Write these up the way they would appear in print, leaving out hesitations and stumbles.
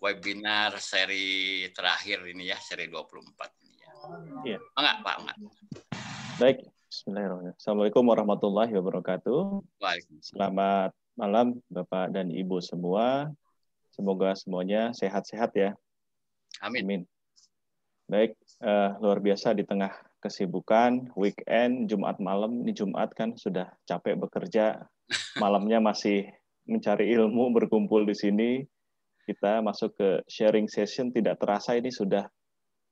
webinar seri terakhir ini ya, seri 24 ini ya. Iya. Enggak, Pak, enggak. Baik, bismillahirrahmanirrahim. Assalamualaikum warahmatullahi wabarakatuh. Waalaikumsalam. Selamat malam Bapak dan Ibu semua. Semoga semuanya sehat-sehat ya. Amin. Amin. Baik, luar biasa di tengah kesibukan, weekend, Jumat malam. Ini Jumat kan sudah capek bekerja. Malamnya masih mencari ilmu, berkumpul di sini. Kita masuk ke sharing session, tidak terasa ini sudah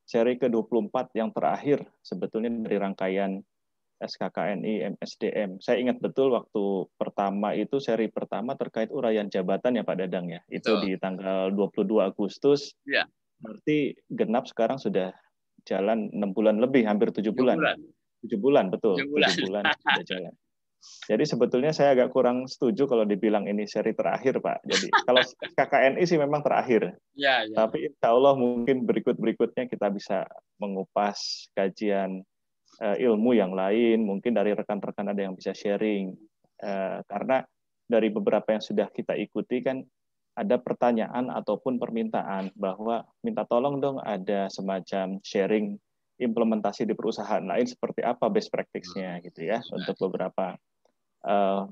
seri ke-24 yang terakhir sebetulnya dari rangkaian SKKNI MSDM. Saya ingat betul waktu pertama itu, seri pertama terkait uraian jabatan ya Pak Dadang ya. Itu di tanggal 22 Agustus. Ya. Berarti genap sekarang sudah jalan 6 bulan lebih, hampir 7 bulan. 7 bulan, betul. 7 bulan sudah jalan. Jadi sebetulnya saya agak kurang setuju kalau dibilang ini seri terakhir Pak. Jadi kalau SKKNI sih memang terakhir. Ya. Tapi insya Allah mungkin berikut-berikutnya kita bisa mengupas kajian ilmu yang lain, mungkin dari rekan-rekan ada yang bisa sharing. Karena dari beberapa yang sudah kita ikuti kan ada pertanyaan ataupun permintaan bahwa minta tolong dong ada semacam sharing implementasi di perusahaan lain seperti apa best practice-nya gitu ya untuk beberapa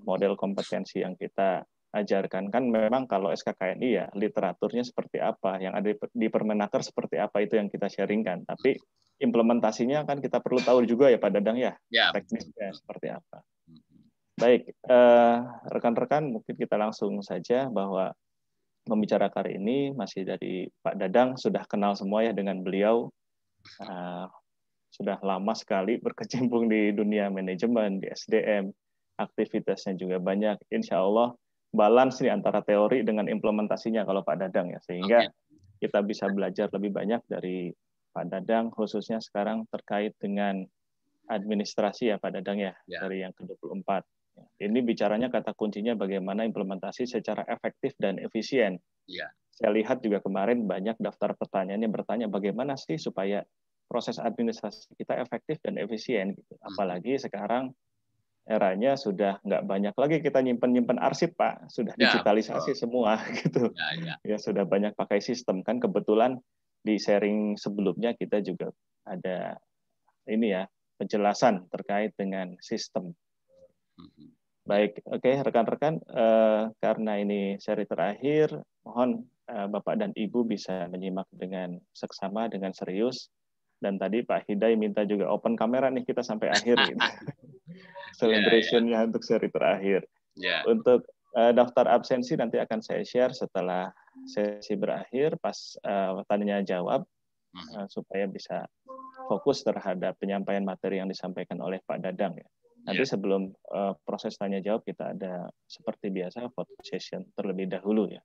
model kompetensi yang kita ajarkan. Kan memang kalau SKKNI ya literaturnya seperti apa, yang ada di Permenaker seperti apa itu yang kita sharingkan. Tapi implementasinya kan kita perlu tahu juga ya Pak Dadang ya, teknisnya seperti apa. Baik, rekan-rekan mungkin kita langsung saja bahwa pembicara kali ini masih dari Pak Dadang, sudah kenal semua ya dengan beliau. Sudah lama sekali berkecimpung di dunia manajemen, di SDM, aktivitasnya juga banyak. Insya Allah balance nih antara teori dengan implementasinya kalau Pak Dadang ya, sehingga kita bisa belajar lebih banyak dari Pak Dadang, khususnya sekarang terkait dengan administrasi ya Pak Dadang ya, dari yang ke-24. Ini bicaranya kata kuncinya bagaimana implementasi secara efektif dan efisien. Saya lihat juga kemarin banyak daftar pertanyaan yang bertanya bagaimana sih supaya proses administrasi kita efektif dan efisien. Gitu. Apalagi sekarang eranya sudah nggak banyak lagi kita nyimpen arsip Pak, sudah digitalisasi semua gitu. Ya sudah banyak pakai sistem kan. Kebetulan di sharing sebelumnya kita juga ada ini ya penjelasan terkait dengan sistem. Baik, oke rekan-rekan, karena ini seri terakhir, mohon Bapak dan Ibu bisa menyimak dengan seksama, dengan serius. Dan tadi Pak Hidai minta juga open kamera nih kita sampai akhir. Gitu. Celebration-nya untuk seri terakhir. Untuk daftar absensi nanti akan saya share setelah sesi berakhir, pas tanya jawab, supaya bisa fokus terhadap penyampaian materi yang disampaikan oleh Pak Dadang. Ya. Nanti sebelum proses tanya jawab kita ada seperti biasa photo session terlebih dahulu ya,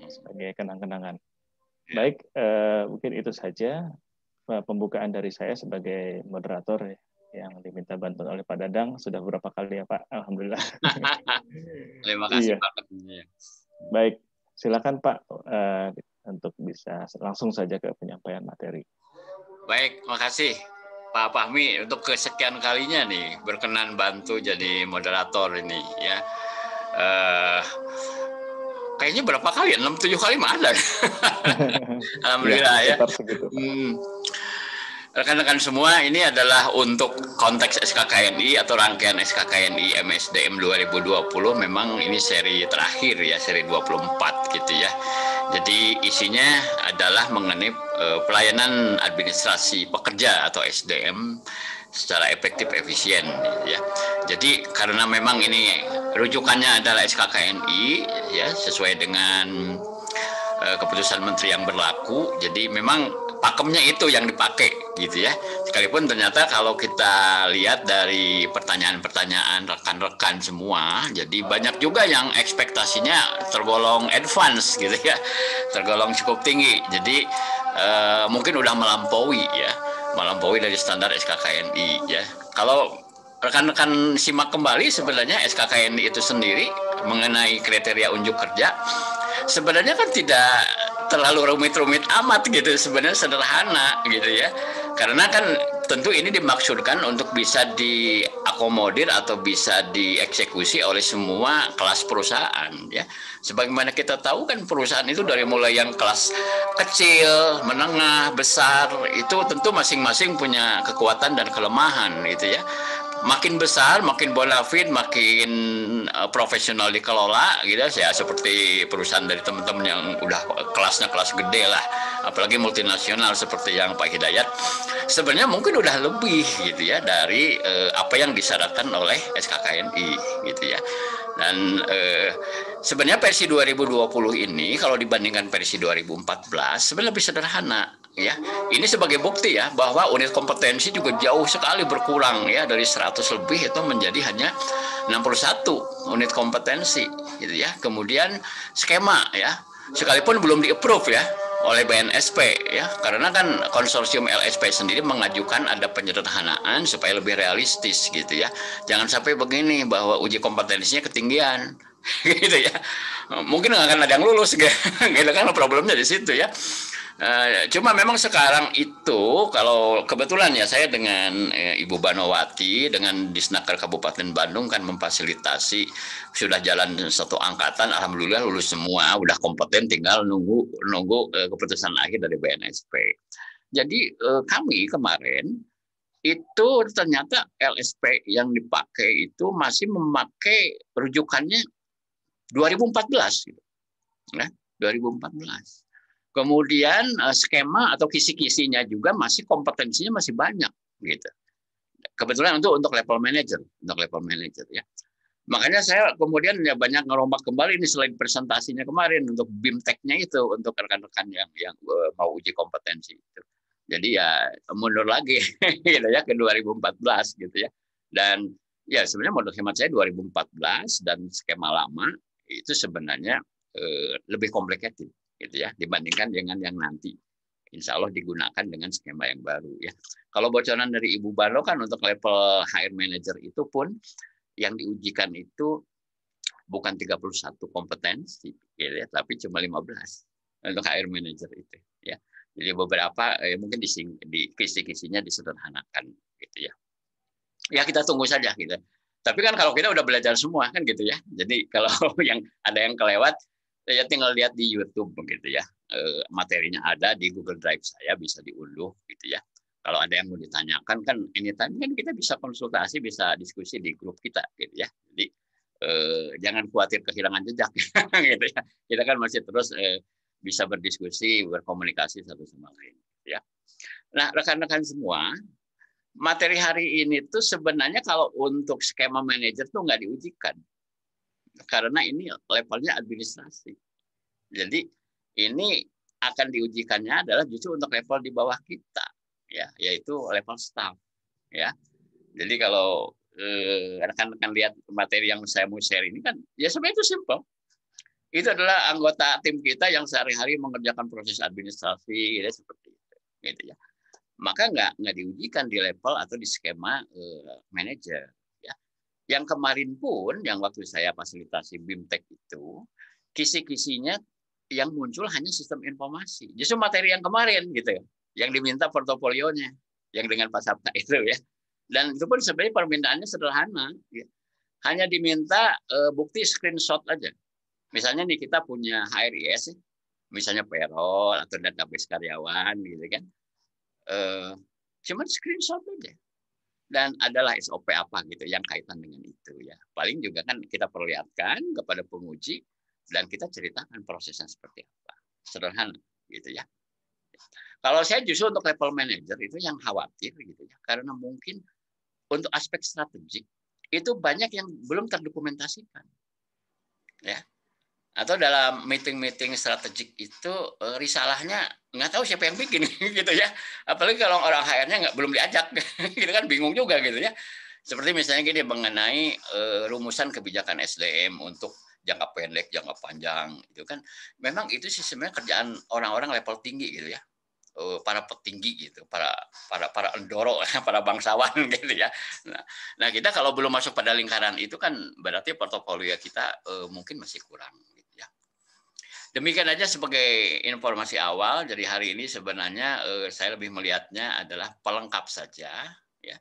sebagai kenang-kenangan. Baik, mungkin itu saja pembukaan dari saya sebagai moderator yang diminta bantuan oleh Pak Dadang. Sudah beberapa kali ya Pak, alhamdulillah. Terima kasih Pak. Baik, silakan Pak untuk bisa langsung saja ke penyampaian materi. Baik, makasih Pak Fahmi untuk kesekian kalinya nih berkenan bantu jadi moderator ini ya. Kayaknya berapa kali? 6-7 kali mah ada. Alhamdulillah ya. Rekan-rekan semua, ini adalah untuk konteks SKKNI atau rangkaian SKKNI MSDM 2020. Memang ini seri terakhir ya, seri 24 gitu ya. Jadi isinya adalah mengenai pelayanan administrasi pekerja atau SDM secara efektif efisien ya. Jadi karena memang ini rujukannya adalah SKKNI ya, sesuai dengan keputusan menteri yang berlaku. Jadi memang pakemnya itu yang dipakai gitu ya. Sekalipun ternyata kalau kita lihat dari pertanyaan-pertanyaan rekan-rekan semua, jadi banyak juga yang ekspektasinya tergolong advance gitu ya, tergolong cukup tinggi. Jadi mungkin udah melampaui dari standar SKKNI ya. Kalau rekan-rekan simak kembali sebenarnya SKKNI itu sendiri mengenai kriteria unjuk kerja sebenarnya kan tidak terlalu rumit-rumit amat gitu, sebenarnya sederhana gitu ya. Karena kan tentu ini dimaksudkan untuk bisa diakomodir atau bisa dieksekusi oleh semua kelas perusahaan ya. Sebagaimana kita tahu kan perusahaan itu dari mulai yang kelas kecil, menengah, besar itu tentu masing-masing punya kekuatan dan kelemahan gitu ya. Makin besar, makin bonafit, makin profesional dikelola gitu ya, seperti perusahaan dari teman-teman yang udah kelasnya kelas gede lah, apalagi multinasional seperti yang Pak Hidayat, sebenarnya mungkin udah lebih gitu ya dari apa yang disyaratkan oleh SKKNI gitu ya. Dan sebenarnya versi 2020 ini kalau dibandingkan versi 2014 sebenarnya lebih sederhana ya. Ini sebagai bukti ya bahwa unit kompetensi juga jauh sekali berkurang ya, dari 100 lebih itu menjadi hanya 61 unit kompetensi gitu ya. Kemudian skema ya, sekalipun belum di-approve ya oleh BNSP ya, karena kan konsorsium LSP sendiri mengajukan ada penyederhanaan supaya lebih realistis gitu ya. Jangan sampai begini bahwa uji kompetensinya ketinggian gitu ya. Mungkin nggak akan ada yang lulus gitu kan, problemnya di situ ya. Cuma memang sekarang itu kalau kebetulan ya saya dengan Ibu Banowati dengan Disnaker Kabupaten Bandung kan memfasilitasi, sudah jalan satu angkatan, alhamdulillah lulus semua, udah kompeten, tinggal nunggu keputusan akhir dari BNSP. Jadi kami kemarin itu ternyata LSP yang dipakai itu masih memakai rujukannya 2014 gitu. Nah, 2014. Kemudian skema atau kisi-kisinya juga masih kompetensinya masih banyak gitu. Kebetulan untuk level manager, ya. Makanya saya kemudian ya banyak ngerombak kembali ini selain presentasinya kemarin untuk BIMTEK-nya itu untuk rekan-rekan yang mau uji kompetensi itu. Jadi ya mundur lagi gitu ya ke 2014 gitu ya. Dan ya sebenarnya menurut hemat saya 2014 dan skema lama itu sebenarnya lebih complicated gitu ya dibandingkan dengan yang nanti insya Allah digunakan dengan skema yang baru ya. Kalau bocoran dari Ibu Bano kan untuk level HR manager itu pun yang diujikan itu bukan 31 kompetensi gitu ya, tapi cuma 15 untuk HR manager itu ya. Jadi beberapa mungkin di kisi-kisinya disederhanakan gitu ya. Ya kita tunggu saja gitu. Tapi kan kalau kita udah belajar semua kan gitu ya. Jadi kalau yang ada yang kelewat ya tinggal lihat di YouTube begitu ya, materinya ada di Google Drive saya, bisa diunduh gitu ya. Kalau ada yang mau ditanyakan kan anytime kan kita bisa konsultasi, bisa diskusi di grup kita gitu ya. Jadi jangan khawatir kehilangan jejak gitu ya. Kita kan masih terus bisa berdiskusi, berkomunikasi satu sama lain ya. Nah rekan-rekan semua, materi hari ini tuh sebenarnya kalau untuk skema manajer tuh nggak diujikan. Karena ini levelnya administrasi. Jadi ini akan diujikannya adalah justru untuk level di bawah kita, ya, yaitu level staff, ya. Jadi kalau rekan-rekan lihat materi yang saya mau share ini kan, ya sebenarnya itu simple. Itu adalah anggota tim kita yang sehari-hari mengerjakan proses administrasi, ya, seperti itu, gitu ya. Maka nggak diujikan di level atau di skema manajer. Yang kemarin pun, yang waktu saya fasilitasi BIMTEK itu, kisi-kisinya yang muncul hanya sistem informasi. Justru materi yang kemarin gitu, yang diminta portofolionya, yang dengan Pak Sabta itu ya. Dan itu pun sebenarnya permintaannya sederhana, ya. Hanya diminta bukti screenshot aja. Misalnya nih kita punya HRIS, misalnya payroll atau database karyawan gitu kan, cuma screenshot aja. Dan adalah SOP apa gitu yang kaitan dengan itu ya. Paling juga kan kita perlihatkan kepada penguji dan kita ceritakan prosesnya seperti apa. Sederhana gitu ya. Kalau saya justru untuk level manager itu yang khawatir gitu ya. Karena mungkin untuk aspek strategik itu banyak yang belum terdokumentasikan. Ya. Atau dalam meeting-meeting strategik itu risalahnya nggak tahu siapa yang bikin gitu ya. Apalagi kalau orang HR-nya belum diajak, gitu kan bingung juga gitu ya. Seperti misalnya gini mengenai rumusan kebijakan SDM untuk jangka pendek, jangka panjang, itu kan memang itu sistemnya kerjaan orang-orang level tinggi gitu ya. Para petinggi gitu, para endoro, para bangsawan gitu ya. Nah kita kalau belum masuk pada lingkaran itu kan berarti portofolio kita mungkin masih kurang gitu ya. Demikian aja sebagai informasi awal. Jadi hari ini sebenarnya saya lebih melihatnya adalah pelengkap saja ya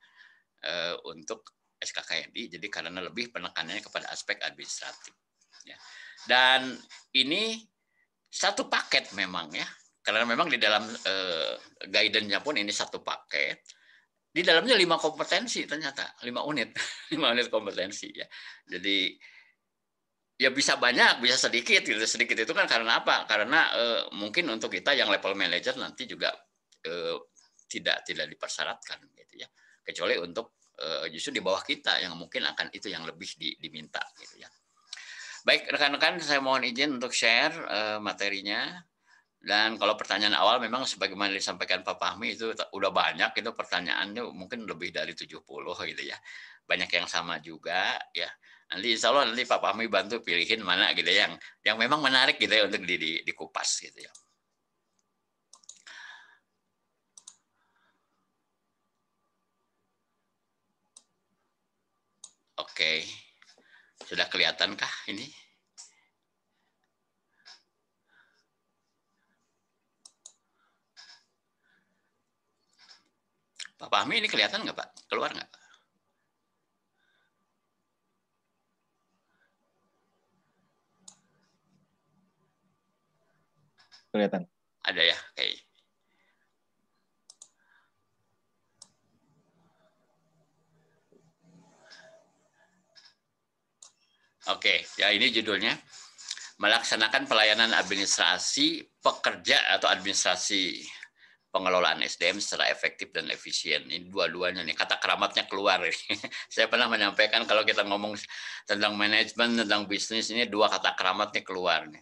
untuk SKKNI. Jadi karena lebih penekanannya kepada aspek administratif. Ya. Dan ini satu paket memang ya. Karena memang di dalam guidance-nya pun ini satu paket. Di dalamnya 5 kompetensi ternyata, 5 unit, 5 unit kompetensi ya. Jadi ya bisa banyak, bisa sedikit gitu. Sedikit itu kan karena apa? Karena mungkin untuk kita yang level manager nanti juga tidak dipersyaratkan gitu ya. Kecuali untuk justru di bawah kita yang mungkin akan itu yang lebih diminta gitu ya. Baik rekan-rekan, saya mohon izin untuk share materinya. Dan kalau pertanyaan awal memang sebagaimana disampaikan Pak Fahmi itu udah banyak itu pertanyaannya mungkin lebih dari 70 gitu ya. Banyak yang sama juga ya. Nanti insya Allah nanti Pak Fahmi bantu pilihin mana gitu ya yang memang menarik gitu ya untuk dikupas gitu ya. Oke, sudah kelihatankah ini? Pak Fahmi ini kelihatan nggak Pak? Keluar nggak? Kelihatan. Ada ya, kayak. Oke, ya ini judulnya melaksanakan pelayanan administrasi pekerja atau administrasi pengelolaan SDM secara efektif dan efisien. Ini dua-duanya nih, kata keramatnya keluar. Saya pernah menyampaikan kalau kita ngomong tentang manajemen, tentang bisnis, ini dua kata keramatnya keluar. Nih.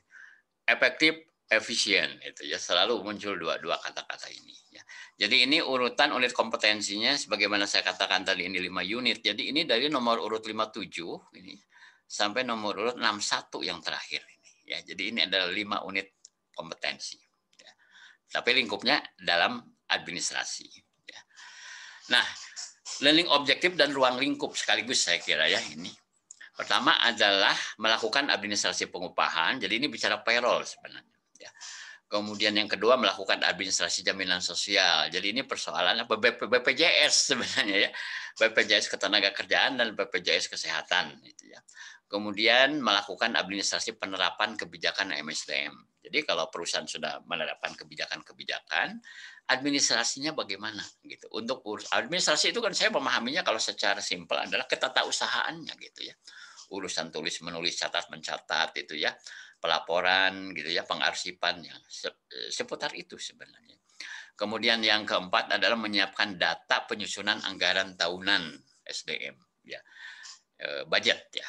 Efektif, efisien. Itu ya selalu muncul dua kata-kata ini. Ya. Jadi ini urutan unit kompetensinya, sebagaimana saya katakan tadi, ini 5 unit. Jadi ini dari nomor urut 57, ini sampai nomor urut 61 yang terakhir. Ini. Ya, jadi ini adalah 5 unit kompetensi. Tapi lingkupnya dalam administrasi. Nah, learning objektif dan ruang lingkup sekaligus saya kira ya ini. Pertama adalah melakukan administrasi pengupahan, jadi ini bicara payroll sebenarnya. Ya. Kemudian yang kedua melakukan administrasi jaminan sosial. Jadi ini persoalannya BPJS sebenarnya ya, BPJS Ketenagakerjaan dan BPJS Kesehatan. Gitu ya. Kemudian melakukan administrasi penerapan kebijakan MSDM. Jadi kalau perusahaan sudah menerapkan kebijakan-kebijakan, administrasinya bagaimana gitu. Untuk administrasi itu kan saya memahaminya kalau secara simpel adalah ketatausahaannya gitu ya. Urusan tulis menulis, catat mencatat itu ya, pelaporan gitu ya, pengarsipannya seputar itu sebenarnya. Kemudian yang keempat adalah menyiapkan data penyusunan anggaran tahunan SDM ya, budget ya.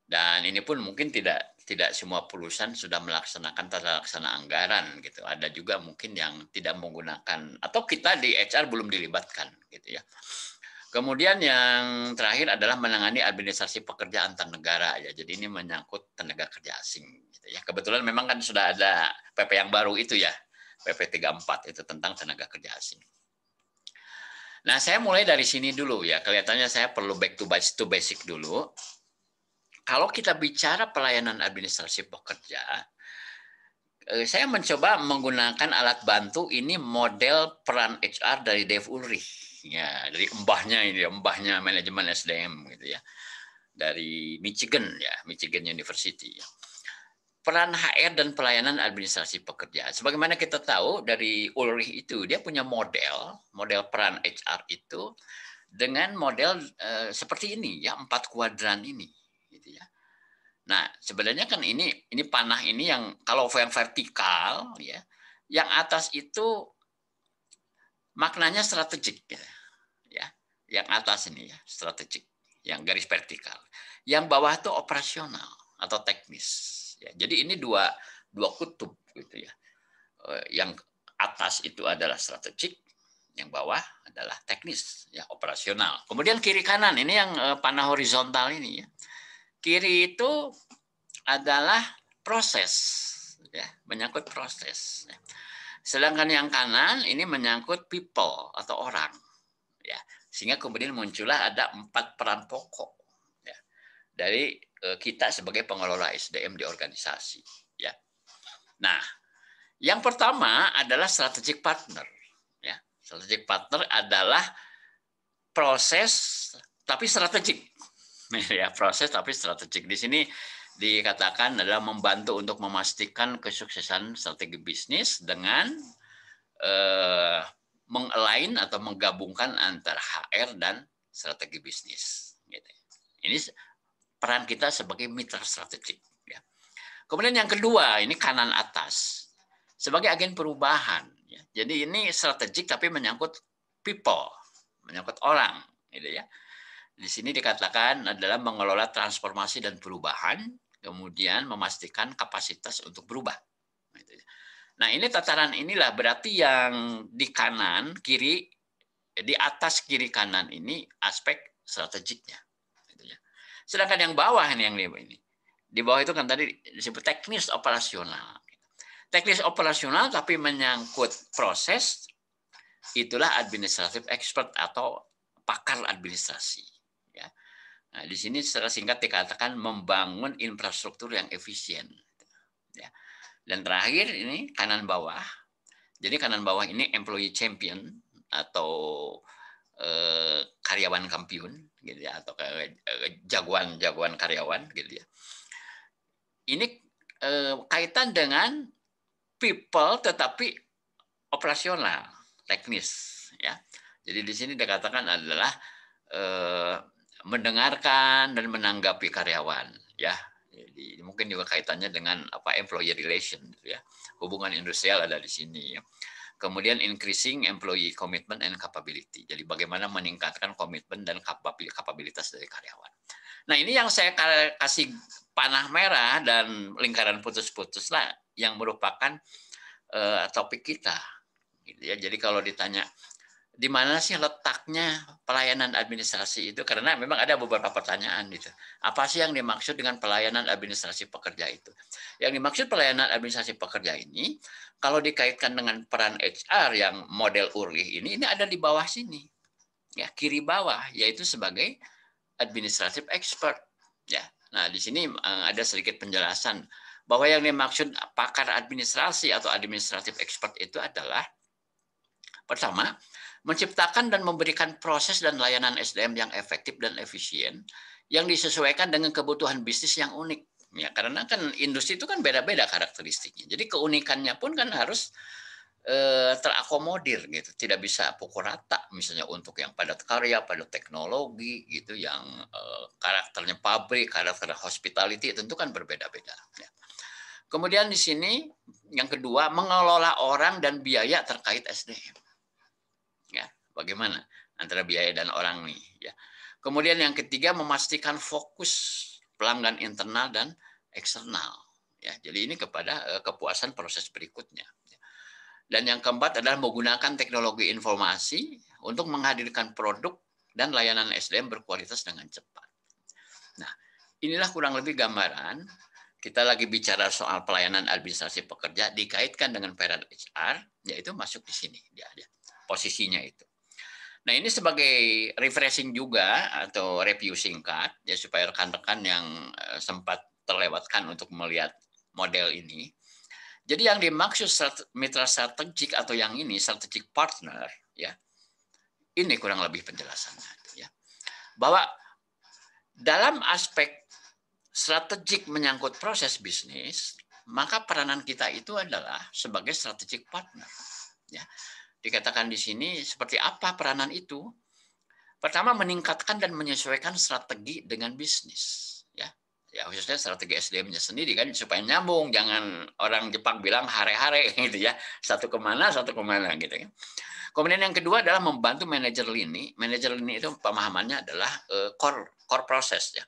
Dan ini pun mungkin tidak semua perusahaan sudah melaksanakan tata laksana anggaran gitu. Ada juga mungkin yang tidak menggunakan atau kita di HR belum dilibatkan gitu ya. Kemudian yang terakhir adalah menangani administrasi pekerja antar negara ya. Jadi ini menyangkut tenaga kerja asing gitu ya. Kebetulan memang kan sudah ada PP yang baru itu ya. PP 34 itu tentang tenaga kerja asing. Nah, saya mulai dari sini dulu ya. Kelihatannya saya perlu back to basic dulu. Kalau kita bicara pelayanan administrasi pekerja, saya mencoba menggunakan alat bantu ini model peran HR dari Dave Ulrich, ya dari mbahnya manajemen SDM gitu ya, dari Michigan ya, Michigan University. Ya. Peran HR dan pelayanan administrasi pekerja. Sebagaimana kita tahu dari Ulrich itu dia punya model peran HR itu dengan model seperti ini ya, 4 kuadran ini, gitu ya. Nah, sebenarnya kan ini panah ini yang kalau yang vertikal ya, yang atas itu maknanya strategik ya. Yang atas ini ya, strategik, yang garis vertikal. Yang bawah itu operasional atau teknis ya. Jadi ini dua kutub gitu ya. Yang atas itu adalah strategik, yang bawah adalah teknis ya, operasional. Kemudian kiri kanan ini yang panah horizontal ini ya. Kiri itu adalah proses, ya, menyangkut proses. Sedangkan yang kanan ini menyangkut people atau orang, ya. Sehingga kemudian muncullah ada 4 peran pokok ya, dari kita sebagai pengelola SDM di organisasi, ya. Nah, yang pertama adalah strategic partner. Ya, strategic partner adalah proses tapi strategik. Ya, proses tapi strategik. Di sini dikatakan adalah membantu untuk memastikan kesuksesan strategi bisnis dengan meng-align atau menggabungkan antara HR dan strategi bisnis. Gitu. Ini peran kita sebagai mitra strategik. Ya. Kemudian yang kedua, ini kanan atas, sebagai agen perubahan. Ya. Jadi ini strategik tapi menyangkut people, menyangkut orang. Gitu ya. Di sini dikatakan adalah mengelola transformasi dan perubahan, kemudian memastikan kapasitas untuk berubah. Nah, ini tataran inilah berarti yang di kanan, kiri, di atas kiri kanan ini aspek strategiknya. Sedangkan yang bawah ini, di bawah itu kan tadi disebut teknis operasional. Teknis operasional tapi menyangkut proses, itulah administrative expert atau pakar administrasi. Ya. Nah, di sini secara singkat dikatakan membangun infrastruktur yang efisien. Ya. Dan terakhir ini kanan bawah. Jadi kanan bawah ini employee champion atau karyawan kampiun, gitu ya, atau jagoan karyawan, gitu ya. Ini kaitan dengan people tetapi operasional, teknis, ya. Jadi di sini dikatakan adalah mendengarkan dan menanggapi karyawan, ya. Jadi mungkin juga kaitannya dengan employee relation, gitu ya. Hubungan industrial ada di sini. Ya. Kemudian increasing employee commitment and capability. Jadi bagaimana meningkatkan komitmen dan kapabilitas dari karyawan. Nah ini yang saya kasih panah merah dan lingkaran putus-putus lah yang merupakan topik kita. Gitu ya. Jadi kalau ditanya di mana sih letaknya pelayanan administrasi itu? Karena memang ada beberapa pertanyaan gitu. Apa sih yang dimaksud dengan pelayanan administrasi pekerja itu? Yang dimaksud pelayanan administrasi pekerja ini, kalau dikaitkan dengan peran HR yang model Urlih ini ada di bawah sini. Ya, kiri bawah, yaitu sebagai administrative expert. Ya, nah di sini ada sedikit penjelasan bahwa yang dimaksud pakar administrasi atau administrative expert itu adalah pertama, menciptakan dan memberikan proses dan layanan SDM yang efektif dan efisien yang disesuaikan dengan kebutuhan bisnis yang unik. Ya, karena kan industri itu kan beda-beda karakteristiknya. Jadi keunikannya pun kan harus terakomodir gitu. Tidak bisa pukul rata misalnya untuk yang padat karya, padat teknologi gitu, yang karakternya pabrik, karakter hospitality tentu kan berbeda-beda. Ya. Kemudian di sini yang kedua, mengelola orang dan biaya terkait SDM. Ya, bagaimana antara biaya dan orang nih, ya. Kemudian yang ketiga, memastikan fokus pelanggan internal dan eksternal, ya. Jadi ini kepada kepuasan proses berikutnya. Dan yang keempat adalah menggunakan teknologi informasi untuk menghadirkan produk dan layanan SDM berkualitas dengan cepat. Nah, inilah kurang lebih gambaran. Kita lagi bicara soal pelayanan administrasi pekerja dikaitkan dengan peran HR, yaitu masuk di sini dia posisinya itu. Nah ini sebagai refreshing juga atau review singkat ya supaya rekan-rekan yang sempat terlewatkan untuk melihat model ini. Jadi yang dimaksud mitra strategik atau yang ini strategic partner ya, ini kurang lebih penjelasannya ya, bahwa dalam aspek strategik menyangkut proses bisnis, maka peranan kita itu adalah sebagai strategic partner ya. Dikatakan di sini seperti apa peranan itu? Pertama, meningkatkan dan menyesuaikan strategi dengan bisnis ya. Ya khususnya strategi SDM-nya sendiri kan supaya nyambung, jangan orang Jepang bilang hare-hare gitu ya, satu kemana gitu ya. Kemudian yang kedua adalah membantu manajer lini. Manajer lini itu pemahamannya adalah core process ya,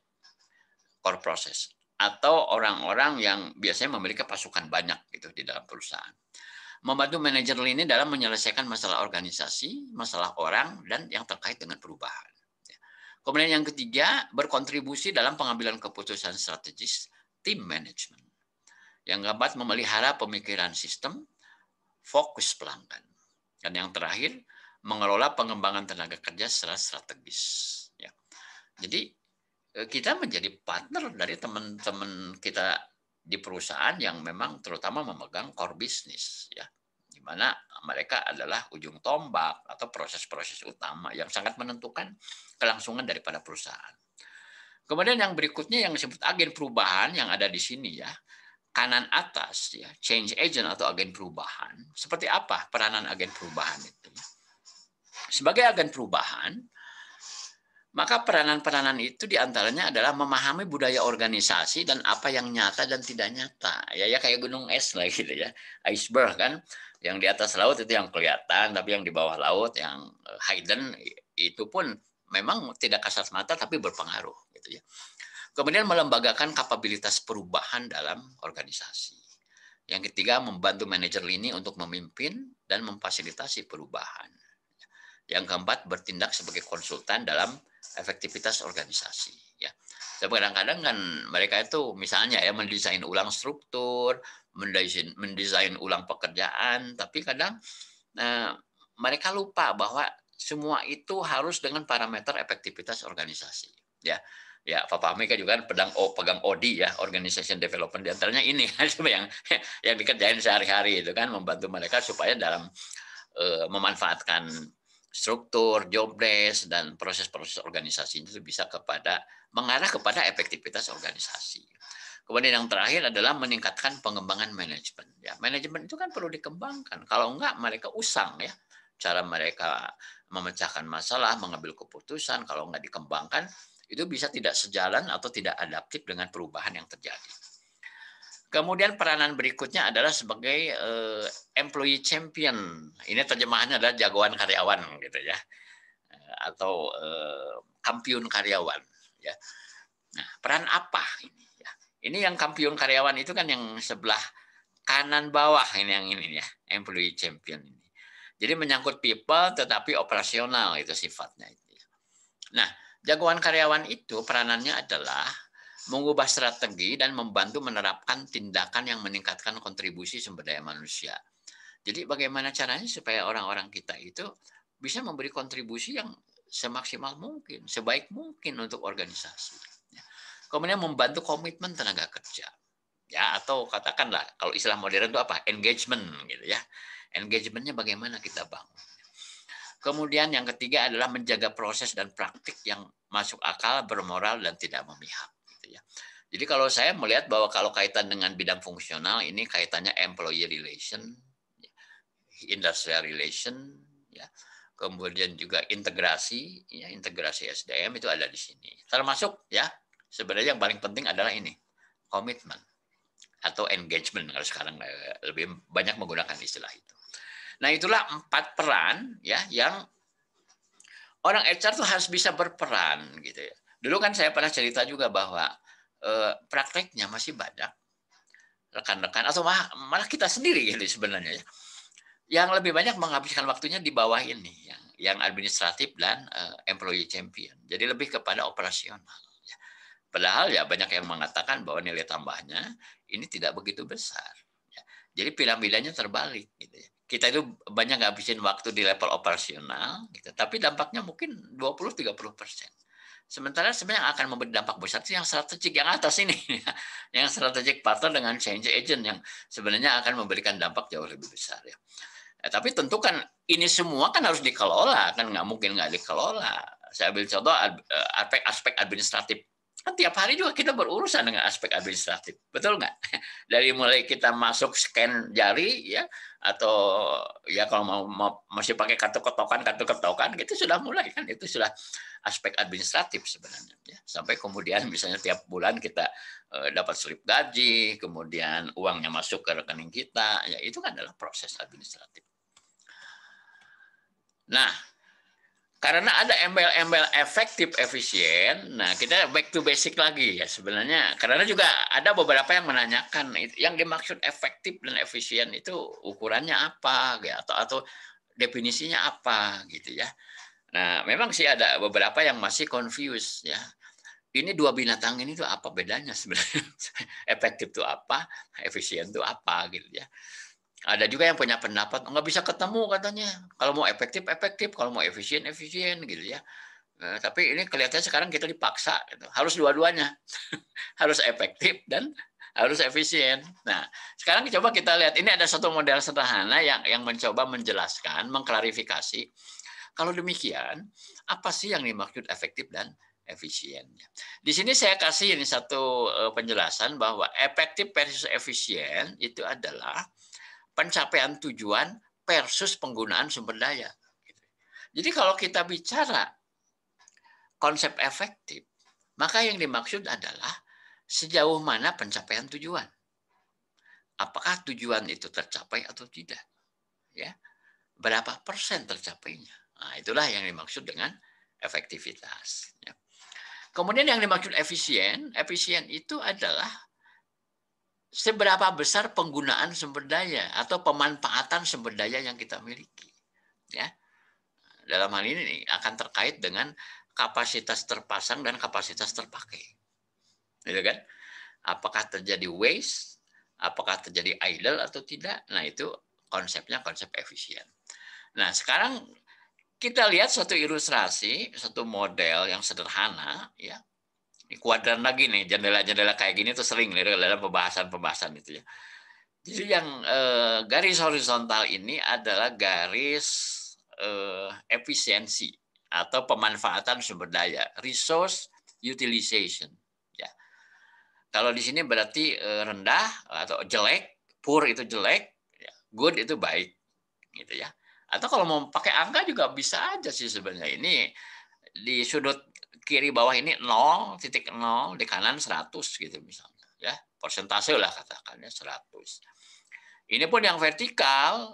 core process atau orang-orang yang biasanya memiliki pasukan banyak gitu di dalam perusahaan. Membantu manajer lini dalam menyelesaikan masalah organisasi, masalah orang, dan yang terkait dengan perubahan. Kemudian yang ketiga, berkontribusi dalam pengambilan keputusan strategis tim manajemen. Yang keempat, memelihara pemikiran sistem, fokus pelanggan. Dan yang terakhir, mengelola pengembangan tenaga kerja secara strategis. Jadi kita menjadi partner dari teman-teman kita di perusahaan yang memang terutama memegang core business, ya, di mana mereka adalah ujung tombak atau proses-proses utama yang sangat menentukan kelangsungan daripada perusahaan. Kemudian yang berikutnya yang disebut agen perubahan yang ada di sini, ya, kanan atas, ya, change agent atau agen perubahan. Seperti apa peranan agen perubahan itu? Sebagai agen perubahan, maka peranan-peranan itu diantaranya adalah memahami budaya organisasi dan apa yang nyata dan tidak nyata. Ya kayak gunung es lah gitu ya, iceberg kan, yang di atas laut itu yang kelihatan, tapi yang di bawah laut yang hidden itu pun memang tidak kasat mata tapi berpengaruh gitu ya. Kemudian melembagakan kapabilitas perubahan dalam organisasi. Yang ketiga, membantu manajer lini untuk memimpin dan memfasilitasi perubahan. Yang keempat, bertindak sebagai konsultan dalam efektivitas organisasi. Ya, kadang-kadang kan mereka itu misalnya ya mendesain ulang struktur, mendesain ulang pekerjaan, tapi kadang mereka lupa bahwa semua itu harus dengan parameter efektivitas organisasi. Ya, Pak Fahmi kan juga pegang ODI ya, Organization Development, diantaranya ini yang dikerjain sehari-hari itu kan membantu mereka supaya dalam memanfaatkan struktur, job desk, dan proses-proses organisasi itu bisa mengarah kepada efektivitas organisasi. Kemudian yang terakhir adalah meningkatkan pengembangan manajemen. Ya, manajemen itu kan perlu dikembangkan. Kalau enggak, mereka usang ya. Cara mereka memecahkan masalah, mengambil keputusan, kalau enggak dikembangkan, itu bisa tidak sejalan atau tidak adaptif dengan perubahan yang terjadi. Kemudian peranan berikutnya adalah sebagai employee champion. Ini terjemahannya adalah jagoan karyawan gitu ya, atau kampiun karyawan. Ya. Nah, peran apa ini? Ya. Ini yang kampiun karyawan itu kan yang sebelah kanan bawah ini yang ini ya, employee champion ini. Jadi menyangkut people tetapi operasional itu sifatnya itu. Nah, jagoan karyawan itu peranannya adalah mengubah strategi dan membantu menerapkan tindakan yang meningkatkan kontribusi sumber daya manusia. Jadi bagaimana caranya supaya orang-orang kita itu bisa memberi kontribusi yang semaksimal mungkin, sebaik mungkin untuk organisasi. Kemudian membantu komitmen tenaga kerja. Ya, atau katakanlah kalau istilah modern itu apa? Engagement gitu ya. Engagementnya bagaimana kita bangun. Kemudian yang ketiga adalah menjaga proses dan praktik yang masuk akal, bermoral, dan tidak memihak. Jadi kalau saya melihat bahwa kalau kaitan dengan bidang fungsional ini kaitannya employee relation, industrial relation, ya, kemudian juga integrasi, ya, integrasi SDM itu ada di sini. Termasuk ya sebenarnya yang paling penting adalah ini komitmen atau engagement kalau sekarang lebih banyak menggunakan istilah itu. Nah itulah 4 peran ya yang orang HR tuh harus bisa berperan gitu ya. Dulu kan saya pernah cerita juga bahwa prakteknya masih banyak rekan-rekan atau malah kita sendiri gitu sebenarnya ya, yang lebih banyak menghabiskan waktunya di bawah ini yang administratif dan employee champion. Jadi lebih kepada operasional. Padahal ya banyak yang mengatakan bahwa nilai tambahnya ini tidak begitu besar. Jadi piramidanya terbalik gitu ya. Kita itu banyak ngabisin waktu di level operasional gitu, tapi dampaknya mungkin 20-30%. Sementara sebenarnya yang akan memberi dampak besar itu yang strategik yang atas ini, yang strategik partner dengan change agent yang sebenarnya akan memberikan dampak jauh lebih besar ya. Tapi tentu kan ini semua kan harus dikelola, kan nggak mungkin nggak dikelola. Saya ambil contoh aspek administratif. Kan tiap hari juga kita berurusan dengan aspek administratif, betul nggak? Dari mulai kita masuk scan jari ya, atau ya kalau mau masih pakai kartu ketokan gitu sudah mulai kan, itu sudah aspek administratif sebenarnya ya. Sampai kemudian misalnya tiap bulan kita dapat slip gaji, kemudian uangnya masuk ke rekening kita, ya itu kan adalah proses administratif. Nah, karena ada embel-embel efektif efisien, nah kita back to basic lagi ya sebenarnya. Karena juga ada beberapa yang menanyakan yang dimaksud efektif dan efisien itu ukurannya apa, ya, atau definisinya apa gitu ya. Nah, memang sih ada beberapa yang masih confused ya. Ini dua binatang ini tuh apa bedanya sebenarnya? Efektif itu apa, efisien itu apa gitu ya. Ada juga yang punya pendapat nggak bisa ketemu katanya. Kalau mau efektif, kalau mau efisien gitu ya. Tapi ini kelihatannya sekarang kita dipaksa, gitu. Harus dua-duanya, harus efektif dan harus efisien. Nah, sekarang coba kita lihat, ini ada satu model sederhana yang mencoba menjelaskan, mengklarifikasi. Kalau demikian, apa sih yang dimaksud efektif dan efisien? Di sini saya kasih ini satu penjelasan bahwa efektif versus efisien itu adalah pencapaian tujuan versus penggunaan sumber daya. Jadi kalau kita bicara konsep efektif, maka yang dimaksud adalah sejauh mana pencapaian tujuan. Apakah tujuan itu tercapai atau tidak? Ya, berapa persen tercapainya? Nah, itulah yang dimaksud dengan efektivitas. Ya. Kemudian yang dimaksud efisien itu adalah seberapa besar penggunaan sumber daya atau pemanfaatan sumber daya yang kita miliki. Ya, dalam hal ini akan terkait dengan kapasitas terpasang dan kapasitas terpakai. Gitu kan? Apakah terjadi waste, apakah terjadi idle atau tidak? Nah, itu konsepnya konsep efisien. Nah, sekarang kita lihat satu ilustrasi, satu model yang sederhana, ya. Ini kuadran lagi nih, jendela-jendela kayak gini tuh sering dalam pembahasan-pembahasan itu ya. Jadi yang garis horizontal ini adalah garis efisiensi atau pemanfaatan sumber daya, resource utilization. Ya. Kalau di sini berarti rendah atau jelek, poor itu jelek, good itu baik, gitu ya. Atau kalau mau pakai angka juga bisa aja sih sebenarnya. Ini di sudut kiri bawah ini 0,0, di kanan 100 gitu misalnya. Ya, persentase lah katakannya 100. Ini pun yang vertikal,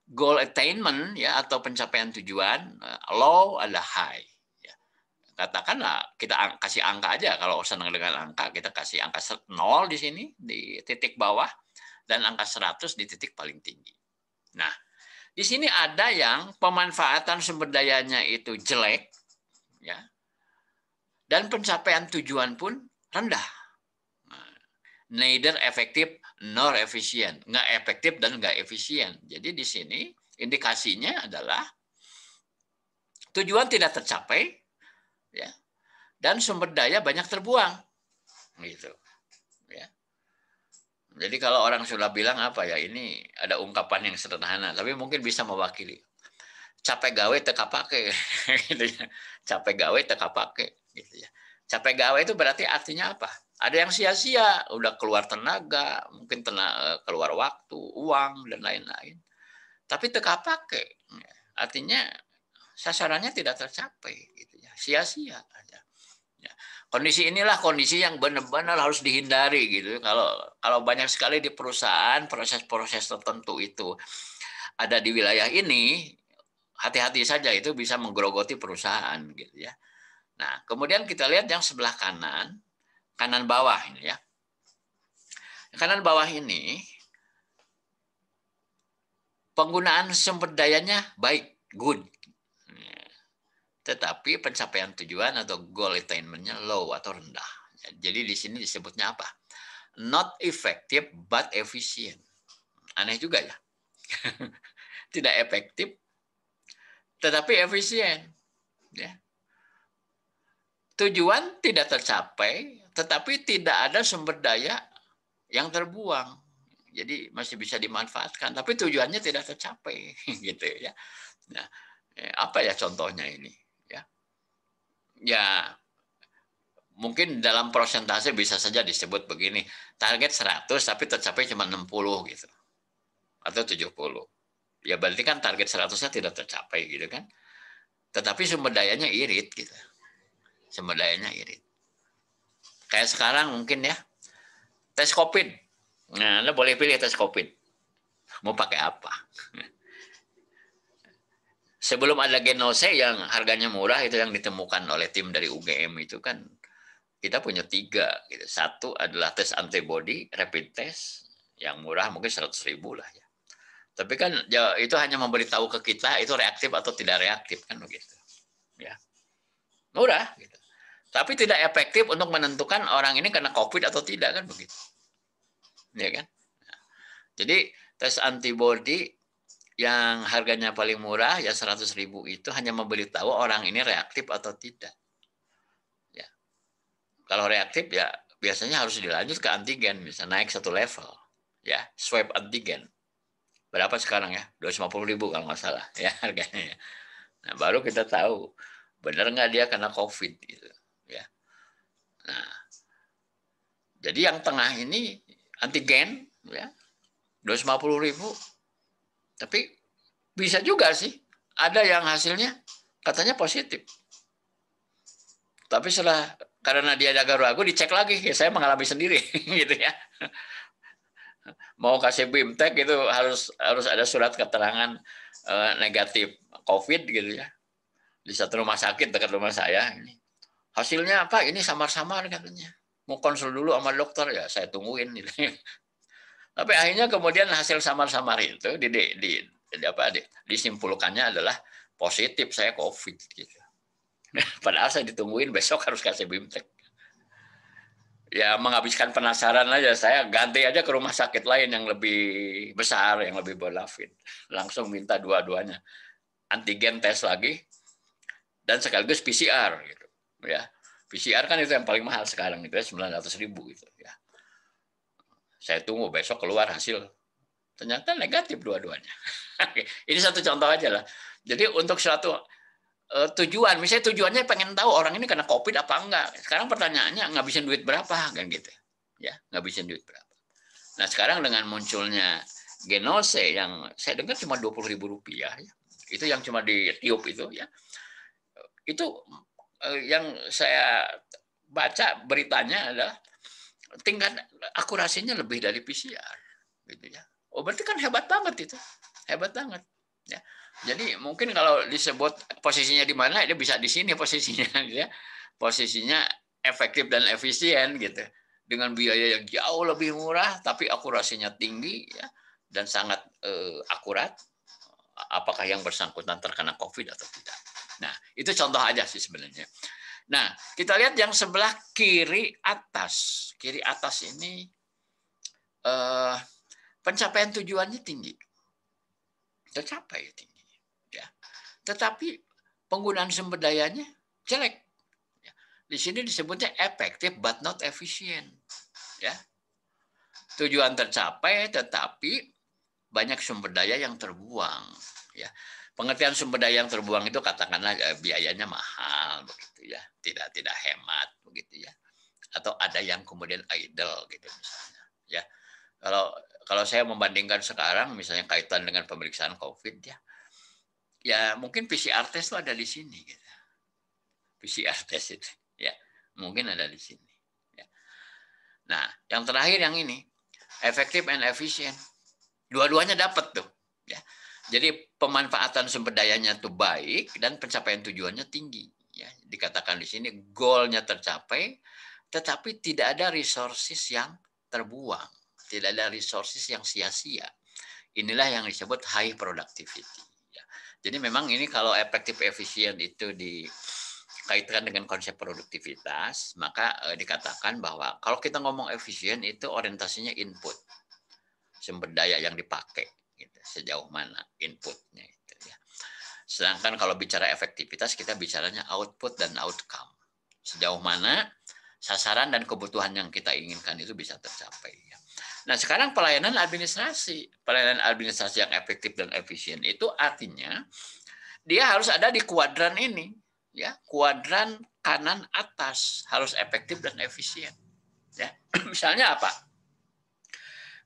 goal attainment ya atau pencapaian tujuan, low ada high. Ya. Katakanlah kita kasih angka aja, kalau senang dengan angka kita kasih angka 0 di sini di titik bawah dan angka 100 di titik paling tinggi. Nah, di sini ada yang pemanfaatan sumber dayanya itu jelek, ya, dan pencapaian tujuan pun rendah. Neither efektif nor efisien, nggak efektif dan nggak efisien. Jadi di sini indikasinya adalah tujuan tidak tercapai, ya, dan sumber daya banyak terbuang, gitu. Ya. Jadi kalau orang sudah bilang apa ya, ini ada ungkapan yang sederhana, tapi mungkin bisa mewakili. Capek gawe teka pake, gitu ya. Capek gawe teka pake, gitu ya. Capek gawe itu berarti artinya apa? Ada yang sia-sia, udah keluar tenaga, mungkin keluar waktu, uang dan lain-lain. Tapi teka pake, artinya sasarannya tidak tercapai, gitu ya. Sia-sia aja. Ya. Kondisi inilah kondisi yang benar-benar harus dihindari gitu. Kalau banyak sekali di perusahaan proses-proses tertentu itu ada di wilayah ini, hati-hati saja itu bisa menggerogoti perusahaan gitu ya. Nah, kemudian kita lihat yang sebelah kanan bawah ini ya. Kanan bawah ini penggunaan sumber dayanya baik, good. Tetapi pencapaian tujuan atau goal attainment-nya low atau rendah. Jadi di sini disebutnya apa? Not effective but efficient. Aneh juga ya. Tidak efektif tetapi efisien. Ya. Tujuan tidak tercapai tetapi tidak ada sumber daya yang terbuang. Jadi masih bisa dimanfaatkan tapi tujuannya tidak tercapai gitu ya. Nah, apa ya contohnya ini? Ya, mungkin dalam persentase bisa saja disebut begini, target 100 tapi tercapai cuma 60 gitu. Atau 70. Ya berarti kan target 100-nya tidak tercapai gitu kan. Tetapi sumber dayanya irit gitu. Sumber dayanya irit. Kayak sekarang mungkin ya, tes COVID. Nah, Anda boleh pilih tes COVID. Mau pakai apa? Sebelum ada Genose yang harganya murah itu yang ditemukan oleh tim dari UGM itu kan kita punya 3. Gitu. Satu adalah tes antibody, rapid test, yang murah mungkin 100.000 lah ya. Tapi kan ya, itu hanya memberitahu ke kita itu reaktif atau tidak reaktif kan begitu. Ya. Murah gitu. Tapi tidak efektif untuk menentukan orang ini kena COVID atau tidak kan begitu. Ya kan? Jadi tes antibody yang harganya paling murah ya 100.000 itu hanya memberitahu orang ini reaktif atau tidak. Ya. Kalau reaktif ya biasanya harus dilanjut ke antigen, bisa naik satu level, ya, swab antigen. Berapa sekarang ya? 250.000 kalau nggak salah, ya harganya. Nah, baru kita tahu benar nggak dia kena COVID gitu, ya. Nah, jadi yang tengah ini antigen, ya, 250.000, tapi bisa juga sih ada yang hasilnya katanya positif. Tapi setelah karena dia agak ragu dicek lagi, ya saya mengalami sendiri gitu ya. Mau kasih BIMTEK itu harus ada surat keterangan negatif COVID gitu ya. Di satu rumah sakit dekat rumah saya ini. Hasilnya apa? Ini samar-samar katanya. Mau konsul dulu sama dokter ya, saya tungguin gitu. Tapi akhirnya kemudian hasil samar-samar itu disimpulkannya adalah positif saya COVID gitu. Padahal saya ditungguin besok harus kasih BIMTEK. Ya menghabiskan penasaran aja, saya ganti aja ke rumah sakit lain yang lebih besar, yang lebih bonafit. Langsung minta dua-duanya. Antigen tes lagi dan sekaligus PCR gitu. Ya. PCR kan itu yang paling mahal sekarang itu ya, 900.000 gitu ya. Saya tunggu besok keluar hasil. Ternyata negatif dua-duanya. Ini satu contoh aja lah. Jadi untuk suatu tujuan, misalnya tujuannya pengen tahu orang ini kena COVID apa enggak. Sekarang pertanyaannya ngabisin duit berapa kan gitu. Ya, ngabisin duit berapa. Nah, sekarang dengan munculnya Genose yang saya dengar cuma Rp20.000 ya. Itu yang cuma ditiup itu ya. Itu yang saya baca beritanya adalah tingkat akurasinya lebih dari PCR gitu ya. Oh, berarti kan hebat banget itu. Hebat banget ya. Jadi mungkin kalau disebut posisinya di mana, dia bisa di sini posisinya, ya. Posisinya efektif dan efisien gitu, dengan biaya yang jauh lebih murah, tapi akurasinya tinggi, ya, dan sangat akurat. Apakah yang bersangkutan terkena COVID atau tidak? Nah, itu contoh aja sih sebenarnya. Nah, kita lihat yang sebelah kiri atas. Kiri atas ini pencapaian tujuannya tinggi, tercapai tinggi. Tetapi penggunaan sumber dayanya jelek. Di sini disebutnya efektif but not efficient. Ya. Tujuan tercapai tetapi banyak sumber daya yang terbuang. Ya. Pengertian sumber daya yang terbuang itu katakanlah biayanya mahal begitu ya, tidak hemat begitu ya. Atau ada yang kemudian idle gitu misalnya. Ya. Kalau saya membandingkan sekarang misalnya kaitan dengan pemeriksaan COVID ya. Ya mungkin PCR test itu ada di sini gitu. PCR test itu ya mungkin ada di sini ya. Nah yang terakhir yang ini efektif and efficient, dua-duanya dapat tuh ya. Jadi pemanfaatan sumber dayanya tuh baik dan pencapaian tujuannya tinggi ya. Dikatakan di sini goalnya tercapai tetapi tidak ada resources yang terbuang, tidak ada resources yang sia-sia. Inilah yang disebut high productivity. Jadi memang ini kalau efektif efisien itu dikaitkan dengan konsep produktivitas, maka dikatakan bahwa kalau kita ngomong efisien itu orientasinya input, sumber daya yang dipakai, gitu, sejauh mana inputnya. Gitu, ya. Sedangkan kalau bicara efektivitas kita bicaranya output dan outcome, sejauh mana sasaran dan kebutuhan yang kita inginkan itu bisa tercapai. Ya. Nah sekarang pelayanan administrasi yang efektif dan efisien itu artinya dia harus ada di kuadran ini, ya kuadran kanan atas harus efektif dan efisien. Ya. Misalnya apa?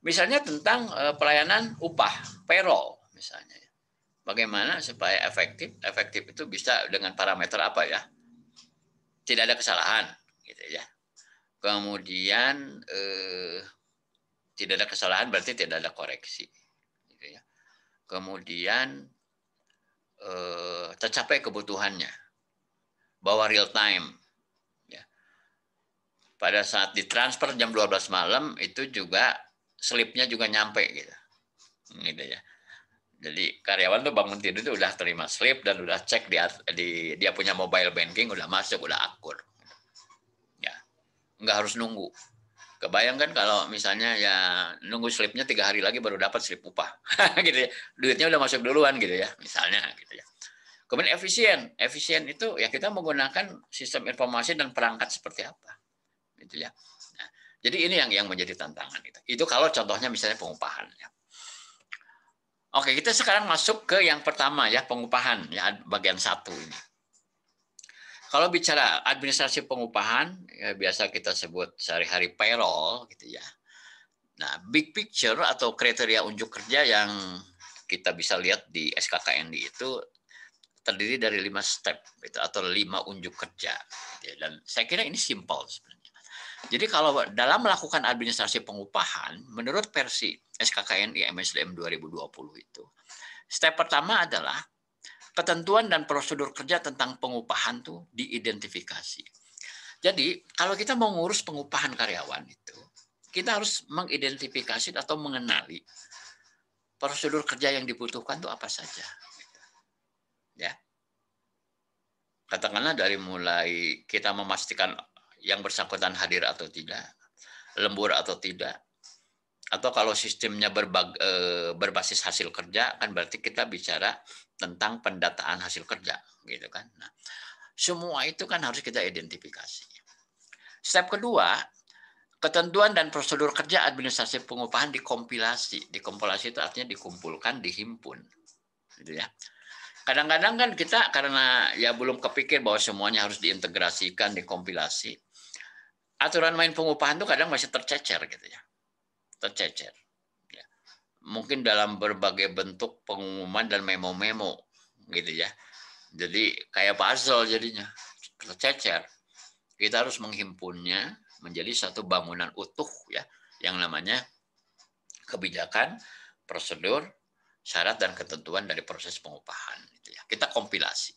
Misalnya tentang pelayanan upah, payroll misalnya. Bagaimana supaya efektif? Efektif itu bisa dengan parameter apa ya? Tidak ada kesalahan, gitu ya. Kemudian tidak ada kesalahan berarti tidak ada koreksi. Gitu ya. Kemudian tercapai kebutuhannya. Bahwa real time. Ya. Pada saat ditransfer jam 12 malam itu juga slipnya juga nyampe gitu. Gitu ya. Jadi karyawan tuh bangun tidur itu udah terima slip dan udah cek dia punya mobile banking udah masuk, udah akur. Ya. Nggak harus nunggu. Kebayangkan kalau misalnya ya nunggu slipnya 3 hari lagi baru dapat slip upah, gitu ya. Duitnya udah masuk duluan gitu ya, misalnya gitu ya. Kemudian efisien itu ya kita menggunakan sistem informasi dan perangkat seperti apa, gitu ya. Nah, Jadi ini yang menjadi tantangan itu. Itu kalau contohnya misalnya pengupahan. Ya. Oke, kita sekarang masuk ke yang pertama ya, pengupahan ya, bagian 1 ini. Kalau bicara administrasi pengupahan, ya biasa kita sebut sehari-hari payroll gitu ya. Nah, big picture atau kriteria unjuk kerja yang kita bisa lihat di SKKNI itu terdiri dari 5 step gitu, atau 5 unjuk kerja. Gitu ya. Dan saya kira ini simple sebenarnya. Jadi kalau dalam melakukan administrasi pengupahan, menurut versi SKKNI MSDM 2020 itu, step pertama adalah ketentuan dan prosedur kerja tentang pengupahan tuh diidentifikasi. Jadi kalau kita mau ngurus pengupahan karyawan itu, kita harus mengidentifikasi atau mengenali prosedur kerja yang dibutuhkan tuh apa saja. Ya. Katakanlah dari mulai kita memastikan yang bersangkutan hadir atau tidak, lembur atau tidak, atau kalau sistemnya berbasis hasil kerja, kan berarti kita bicara tentang pendataan hasil kerja, gitu kan. Nah, semua itu kan harus kita identifikasi. Step kedua, ketentuan dan prosedur kerja administrasi pengupahan dikompilasi. Dikompilasi itu artinya dikumpulkan, dihimpun, gitu ya. Kadang-kadang kan kita karena ya belum kepikir bahwa semuanya harus diintegrasikan, dikompilasi. Aturan main pengupahan itu kadang masih tercecer gitu ya. Tercecer. Ya. Mungkin dalam berbagai bentuk pengumuman dan memo-memo gitu ya. Jadi kayak puzzle jadinya. Tercecer. Kita harus menghimpunnya menjadi satu bangunan utuh ya, yang namanya kebijakan, prosedur, syarat dan ketentuan dari proses pengupahan gitu ya. Kita kompilasi.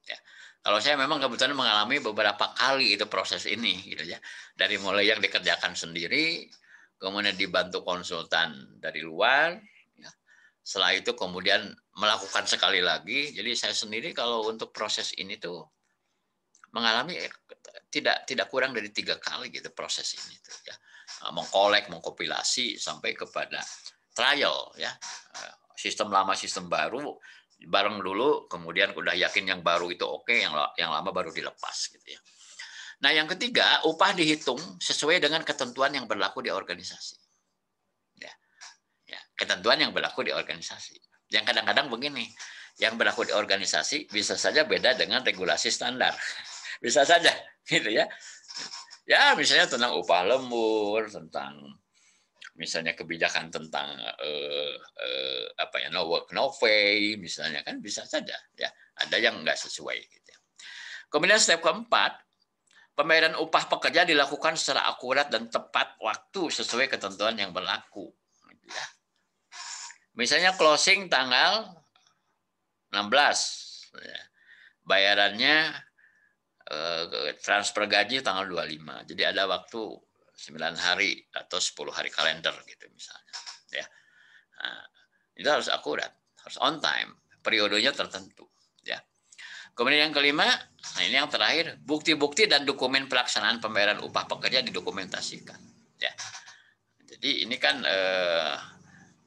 Ya. Kalau saya memang kebetulan mengalami beberapa kali itu proses ini gitu ya. Dari mulai yang dikerjakan sendiri, kemudian dibantu konsultan dari luar, ya. Setelah itu kemudian melakukan sekali lagi. Jadi saya sendiri kalau untuk proses ini tuh mengalami tidak kurang dari 3 kali gitu proses ini tuh ya. Mengkolek, mengkompilasi sampai kepada trial ya. Sistem lama, sistem baru, bareng dulu, kemudian udah yakin yang baru itu oke, yang lama baru dilepas gitu ya. Nah, yang ketiga, upah dihitung sesuai dengan ketentuan yang berlaku di organisasi. Ya. Ya, ketentuan yang berlaku di organisasi. Yang kadang-kadang begini, yang berlaku di organisasi bisa saja beda dengan regulasi standar. Bisa saja, gitu ya. Ya, misalnya tentang upah lembur, tentang misalnya kebijakan tentang no work no pay misalnya, kan bisa saja ya, ada yang nggak sesuai gitu. Kemudian step keempat, pembayaran upah pekerja dilakukan secara akurat dan tepat waktu sesuai ketentuan yang berlaku gitu ya. Misalnya closing tanggal 16 ya. Bayarannya transfer gaji tanggal 25, jadi ada waktu 9 hari atau 10 hari kalender gitu misalnya ya. Nah, itu harus akurat, harus on time, periodenya tertentu ya. Kemudian yang kelima, nah ini yang terakhir, bukti-bukti dan dokumen pelaksanaan pembayaran upah pekerja didokumentasikan ya. Jadi ini kan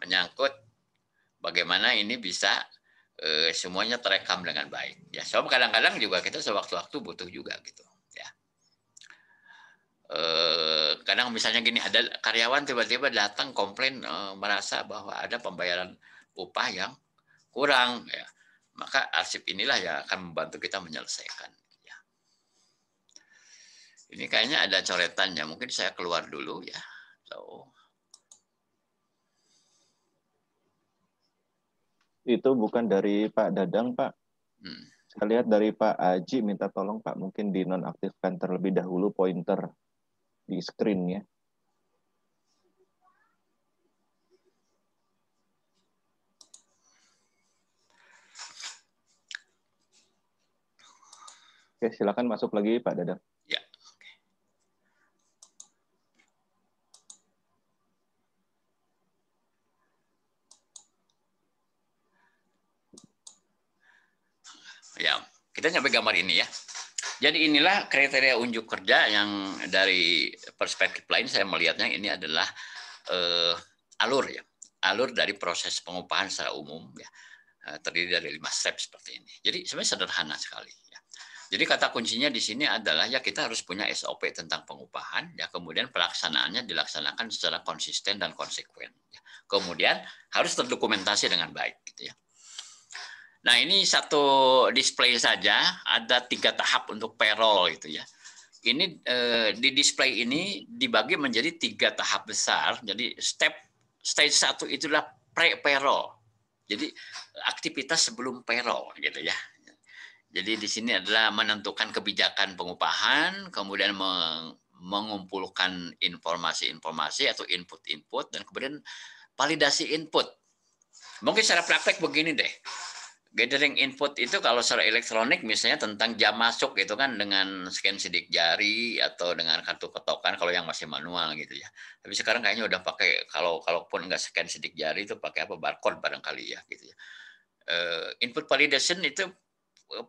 menyangkut bagaimana ini bisa semuanya terekam dengan baik ya. Soalnya kadang-kadang juga kita sewaktu-waktu butuh juga gitu. Kadang misalnya gini, ada karyawan tiba-tiba datang komplain merasa bahwa ada pembayaran upah yang kurang ya, maka arsip inilah yang akan membantu kita menyelesaikan ya. Ini kayaknya ada coretannya, mungkin saya keluar dulu ya. Itu bukan dari Pak Dadang, Pak. Saya lihat dari Pak Aji, minta tolong Pak mungkin dinonaktifkan terlebih dahulu pointer di screen ya. Oke, silakan masuk lagi Pak Dadang. Ya. Ya, kita nyampe gambar ini ya. Jadi inilah kriteria unjuk kerja yang dari perspektif lain saya melihatnya ini adalah alur ya, alur dari proses pengupahan secara umum ya, terdiri dari 5 step seperti ini. Jadi sebenarnya sederhana sekali ya. Jadi kata kuncinya di sini adalah ya kita harus punya SOP tentang pengupahan, ya kemudian pelaksanaannya dilaksanakan secara konsisten dan konsekuen. Kemudian harus terdokumentasi dengan baik, gitu ya. Nah ini satu display saja ada 3 tahap untuk payroll gitu ya. Ini di display ini dibagi menjadi 3 tahap besar. Jadi stage 1 itulah pre-payroll. Jadi aktivitas sebelum payroll gitu ya. Jadi di sini adalah menentukan kebijakan pengupahan, kemudian mengumpulkan informasi-informasi atau input-input, dan kemudian validasi input. Mungkin secara praktek begini deh. Gathering input itu kalau secara elektronik misalnya tentang jam masuk itu kan dengan scan sidik jari atau dengan kartu ketokan kalau yang masih manual gitu ya. Tapi sekarang kayaknya udah pakai kalaupun nggak scan sidik jari itu pakai apa barcode barangkali ya gitu ya. Input validation itu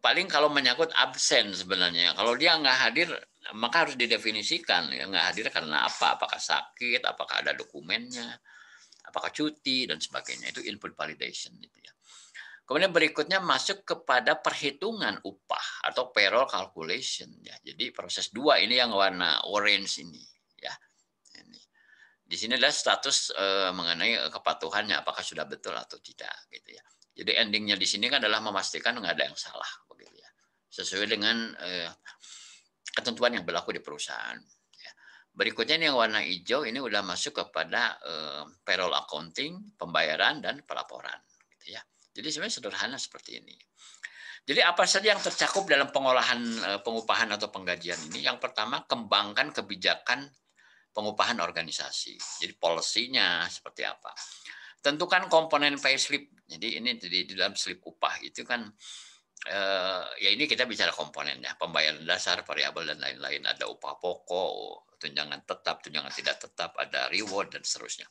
paling kalau menyangkut absen sebenarnya. Kalau dia nggak hadir maka harus didefinisikan ya, nggak hadir karena apa? Apakah sakit? Apakah ada dokumennya? Apakah cuti dan sebagainya. Itu input validation gitu ya. Kemudian berikutnya masuk kepada perhitungan upah atau payroll calculation ya. Jadi proses 2 ini yang warna orange ini ya. Ini. Di sini adalah status mengenai kepatuhannya apakah sudah betul atau tidak gitu ya. Jadi endingnya di sini kan adalah memastikan nggak ada yang salah begitu ya. Sesuai dengan ketentuan yang berlaku di perusahaan. Ya. Berikutnya ini yang warna hijau ini udah masuk kepada payroll accounting, pembayaran dan pelaporan gitu ya. Jadi sebenarnya sederhana seperti ini. Jadi apa saja yang tercakup dalam pengolahan pengupahan atau penggajian ini? Yang pertama, kembangkan kebijakan pengupahan organisasi. Jadi policy-nya seperti apa. Tentukan komponen pay slip. Jadi ini di dalam slip upah itu kan ya ini kita bicara komponennya, pembayaran dasar, variabel dan lain-lain. Ada upah pokok, tunjangan tetap, tunjangan tidak tetap, ada reward dan seterusnya.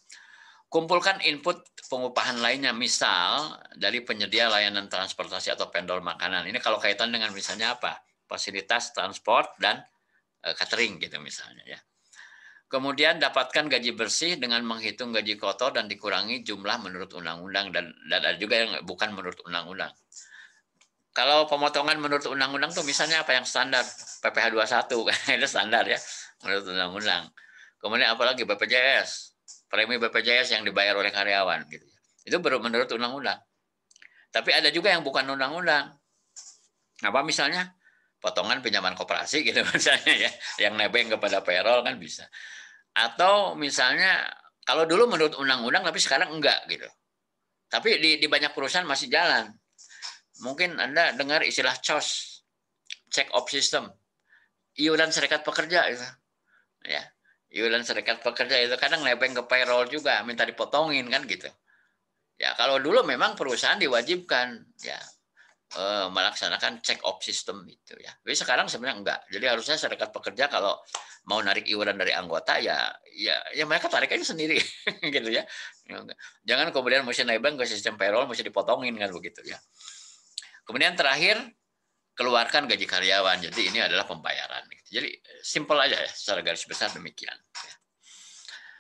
Kumpulkan input pengupahan lainnya, misal dari penyedia layanan transportasi atau vendor makanan. Ini kalau kaitan dengan misalnya apa? Fasilitas transport dan catering gitu misalnya ya. Kemudian dapatkan gaji bersih dengan menghitung gaji kotor dan dikurangi jumlah menurut undang-undang dan ada juga yang bukan menurut undang-undang. Kalau pemotongan menurut undang-undang tuh misalnya apa yang standar? PPh 21 itu standar ya menurut undang-undang. Kemudian apalagi BPJS, premi BPJS yang dibayar oleh karyawan gitu. Itu baru menurut undang-undang. Tapi ada juga yang bukan undang-undang. Apa misalnya? Potongan pinjaman koperasi gitu misalnya ya, yang nebeng kepada payroll kan bisa. Atau misalnya kalau dulu menurut undang-undang tapi sekarang enggak gitu. Tapi di banyak perusahaan masih jalan. Mungkin Anda dengar istilah COS, check off system. Iuran serikat pekerja itu. Ya. Iuran serikat pekerja itu kadang nebeng ke payroll juga, minta dipotongin kan gitu. Ya, kalau dulu memang perusahaan diwajibkan ya melaksanakan check off system itu ya. Tapi sekarang sebenarnya enggak. Jadi harusnya serikat pekerja kalau mau narik iuran dari anggota ya mereka tarik aja sendiri gitu ya. Jangan kemudian mesti nebeng ke sistem payroll mesti dipotongin kan begitu ya. Kemudian terakhir, keluarkan gaji karyawan. Jadi ini adalah pembayaran. Jadi simpel aja ya, secara garis besar demikian.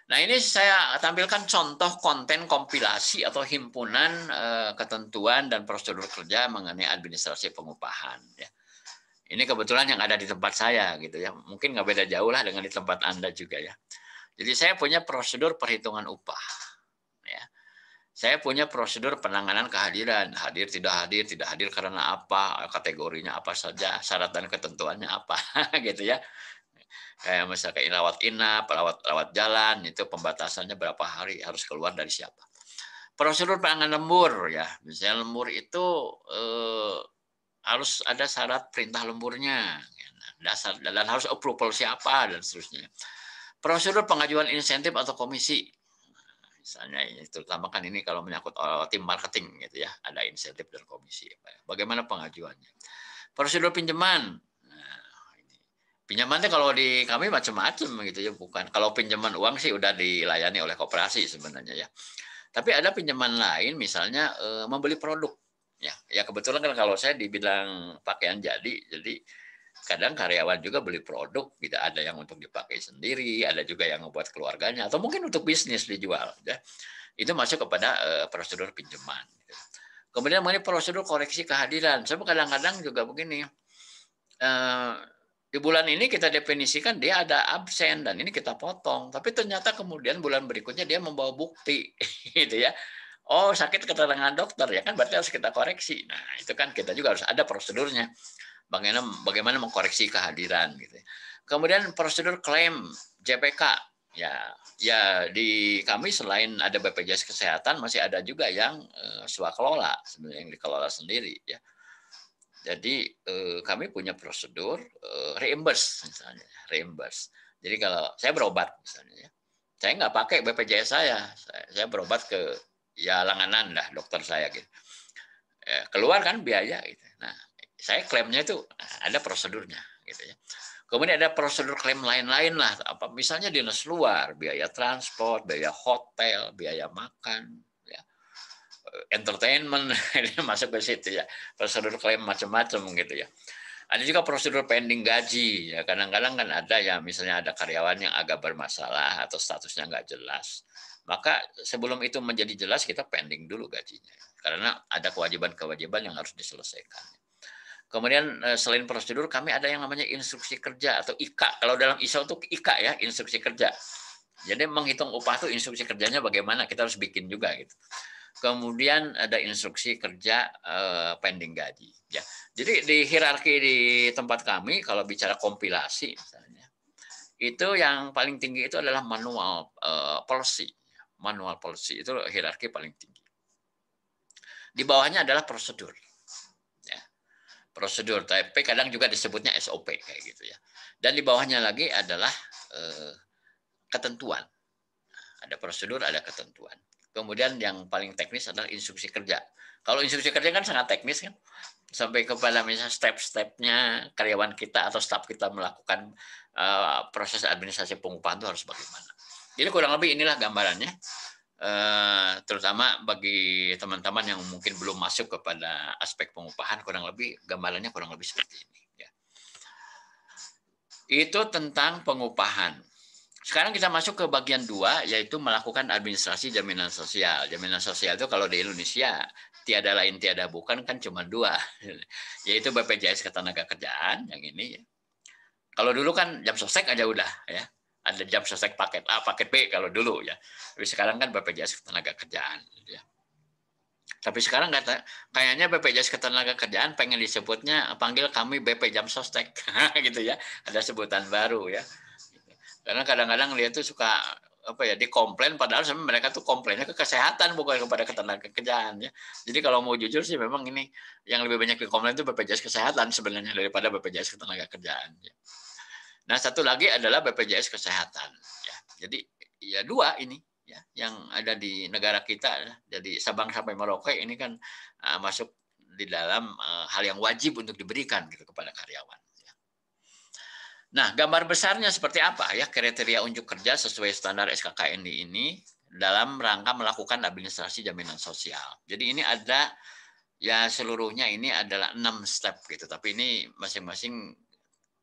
Nah ini saya tampilkan contoh konten kompilasi atau himpunan ketentuan dan prosedur kerja mengenai administrasi pengupahan. Ya. Ini kebetulan yang ada di tempat saya gitu ya. Mungkin nggak beda jauh lah dengan di tempat Anda juga ya. Jadi saya punya prosedur perhitungan upah. Ya. Saya punya prosedur penanganan kehadiran, hadir tidak hadir karena apa, kategorinya apa saja, syarat dan ketentuannya apa, gitu ya. Kayak misalnya rawat inap, rawat jalan, itu pembatasannya berapa hari, harus keluar dari siapa. Prosedur penanganan lembur, ya, misalnya lembur itu harus ada syarat perintah lemburnya, dasar dan harus approval siapa dan seterusnya. Prosedur pengajuan insentif atau komisi. Misalnya ini terutama kan ini kalau menyangkut tim marketing gitu ya, ada insentif dan komisi. Bagaimana pengajuannya? Prosedur pinjaman. Nah, ini. Pinjamannya kalau di kami macam-macam gitu ya, bukan. Kalau pinjaman uang sih udah dilayani oleh koperasi sebenarnya ya. Tapi ada pinjaman lain misalnya membeli produk. Ya kebetulan kan kalau saya dibilang pakaian jadi kadang karyawan juga beli produk, tidak ada yang untuk dipakai sendiri, ada juga yang membuat keluarganya, atau mungkin untuk bisnis dijual. Ya. Itu masuk kepada prosedur pinjaman. Kemudian mengenai prosedur koreksi kehadiran, saya kadang-kadang juga begini, eh, di bulan ini kita definisikan dia ada absen dan ini kita potong. Tapi ternyata kemudian bulan berikutnya dia membawa bukti, gitu ya. Oh, sakit keterangan dokter ya kan berarti harus kita koreksi. Nah, itu kan kita juga harus ada prosedurnya. Bagaimana mengkoreksi kehadiran gitu. Kemudian prosedur klaim JPK ya ya di kami selain ada BPJS Kesehatan masih ada juga yang swakelola sebenarnya yang dikelola sendiri ya. Jadi kami punya prosedur reimburse misalnya, reimburse. Jadi kalau saya berobat misalnya ya, saya nggak pakai BPJS saya berobat ke ya langganan lah dokter saya gitu. Keluar kan biaya gitu. Nah, saya klaimnya itu ada prosedurnya gitu ya. Kemudian ada prosedur klaim lain-lain lah, apa misalnya dinas luar, biaya transport, biaya hotel, biaya makan, ya, entertainment masuk ke situ ya. Prosedur klaim macam-macam gitu ya. Ada juga prosedur pending gaji ya. Kadang-kadang kan ada ya misalnya ada karyawan yang agak bermasalah atau statusnya nggak jelas. Maka sebelum itu menjadi jelas kita pending dulu gajinya karena ada kewajiban-kewajiban yang harus diselesaikan. Kemudian selain prosedur kami ada yang namanya instruksi kerja atau IKA. Kalau dalam ISO itu IKA ya, instruksi kerja. Jadi menghitung upah itu instruksi kerjanya bagaimana kita harus bikin juga gitu. Kemudian ada instruksi kerja pending gaji. Ya, jadi di hierarki di tempat kami kalau bicara kompilasi misalnya, itu yang paling tinggi itu adalah manual policy. Manual policy itu hierarki paling tinggi. Di bawahnya adalah prosedur. Ya, prosedur, tapi kadang juga disebutnya SOP kayak gitu ya. Dan di bawahnya lagi adalah ketentuan. Ada prosedur, ada ketentuan. Kemudian yang paling teknis adalah instruksi kerja. Kalau instruksi kerja kan sangat teknis kan, sampai kepada misalnya step-stepnya karyawan kita atau staf kita melakukan proses administrasi pengupahan itu harus bagaimana. Jadi kurang lebih inilah gambarannya, terutama bagi teman-teman yang mungkin belum masuk kepada aspek pengupahan, kurang lebih gambarannya kurang lebih seperti ini. Ya. Itu tentang pengupahan. Sekarang kita masuk ke bagian 2, yaitu melakukan administrasi jaminan sosial. Jaminan sosial itu kalau di Indonesia tiada lain tiada bukan kan cuma 2, yaitu BPJS Ketenagakerjaan yang ini. Kalau dulu kan jam sostek aja udah ya, ada jam sostek paket A, paket B kalau dulu ya. Tapi sekarang kan BPJS Ketenagakerjaan. Ya. Tapi sekarang kayaknya BPJS Ketenagakerjaan pengen disebutnya panggil kami BP Jam Sostek gitu ya, ada sebutan baru ya. Karena kadang-kadang dia tuh suka apa ya dikomplain padahal sebenarnya mereka tuh komplainnya ke kesehatan bukan kepada ketenagakerjaan ya. Jadi kalau mau jujur sih memang ini yang lebih banyak dikomplain itu BPJS Kesehatan sebenarnya daripada BPJS Ketenagakerjaan ya. Nah, satu lagi adalah BPJS Kesehatan ya. Jadi ya 2 ini ya yang ada di negara kita. Jadi Sabang sampai Merauke ini kan masuk di dalam hal yang wajib untuk diberikan gitu kepada karyawan. Nah, gambar besarnya seperti apa ya kriteria unjuk kerja sesuai standar SKKNI ini dalam rangka melakukan administrasi jaminan sosial. Jadi ini ada ya seluruhnya ini adalah 6 step gitu, tapi ini masing-masing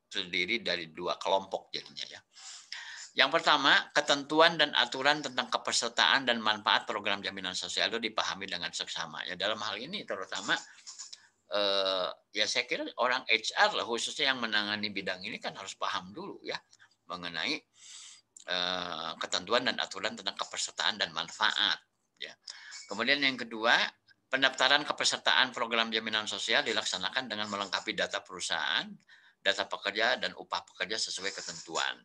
terdiri dari 2 kelompok jadinya ya. Yang pertama, ketentuan dan aturan tentang kepesertaan dan manfaat program jaminan sosial itu dipahami dengan seksama. Ya dalam hal ini terutama ya saya kira orang HR lah khususnya yang menangani bidang ini kan harus paham dulu ya mengenai ketentuan dan aturan tentang kepesertaan dan manfaat. Ya. Kemudian yang kedua, pendaftaran kepesertaan program jaminan sosial dilaksanakan dengan melengkapi data perusahaan, data pekerja, dan upah pekerja sesuai ketentuan.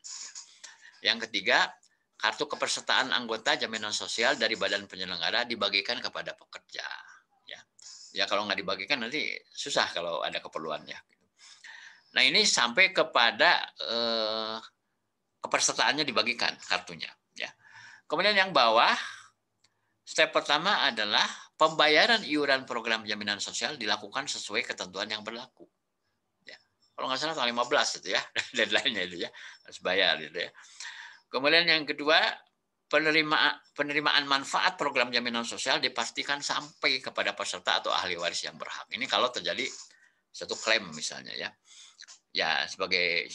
Yang ketiga, kartu kepesertaan anggota jaminan sosial dari badan penyelenggara dibagikan kepada pekerja. Ya kalau nggak dibagikan nanti susah kalau ada keperluannya. Nah ini sampai kepada kepesertaannya dibagikan kartunya. Ya. Kemudian yang bawah, step pertama adalah pembayaran iuran program jaminan sosial dilakukan sesuai ketentuan yang berlaku. Ya. Kalau nggak salah tanggal 15 itu ya, deadline-nya itu ya, harus bayar gitu ya. Kemudian yang kedua, penerimaan manfaat program jaminan sosial dipastikan sampai kepada peserta atau ahli waris yang berhak. Ini kalau terjadi satu klaim misalnya ya. Ya sebagai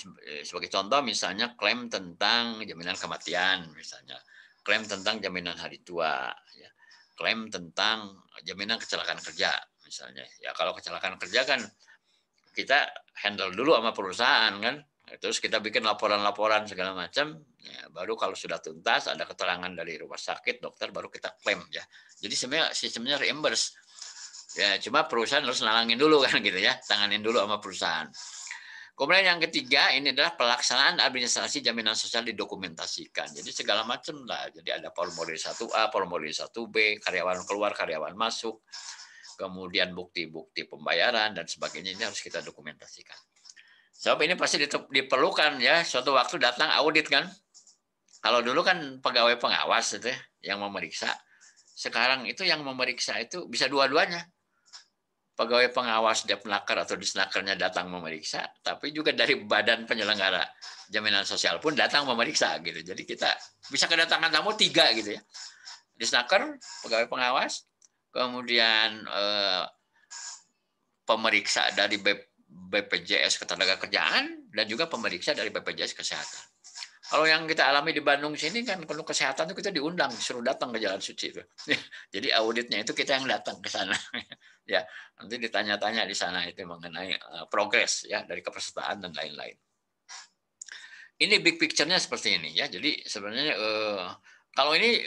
contoh misalnya klaim tentang jaminan kematian misalnya, klaim tentang jaminan hari tua, ya. Klaim tentang jaminan kecelakaan kerja misalnya. Ya kalau kecelakaan kerja kan kita handle dulu sama perusahaan kan. Terus kita bikin laporan-laporan segala macam. Ya, baru kalau sudah tuntas ada keterangan dari rumah sakit, dokter, baru kita klaim ya. Jadi sebenarnya sistemnya reimburse. Ya, cuma perusahaan harus nalangin dulu kan gitu ya, tanganin dulu sama perusahaan. Kemudian yang ketiga ini adalah pelaksanaan administrasi jaminan sosial didokumentasikan. Jadi segala macam lah. Jadi ada formulir 1A, formulir 1B, karyawan keluar, karyawan masuk, kemudian bukti-bukti pembayaran dan sebagainya ini harus kita dokumentasikan. Sebab ini pasti diperlukan ya, suatu waktu datang audit kan. Kalau dulu kan pegawai pengawas itu yang memeriksa. Sekarang itu yang memeriksa itu bisa dua-duanya. Pegawai pengawas Depnaker atau Disnakernya datang memeriksa, tapi juga dari badan penyelenggara jaminan sosial pun datang memeriksa gitu. Jadi kita bisa kedatangan tamu 3 gitu ya. Disnaker, pegawai pengawas, kemudian pemeriksa dari BPJS Ketenagakerjaan dan juga pemeriksa dari BPJS Kesehatan. Kalau yang kita alami di Bandung sini kan kalau kesehatan itu kita diundang, disuruh datang ke Jalan Suci itu. Jadi auditnya itu kita yang datang ke sana. Ya, nanti ditanya-tanya di sana itu mengenai progres ya dari kepesertaan dan lain-lain. Ini big picture-nya seperti ini ya. Jadi sebenarnya kalau ini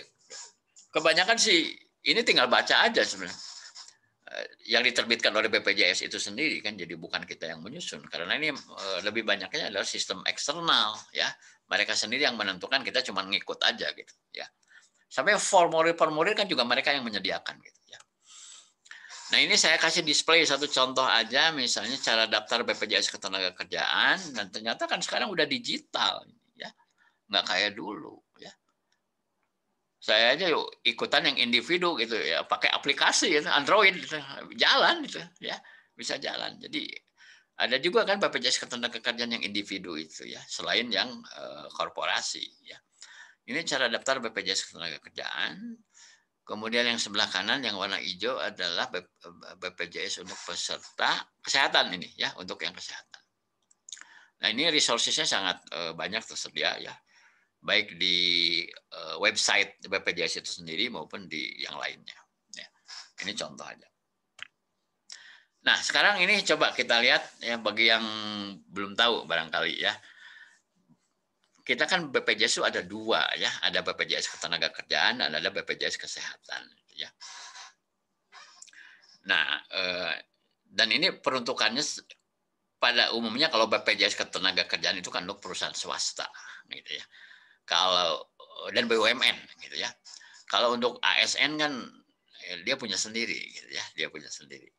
kebanyakan sih ini tinggal baca aja sebenarnya. Yang diterbitkan oleh BPJS itu sendiri kan, jadi bukan kita yang menyusun karena ini lebih banyaknya adalah sistem eksternal ya, mereka sendiri yang menentukan, kita cuma ngikut aja gitu ya. Sampai formulir kan juga mereka yang menyediakan gitu ya. Nah ini saya kasih display satu contoh aja, misalnya cara daftar BPJS Ketenagakerjaan, dan ternyata kan sekarang udah digital ya, nggak kayak dulu ya. Saya aja yuk ikutan yang individu gitu ya, pakai aplikasi gitu, Android gitu, jalan gitu ya, bisa jalan. Jadi ada juga kan BPJS Ketenagakerjaan yang individu itu ya, selain yang korporasi ya. Ini cara daftar BPJS Ketenagakerjaan. Kemudian yang sebelah kanan yang warna hijau adalah BPJS untuk peserta kesehatan ini ya, untuk yang kesehatan. Nah ini resources-nya sangat banyak tersedia ya, baik di website BPJS itu sendiri maupun di yang lainnya. Ya, ini contoh aja. Nah, sekarang ini coba kita lihat ya, bagi yang belum tahu barangkali ya. Kita kan BPJS itu ada 2 ya, ada BPJS Ketenagakerjaan dan ada BPJS Kesehatan ya. Nah, dan ini peruntukannya pada umumnya kalau BPJS Ketenagakerjaan itu kan untuk perusahaan swasta gitu ya. Kalau dan BUMN gitu ya. Kalau untuk ASN kan dia punya sendiri gitu ya, dia punya sendiri.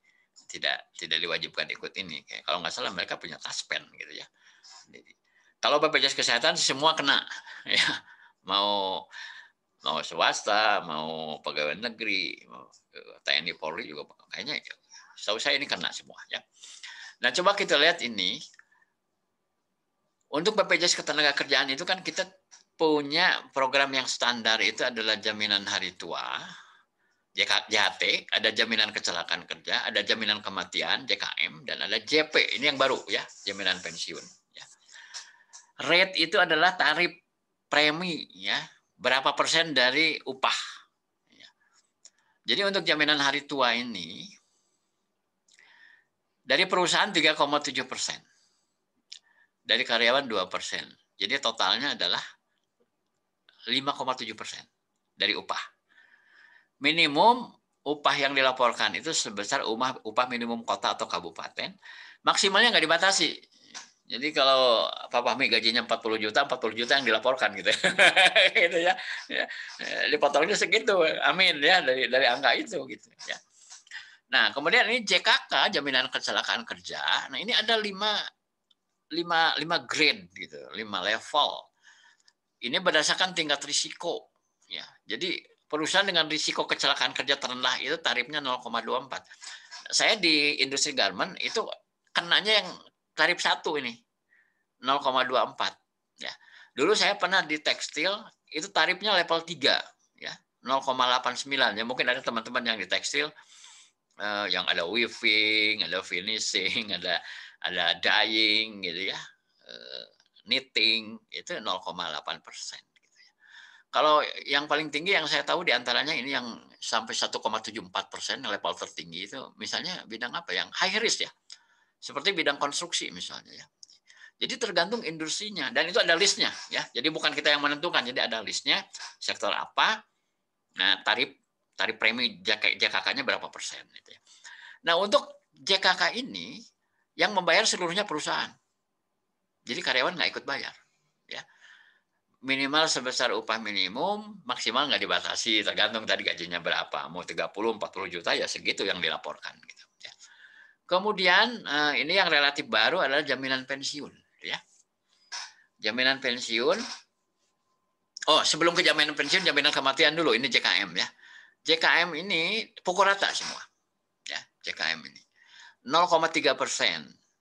Tidak diwajibkan ikut ini. Kayak kalau nggak salah mereka punya taspen gitu ya. Jadi, kalau BPJS Kesehatan semua kena ya. Mau swasta, mau pegawai negeri, mau TNI Polri juga kayaknya setahu saya ini kena semua ya. Nah, coba kita lihat ini. Untuk BPJS Ketenagakerjaan itu kan kita punya program yang standar itu adalah jaminan hari tua, JHT, ada jaminan kecelakaan kerja, ada jaminan kematian, JKM, dan ada JP, ini yang baru ya, jaminan pensiun. Ya. Rate itu adalah tarif premi ya, berapa persen dari upah. Ya. Jadi untuk jaminan hari tua ini, dari perusahaan 3,7%, dari karyawan 2%. Jadi totalnya adalah 5,7% dari upah. Minimum upah yang dilaporkan itu sebesar upah minimum kota atau kabupaten. Maksimalnya nggak dibatasi. Jadi kalau Pak Fahmi gajinya 40 juta yang dilaporkan gitu. Gitu ya. Dipotongnya segitu. Amin ya dari angka itu gitu ya. Nah, kemudian ini JKK, jaminan kecelakaan kerja. Nah, ini ada 5 grade gitu, 5 level. Ini berdasarkan tingkat risiko ya. Jadi perusahaan dengan risiko kecelakaan kerja terendah itu tarifnya 0,24. Saya di industri garment itu kenanya yang tarif 1 ini 0,24 ya. Dulu saya pernah di tekstil itu tarifnya level 3 ya, 0,89 ya. Mungkin ada teman-teman yang di tekstil yang ada weaving, ada finishing, ada dyeing gitu ya, knitting itu 0,8%. Gitu ya. Kalau yang paling tinggi yang saya tahu diantaranya ini yang sampai 1,74% level tertinggi itu, misalnya bidang apa yang high risk ya, seperti bidang konstruksi misalnya ya. Jadi tergantung industrinya dan itu ada listnya ya. Jadi bukan kita yang menentukan, jadi ada listnya sektor apa. Nah, tarif premi JKK-nya berapa persen gitu ya. Nah, untuk JKK ini yang membayar seluruhnya perusahaan. Jadi karyawan nggak ikut bayar ya. Minimal sebesar upah minimum, maksimal nggak dibatasi, tergantung tadi gajinya berapa. Mau 30-40 juta ya segitu yang dilaporkan gitu ya. Kemudian ini yang relatif baru adalah jaminan pensiun ya. Jaminan pensiun. Oh, sebelum ke jaminan pensiun, jaminan kematian dulu. Ini JKM ya. JKM ini pukul rata semua. Ya, JKM ini. 0,3%.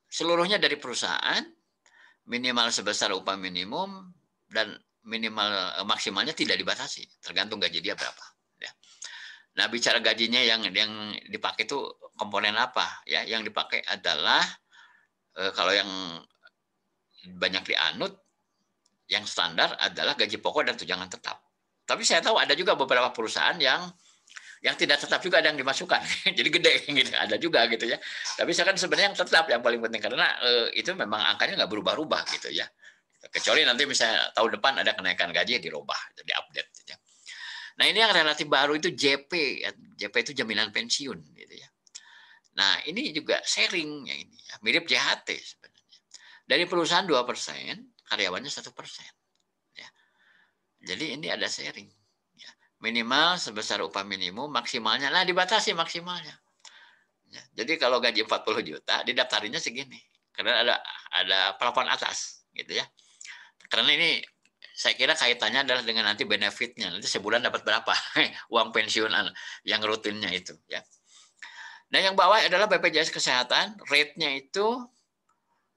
Seluruhnya dari perusahaan, minimal sebesar upah minimum, dan minimal maksimalnya tidak dibatasi. Tergantung gaji dia berapa. Ya. Nah, bicara gajinya yang dipakai itu komponen apa? Ya, yang dipakai adalah kalau yang banyak dianut, yang standar adalah gaji pokok dan tunjangan tetap. Tapi saya tahu ada juga beberapa perusahaan yang tidak tetap juga ada yang dimasukkan. Jadi gede gitu, ada juga gitu ya. Tapi saya kan sebenarnya yang tetap yang paling penting karena itu memang angkanya nggak berubah-ubah gitu ya. Kecuali nanti misalnya tahun depan ada kenaikan gaji dirubah, jadi update gitu ya. Nah, ini yang relatif baru itu JP. JP itu jaminan pensiun gitu ya. Nah, ini juga sharing ya ini ya. Mirip JHT sebenarnya. Dari perusahaan 2%, karyawannya 1%. Ya. Jadi ini ada sharing. Ya. Minimal sebesar upah minimum, maksimalnya. Nah, dibatasi maksimalnya. Ya. Jadi kalau gaji 40 juta, didaftarinnya segini. Karena ada plafon atas. Gitu ya. Karena ini saya kira kaitannya adalah dengan nanti benefitnya. Nanti sebulan dapat berapa uang pensiun yang rutinnya itu. Ya. Nah, yang bawah adalah BPJS Kesehatan. Rate-nya itu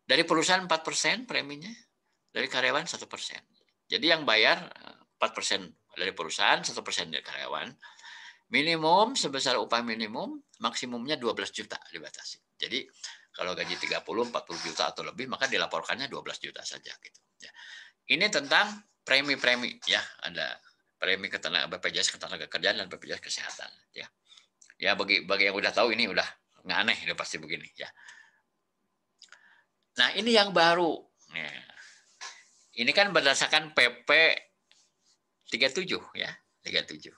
dari perusahaan 4% preminya, dari karyawan 1%. Jadi yang bayar 4% dari perusahaan, 1% dari karyawan. Minimum sebesar upah minimum, maksimumnya 12 juta dibatasi. Jadi kalau gaji 30, 40 juta atau lebih, maka dilaporkannya 12 juta saja. Gitu. Ya. Ini tentang premi-premi. Ya, ada premi BPJS Ketenagakerjaan dan BPJS Kesehatan. Ya, ya bagi yang udah tahu ini udah nggak aneh, udah pasti begini. Ya. Nah, ini yang baru. Nah, ini kan berdasarkan PP 37 ya, 37.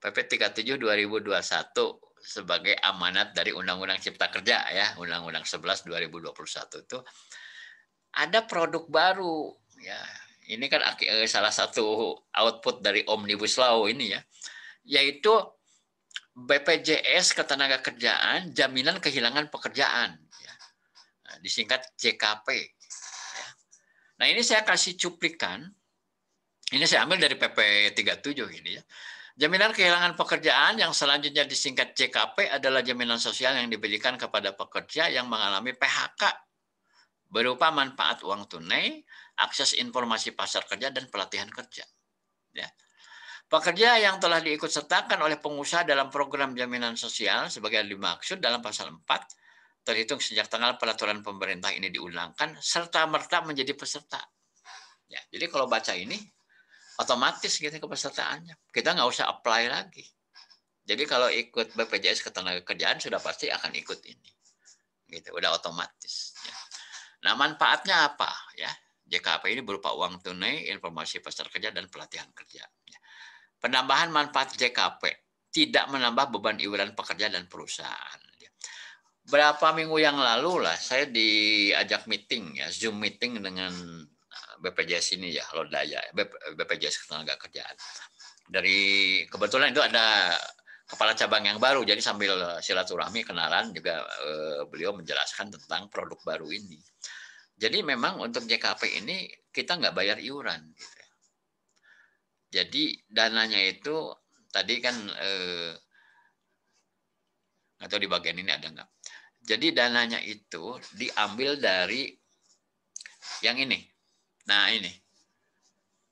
PP 37 2021 sebagai amanat dari Undang-Undang Cipta Kerja ya, Undang-Undang 11 2021 itu ada produk baru ya. Ini kan salah satu output dari Omnibus Law ini ya, yaitu BPJS Ketenagakerjaan Jaminan Kehilangan Pekerjaan ya. Nah, disingkat JKP. Ya. Nah, ini saya kasih cuplikan. Ini saya ambil dari PP 37 ini ya. Jaminan kehilangan pekerjaan yang selanjutnya disingkat JKP adalah jaminan sosial yang diberikan kepada pekerja yang mengalami PHK berupa manfaat uang tunai, akses informasi pasar kerja, dan pelatihan kerja. Ya. Pekerja yang telah diikutsertakan oleh pengusaha dalam program jaminan sosial sebagai dimaksud dalam pasal 4 terhitung sejak tanggal peraturan pemerintah ini diundangkan serta-merta menjadi peserta. Ya, jadi kalau baca ini otomatis gitu kepesertaannya. Kita nggak usah apply lagi. Jadi kalau ikut BPJS Ketenagakerjaan sudah pasti akan ikut ini. Gitu, udah otomatis. Ya. Nah, manfaatnya apa? Ya, JKP ini berupa uang tunai, informasi pasar kerja, dan pelatihan kerja. Ya. Penambahan manfaat JKP tidak menambah beban iuran pekerja dan perusahaan. Ya. Berapa minggu yang lalu lah saya diajak meeting ya, Zoom meeting dengan BPJS ini ya, Lodaya, BPJS Ketenagakerjaan. Dari kebetulan itu ada kepala cabang yang baru, jadi sambil silaturahmi kenalan juga beliau menjelaskan tentang produk baru ini. Jadi memang untuk JKP ini kita nggak bayar iuran. Gitu. Jadi dananya itu tadi kan atau di bagian ini ada nggak? Jadi dananya itu diambil dari yang ini. Nah ini,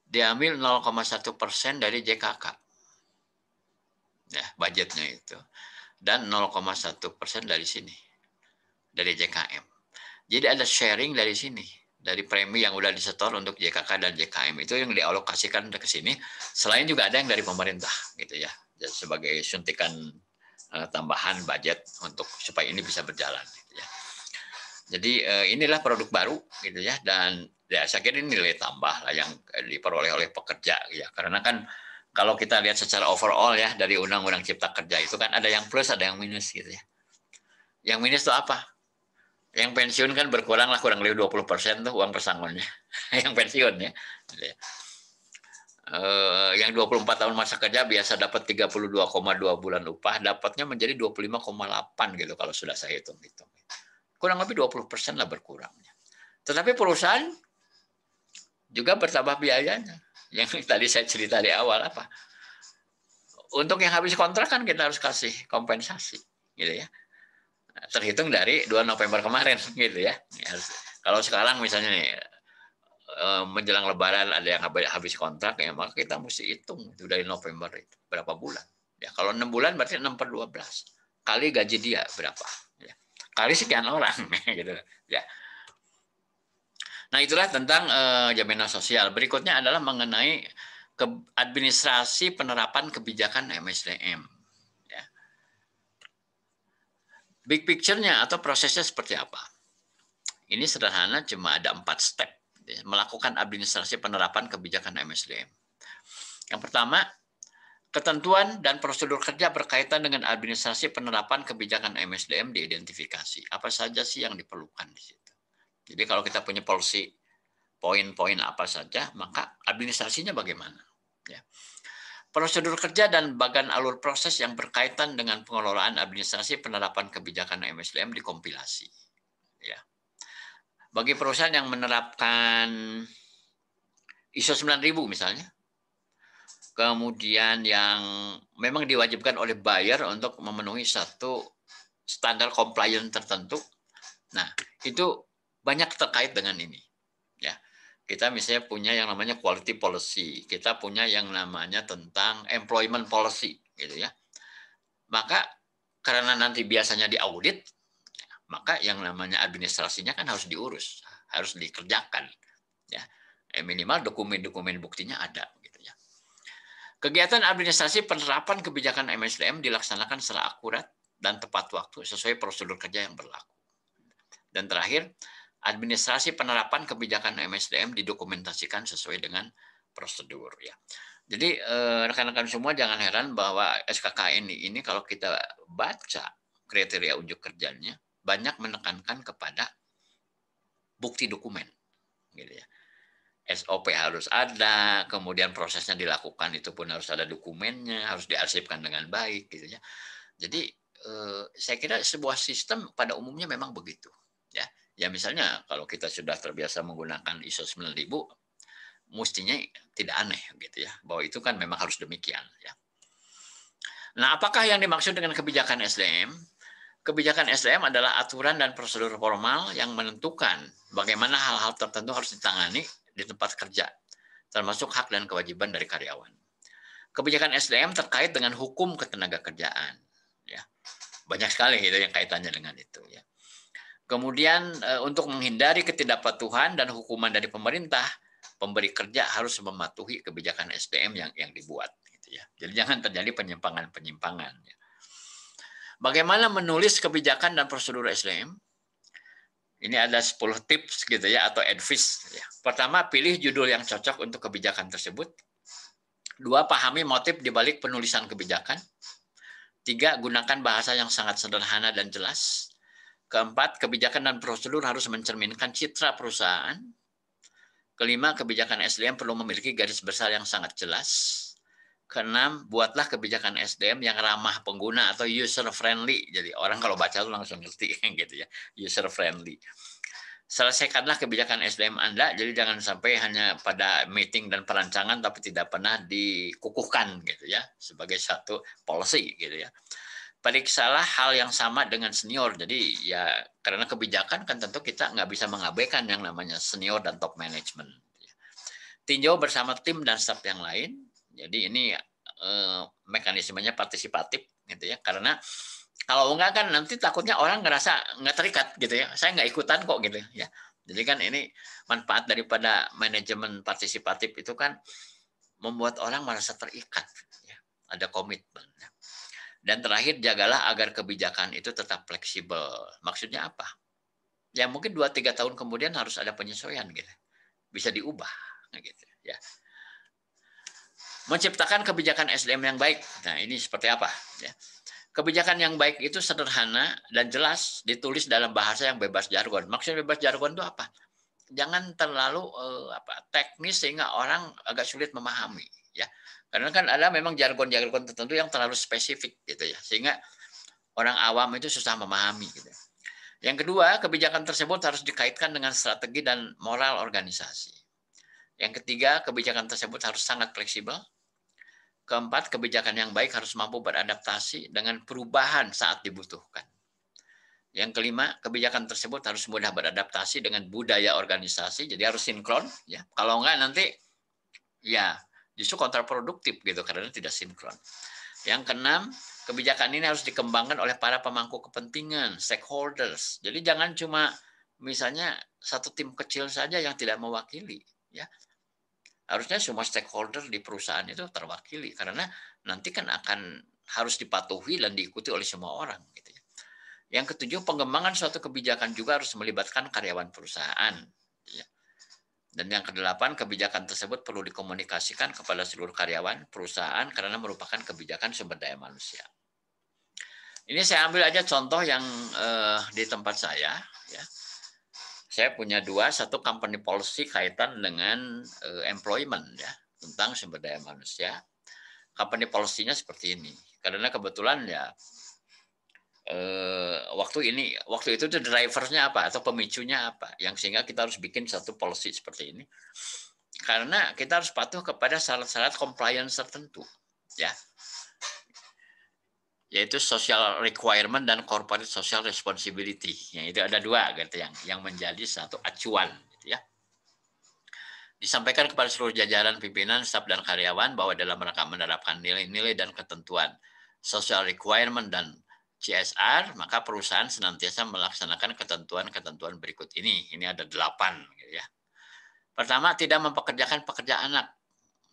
diambil 0,1% dari JKK. Ya, budgetnya itu. Dan 0,1% dari sini. Dari JKM. Jadi ada sharing dari sini. Dari premi yang udah disetor untuk JKK dan JKM. Itu yang dialokasikan ke sini. Selain juga ada yang dari pemerintah. Gitu ya. Jadi sebagai suntikan tambahan budget untuk supaya ini bisa berjalan. Gitu ya. Jadi inilah produk baru gitu ya, dan ya saya kira ini nilai tambah lah yang diperoleh oleh pekerja ya, karena kan kalau kita lihat secara overall ya dari Undang-Undang Cipta Kerja itu kan ada yang plus ada yang minus gitu ya. Yang minus itu apa? Yang pensiun kan berkurang lah kurang lebih 20% tuh uang pesangonnya yang pensiun ya. Gitu ya. Yang 24 tahun masa kerja biasa dapat 32,2 bulan upah, dapatnya menjadi 25,8 gitu kalau sudah saya hitung-hitung. Kurang lebih 20% lah berkurangnya. Tetapi perusahaan juga bertambah biayanya. Yang tadi saya cerita di awal apa? Untuk yang habis kontrak kan kita harus kasih kompensasi, gitu ya. Terhitung dari 2 November kemarin, gitu ya. Kalau sekarang misalnya nih menjelang Lebaran ada yang habis kontrak ya, maka kita mesti hitung itu dari November itu berapa bulan. Ya kalau 6 bulan berarti 6/12 kali gaji dia berapa. Ya. Kali sekian orang, gitu ya. Nah itulah tentang jaminan sosial. Berikutnya adalah mengenai administrasi penerapan kebijakan MSDM. Ya. Big picture-nya atau prosesnya seperti apa? Ini sederhana, cuma ada 4 step. Ya, melakukan administrasi penerapan kebijakan MSDM. Yang pertama, ketentuan dan prosedur kerja berkaitan dengan administrasi penerapan kebijakan MSDM diidentifikasi. Apa saja sih yang diperlukan di situ? Jadi kalau kita punya policy, poin-poin apa saja, maka administrasinya bagaimana? Ya. Prosedur kerja dan bagan alur proses yang berkaitan dengan pengelolaan administrasi penerapan kebijakan MSDM dikompilasi. Ya. Bagi perusahaan yang menerapkan ISO 9000 misalnya, kemudian yang memang diwajibkan oleh buyer untuk memenuhi satu standar compliance tertentu, nah itu banyak terkait dengan ini. Ya, kita misalnya punya yang namanya quality policy, kita punya yang namanya tentang employment policy, gitu ya. Maka karena nanti biasanya diaudit, maka yang namanya administrasinya kan harus diurus, harus dikerjakan, ya. Minimal dokumen-dokumen buktinya ada, gitu ya. Kegiatan administrasi penerapan kebijakan MSDM dilaksanakan secara akurat dan tepat waktu sesuai prosedur kerja yang berlaku. Dan terakhir, administrasi penerapan kebijakan MSDM didokumentasikan sesuai dengan prosedur ya. Jadi rekan-rekan semua jangan heran bahwa SKKN ini kalau kita baca kriteria unjuk kerjanya banyak menekankan kepada bukti dokumen gitu ya. SOP harus ada, kemudian prosesnya dilakukan itu pun harus ada dokumennya, harus diarsipkan dengan baik gitu ya. Jadi saya kira sebuah sistem pada umumnya memang begitu ya. Ya misalnya kalau kita sudah terbiasa menggunakan ISO 9000, mestinya tidak aneh gitu ya, bahwa itu kan memang harus demikian ya. Nah, apakah yang dimaksud dengan kebijakan SDM? Kebijakan SDM adalah aturan dan prosedur formal yang menentukan bagaimana hal-hal tertentu harus ditangani di tempat kerja, termasuk hak dan kewajiban dari karyawan. Kebijakan SDM terkait dengan hukum ketenagakerjaan, ya banyak sekali gitu yang kaitannya dengan itu ya. Kemudian untuk menghindari ketidakpatuhan dan hukuman dari pemerintah, pemberi kerja harus mematuhi kebijakan SDM yang dibuat. Gitu ya. Jadi jangan terjadi penyimpangan-penyimpangan. Ya. Bagaimana menulis kebijakan dan prosedur SDM? Ini ada 10 tips gitu ya atau advice. Ya. Pertama, pilih judul yang cocok untuk kebijakan tersebut. 2, pahami motif di balik penulisan kebijakan. 3, gunakan bahasa yang sangat sederhana dan jelas. 4, kebijakan dan prosedur harus mencerminkan citra perusahaan. 5, kebijakan SDM perlu memiliki garis besar yang sangat jelas. 6, buatlah kebijakan SDM yang ramah pengguna atau user friendly. Jadi orang kalau baca tuh langsung ngerti gitu ya, user friendly. Selesaikanlah kebijakan SDM Anda, jadi jangan sampai hanya pada meeting dan perancangan tapi tidak pernah dikukuhkan gitu ya sebagai satu policy gitu ya. Periksalah hal yang sama dengan senior. Jadi ya karena kebijakan kan tentu kita nggak bisa mengabaikan yang namanya senior dan top management. Tinjau bersama tim dan staf yang lain. Jadi ini mekanismenya partisipatif gitu ya. Karena kalau enggak kan nanti takutnya orang ngerasa nggak terikat gitu ya. Saya nggak ikutan kok gitu ya. Jadi kan ini manfaat daripada manajemen partisipatif itu kan membuat orang merasa terikat. Ya. Ada komitmen. Ya. Dan terakhir, jagalah agar kebijakan itu tetap fleksibel. Maksudnya apa? ya mungkin 2-3 tahun kemudian harus ada penyesuaian gitu. Bisa diubah gitu ya. Menciptakan kebijakan SDM yang baik. Nah, ini seperti apa ya? Kebijakan yang baik itu sederhana dan jelas, ditulis dalam bahasa yang bebas jargon. Maksudnya bebas jargon itu apa? Jangan terlalu teknis sehingga orang agak sulit memahami ya. Karena kan ada memang jargon-jargon tertentu yang terlalu spesifik gitu ya, sehingga orang awam itu susah memahami gitu. Yang kedua, kebijakan tersebut harus dikaitkan dengan strategi dan moral organisasi. Yang ketiga, kebijakan tersebut harus sangat fleksibel. Keempat, kebijakan yang baik harus mampu beradaptasi dengan perubahan saat dibutuhkan. Yang kelima, kebijakan tersebut harus mudah beradaptasi dengan budaya organisasi, jadi harus sinkron. Ya, kalau enggak nanti ya justru kontraproduktif gitu karena tidak sinkron. Yang keenam, kebijakan ini harus dikembangkan oleh para pemangku kepentingan, stakeholders. Jadi jangan cuma misalnya satu tim kecil saja yang tidak mewakili, ya. Harusnya semua stakeholder di perusahaan itu terwakili karena nanti kan akan harus dipatuhi dan diikuti oleh semua orang gitu ya. Yang ketujuh, pengembangan suatu kebijakan juga harus melibatkan karyawan perusahaan. Ya. Dan yang kedelapan, kebijakan tersebut perlu dikomunikasikan kepada seluruh karyawan perusahaan karena merupakan kebijakan sumber daya manusia. Ini saya ambil aja contoh yang di tempat saya. Ya. Saya punya dua, satu company policy kaitan dengan employment ya, tentang sumber daya manusia. Company policy-nya seperti ini. Karena kebetulan ya waktu itu tuh drivernya apa atau pemicunya apa yang sehingga kita harus bikin satu policy seperti ini karena kita harus patuh kepada syarat-syarat compliance tertentu ya, yaitu social requirement dan corporate social responsibility. Yang itu ada dua gitu yang menjadi satu acuan gitu ya. Disampaikan kepada seluruh jajaran pimpinan, staf dan karyawan bahwa dalam rangka menerapkan nilai-nilai dan ketentuan social requirement dan CSR, maka perusahaan senantiasa melaksanakan ketentuan-ketentuan berikut ini. Ini ada 8. Gitu ya. Pertama, tidak mempekerjakan pekerja anak.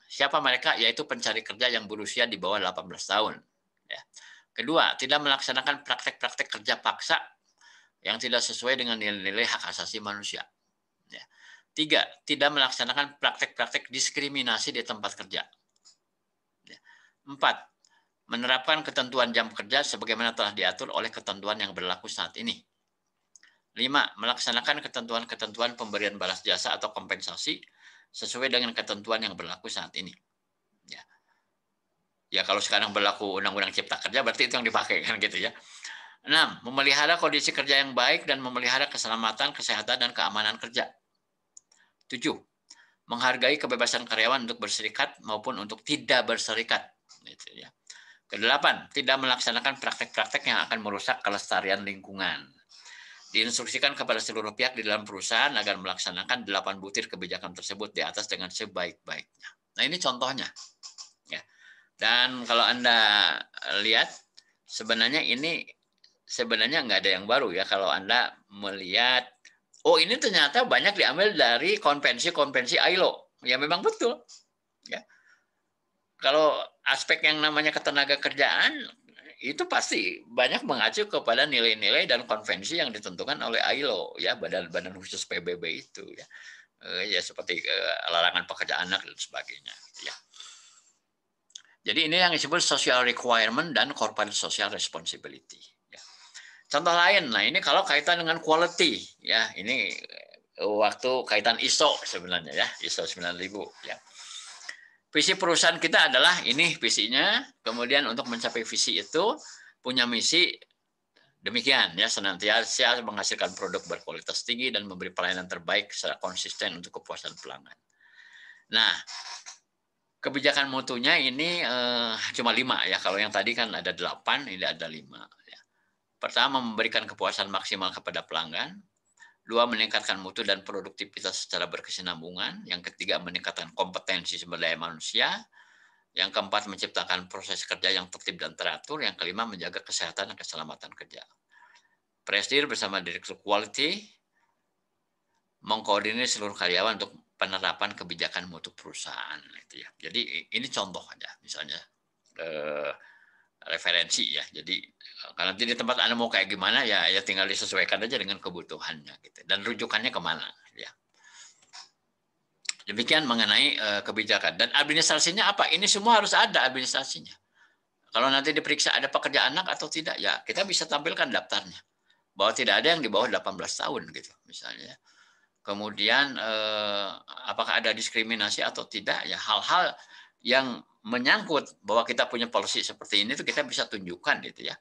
Siapa mereka? Yaitu pencari kerja yang berusia di bawah 18 tahun. Ya. Kedua, tidak melaksanakan praktek-praktek kerja paksa yang tidak sesuai dengan nilai-nilai hak asasi manusia. Ya. 3, tidak melaksanakan praktek-praktek diskriminasi di tempat kerja. 4, menerapkan ketentuan jam kerja sebagaimana telah diatur oleh ketentuan yang berlaku saat ini. 5, melaksanakan ketentuan-ketentuan pemberian balas jasa atau kompensasi sesuai dengan ketentuan yang berlaku saat ini. Ya kalau sekarang berlaku Undang-Undang Cipta Kerja berarti itu yang dipakai kan gitu ya. 6, memelihara kondisi kerja yang baik dan memelihara keselamatan, kesehatan, dan keamanan kerja. 7, menghargai kebebasan karyawan untuk berserikat maupun untuk tidak berserikat. Gitu ya. Ke-8, tidak melaksanakan praktek-praktek yang akan merusak kelestarian lingkungan. Diinstruksikan kepada seluruh pihak di dalam perusahaan agar melaksanakan 8 butir kebijakan tersebut di atas dengan sebaik-baiknya. Nah ini contohnya. Ya. Dan kalau Anda lihat, sebenarnya nggak ada yang baru ya kalau Anda melihat, oh ini ternyata banyak diambil dari konvensi-konvensi ILO. Ya memang betul. Ya. Kalau aspek yang namanya ketenaga kerjaan itu pasti banyak mengacu kepada nilai-nilai dan konvensi yang ditentukan oleh ILO ya, badan khusus PBB itu ya. Ya seperti larangan pekerja anak dan sebagainya ya. Jadi ini yang disebut social requirement dan corporate social responsibility ya. Contoh lain, nah ini kalau kaitan dengan quality ya, ini waktu kaitan ISO sebenarnya ya, ISO 9000 ya. Visi perusahaan kita adalah ini visinya, kemudian untuk mencapai visi itu punya misi demikian ya, senantiasa menghasilkan produk berkualitas tinggi dan memberi pelayanan terbaik secara konsisten untuk kepuasan pelanggan. Nah, kebijakan mutunya ini cuma 5 ya, kalau yang tadi kan ada 8, ini ada 5 ya. Pertama, memberikan kepuasan maksimal kepada pelanggan. 2, meningkatkan mutu dan produktivitas secara berkesinambungan. Yang ketiga, meningkatkan kompetensi sumber daya manusia. Yang keempat, menciptakan proses kerja yang tertib dan teratur. Yang kelima, menjaga kesehatan dan keselamatan kerja. Presidir bersama Direktur Quality mengkoordinir seluruh karyawan untuk penerapan kebijakan mutu perusahaan. Itu ya. Jadi ini contoh aja, misalnya referensi ya. Jadi kalau nanti di tempat Anda mau kayak gimana ya tinggal disesuaikan aja dengan kebutuhannya gitu. Dan rujukannya kemana ya. Demikian mengenai kebijakan. Dan administrasinya apa? Ini semua harus ada administrasinya. Kalau nanti diperiksa ada pekerja anak atau tidak, ya kita bisa tampilkan daftarnya. Bahwa tidak ada yang di bawah 18 tahun gitu misalnya. Kemudian apakah ada diskriminasi atau tidak, ya hal-hal yang menyangkut bahwa kita punya policy seperti ini itu kita bisa tunjukkan gitu ya,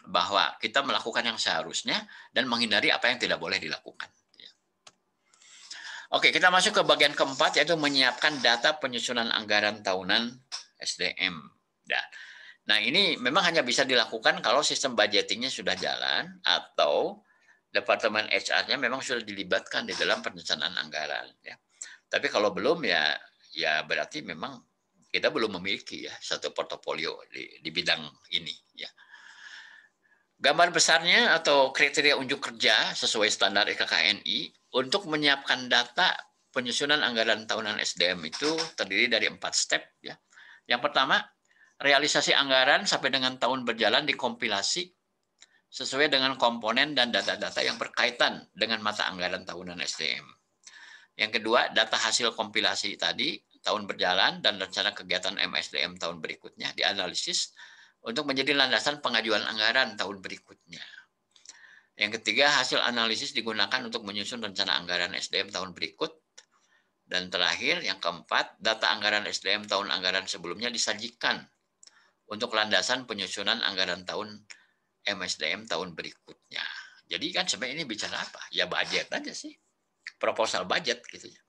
bahwa kita melakukan yang seharusnya dan menghindari apa yang tidak boleh dilakukan. Oke, kita masuk ke bagian keempat, yaitu menyiapkan data penyusunan anggaran tahunan SDM. Nah, ini memang hanya bisa dilakukan kalau sistem budgetingnya sudah jalan atau Departemen HR-nya memang sudah dilibatkan di dalam perencanaan anggaran. Ya. Tapi kalau belum ya berarti memang kita belum memiliki ya satu portofolio di bidang ini. Ya. Gambar besarnya atau kriteria unjuk kerja sesuai standar SKKNI untuk menyiapkan data penyusunan anggaran tahunan SDM itu terdiri dari 4 step. Ya. Yang pertama, realisasi anggaran sampai dengan tahun berjalan dikompilasi sesuai dengan komponen dan data-data yang berkaitan dengan mata anggaran tahunan SDM. Yang kedua, data hasil kompilasi tadi, tahun berjalan dan rencana kegiatan MSDM tahun berikutnya dianalisis untuk menjadi landasan pengajuan anggaran tahun berikutnya. Yang ketiga, hasil analisis digunakan untuk menyusun rencana anggaran SDM tahun berikut. Dan terakhir, yang keempat, data anggaran SDM tahun anggaran sebelumnya disajikan untuk landasan penyusunan anggaran tahun MSDM tahun berikutnya. Jadi kan sebenarnya ini bicara apa? Ya budget aja sih. Proposal budget gitu ya.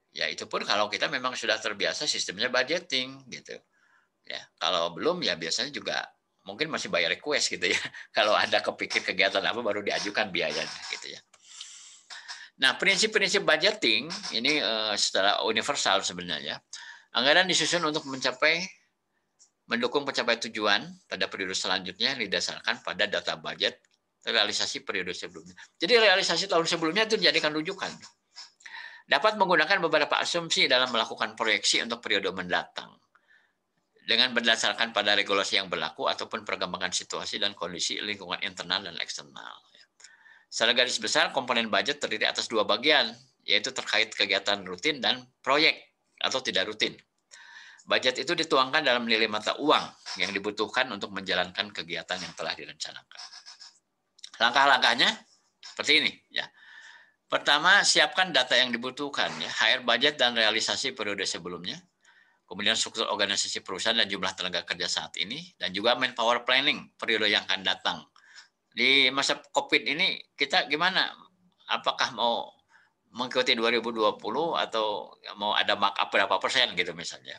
Ya itu pun kalau kita memang sudah terbiasa sistemnya budgeting gitu. Ya, kalau belum ya biasanya juga mungkin masih bayar request gitu ya. Kalau ada kepikir kegiatan apa baru diajukan biayanya gitu ya. Nah, prinsip-prinsip budgeting ini secara universal sebenarnya. Anggaran disusun untuk mendukung pencapaian tujuan pada periode selanjutnya yang didasarkan pada data budget realisasi periode sebelumnya. Jadi realisasi tahun sebelumnya itu dijadikan rujukan. Dapat menggunakan beberapa asumsi dalam melakukan proyeksi untuk periode mendatang. Dengan berdasarkan pada regulasi yang berlaku ataupun perkembangan situasi dan kondisi lingkungan internal dan eksternal. Secara garis besar, komponen budget terdiri atas 2 bagian, yaitu terkait kegiatan rutin dan proyek atau tidak rutin. Budget itu dituangkan dalam nilai mata uang yang dibutuhkan untuk menjalankan kegiatan yang telah direncanakan. Langkah-langkahnya seperti ini. Ya. Pertama, siapkan data yang dibutuhkan, ya, HR budget dan realisasi periode sebelumnya, kemudian struktur organisasi perusahaan dan jumlah tenaga kerja saat ini, dan juga manpower planning periode yang akan datang. Di masa COVID ini kita gimana? Apakah mau mengikuti 2020 atau mau ada markup berapa persen gitu misalnya?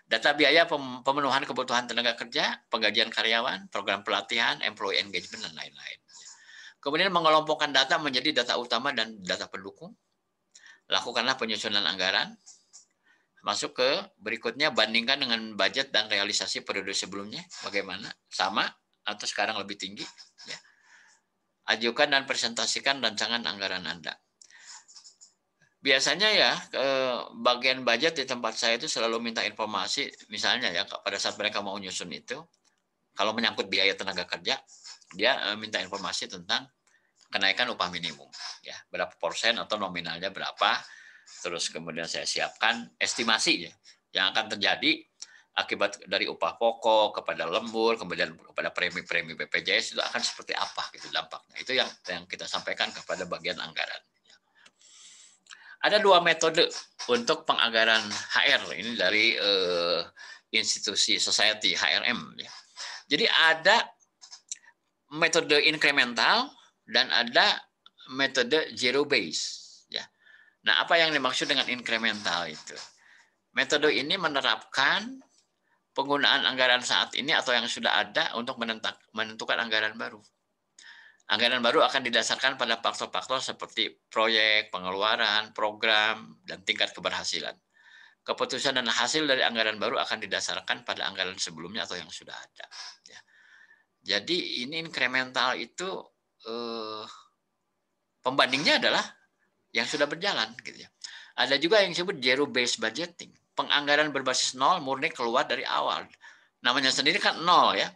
Data biaya pemenuhan kebutuhan tenaga kerja, penggajian karyawan, program pelatihan, employee engagement, dan lain-lain. Kemudian mengelompokkan data menjadi data utama dan data pendukung. Lakukanlah penyusunan anggaran. Masuk ke berikutnya, bandingkan dengan budget dan realisasi periode sebelumnya. Bagaimana? Sama atau sekarang lebih tinggi? Ya. Ajukan dan presentasikan rancangan anggaran Anda. Biasanya ya bagian budget di tempat saya itu selalu minta informasi, misalnya ya pada saat mereka mau nyusun itu, kalau menyangkut biaya tenaga kerja, dia minta informasi tentang kenaikan upah minimum, ya berapa persen atau nominalnya berapa, terus kemudian saya siapkan estimasi ya yang akan terjadi akibat dari upah pokok kepada lembur, kemudian kepada premi-premi BPJS itu akan seperti apa gitu dampaknya. Itu yang kita sampaikan kepada bagian anggaran. Ada 2 metode untuk penganggaran HR ini dari institusi society HRM. Ya. Jadi ada metode incremental dan ada metode zero base. Ya. Nah, apa yang dimaksud dengan incremental itu? Metode ini menerapkan penggunaan anggaran saat ini atau yang sudah ada untuk menentukan anggaran baru. Anggaran baru akan didasarkan pada faktor-faktor seperti proyek, pengeluaran, program, dan tingkat keberhasilan. Keputusan dan hasil dari anggaran baru akan didasarkan pada anggaran sebelumnya atau yang sudah ada. Ya. Jadi ini incremental itu pembandingnya adalah yang sudah berjalan. Gitu ya. Ada juga yang disebut zero based budgeting. Penganggaran berbasis nol murni keluar dari awal. namanya sendiri kan nol ya.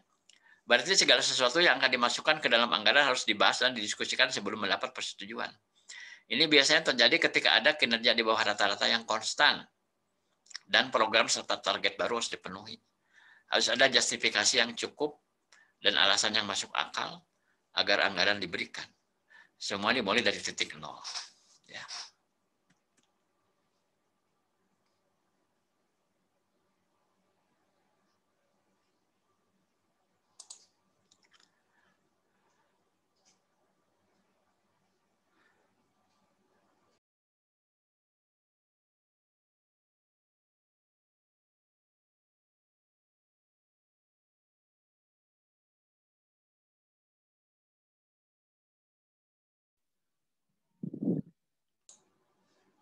Berarti segala sesuatu yang akan dimasukkan ke dalam anggaran harus dibahas dan didiskusikan sebelum mendapat persetujuan. Ini biasanya terjadi ketika ada kinerja di bawah rata-rata yang konstan dan program serta target baru harus dipenuhi. Harus ada justifikasi yang cukup dan alasan yang masuk akal agar anggaran diberikan. Semua dimulai dari titik nol. Ya.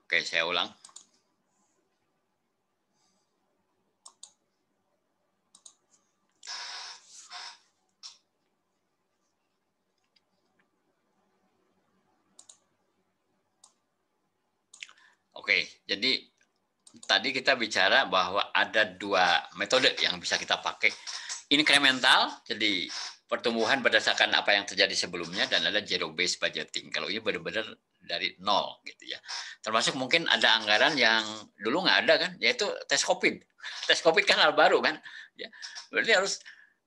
Oke, saya ulang. Oke, jadi tadi kita bicara bahwa ada dua metode yang bisa kita pakai. Incremental, jadi pertumbuhan berdasarkan apa yang terjadi sebelumnya, dan ada zero based budgeting. Kalau ini benar-benar dari nol gitu ya. Termasuk mungkin ada anggaran yang dulu nggak ada kan, yaitu tes COVID. Tes COVID kan hal baru kan. Ya, berarti harus.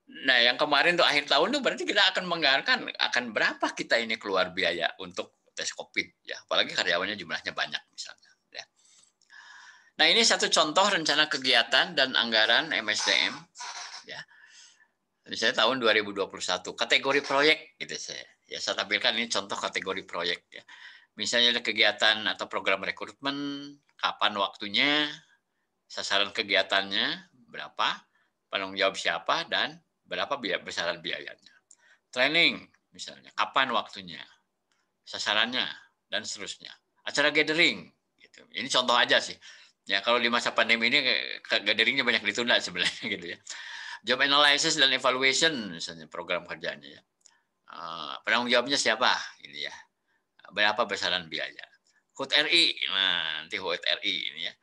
Nah, yang kemarin tuh akhir tahun tuh berarti kita akan menganggarkan akan berapa kita ini keluar biaya untuk tes COVID ya. Apalagi karyawannya jumlahnya banyak misalnya. Ya. Nah, ini satu contoh rencana kegiatan dan anggaran MSDM ya. Misalnya tahun 2021 kategori proyek gitu saya. Ya, saya tampilkan ini contoh kategori proyek ya. Misalnya ada kegiatan atau program rekrutmen, kapan waktunya, sasaran kegiatannya berapa, penanggung jawab siapa, dan berapa besaran biayanya. Training misalnya, kapan waktunya, sasarannya, dan seterusnya. Acara gathering, gitu. Ini contoh aja sih. Ya, kalau di masa pandemi ini gatheringnya banyak ditunda sebenarnya gitu ya. Job analysis dan evaluation misalnya program kerjanya ya. Penanggung jawabnya siapa ini ya. Berapa besaran biaya. HUT RI, nah nanti HUT RI ini ya.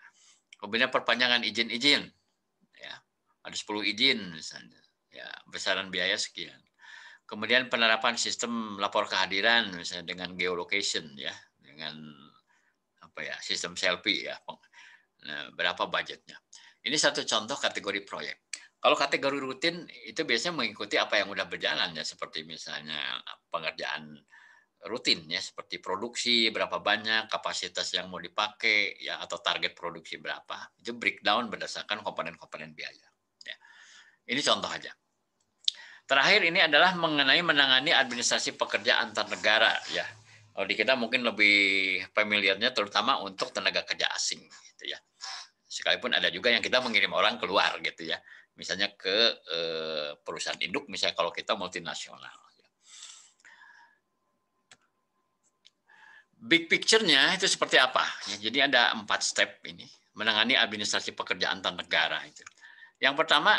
Kemudian perpanjangan izin-izin ya. Ada 10 izin misalnya. Ya, besaran biaya sekian. Kemudian penerapan sistem lapor kehadiran misalnya dengan geolocation ya, dengan apa ya, sistem selfie ya. Nah, berapa budgetnya. Ini satu contoh kategori proyek. Kalau kategori rutin itu biasanya mengikuti apa yang udah berjalan ya, seperti misalnya pengerjaan rutin ya, seperti produksi berapa banyak, kapasitas yang mau dipakai ya, atau target produksi berapa. Itu breakdown berdasarkan komponen-komponen biaya. Ya. Ini contoh aja. Terakhir ini adalah mengenai menangani administrasi pekerja antar negara ya. Kalau di kita mungkin lebih familiarnya terutama untuk tenaga kerja asing gitu ya. Sekalipun ada juga yang kita mengirim orang keluar gitu ya. Misalnya ke perusahaan induk, misalnya kalau kita multinasional. Big picture-nya itu seperti apa? Ya, jadi ada 4 step ini. Menangani administrasi pekerja antar negara itu. Yang pertama,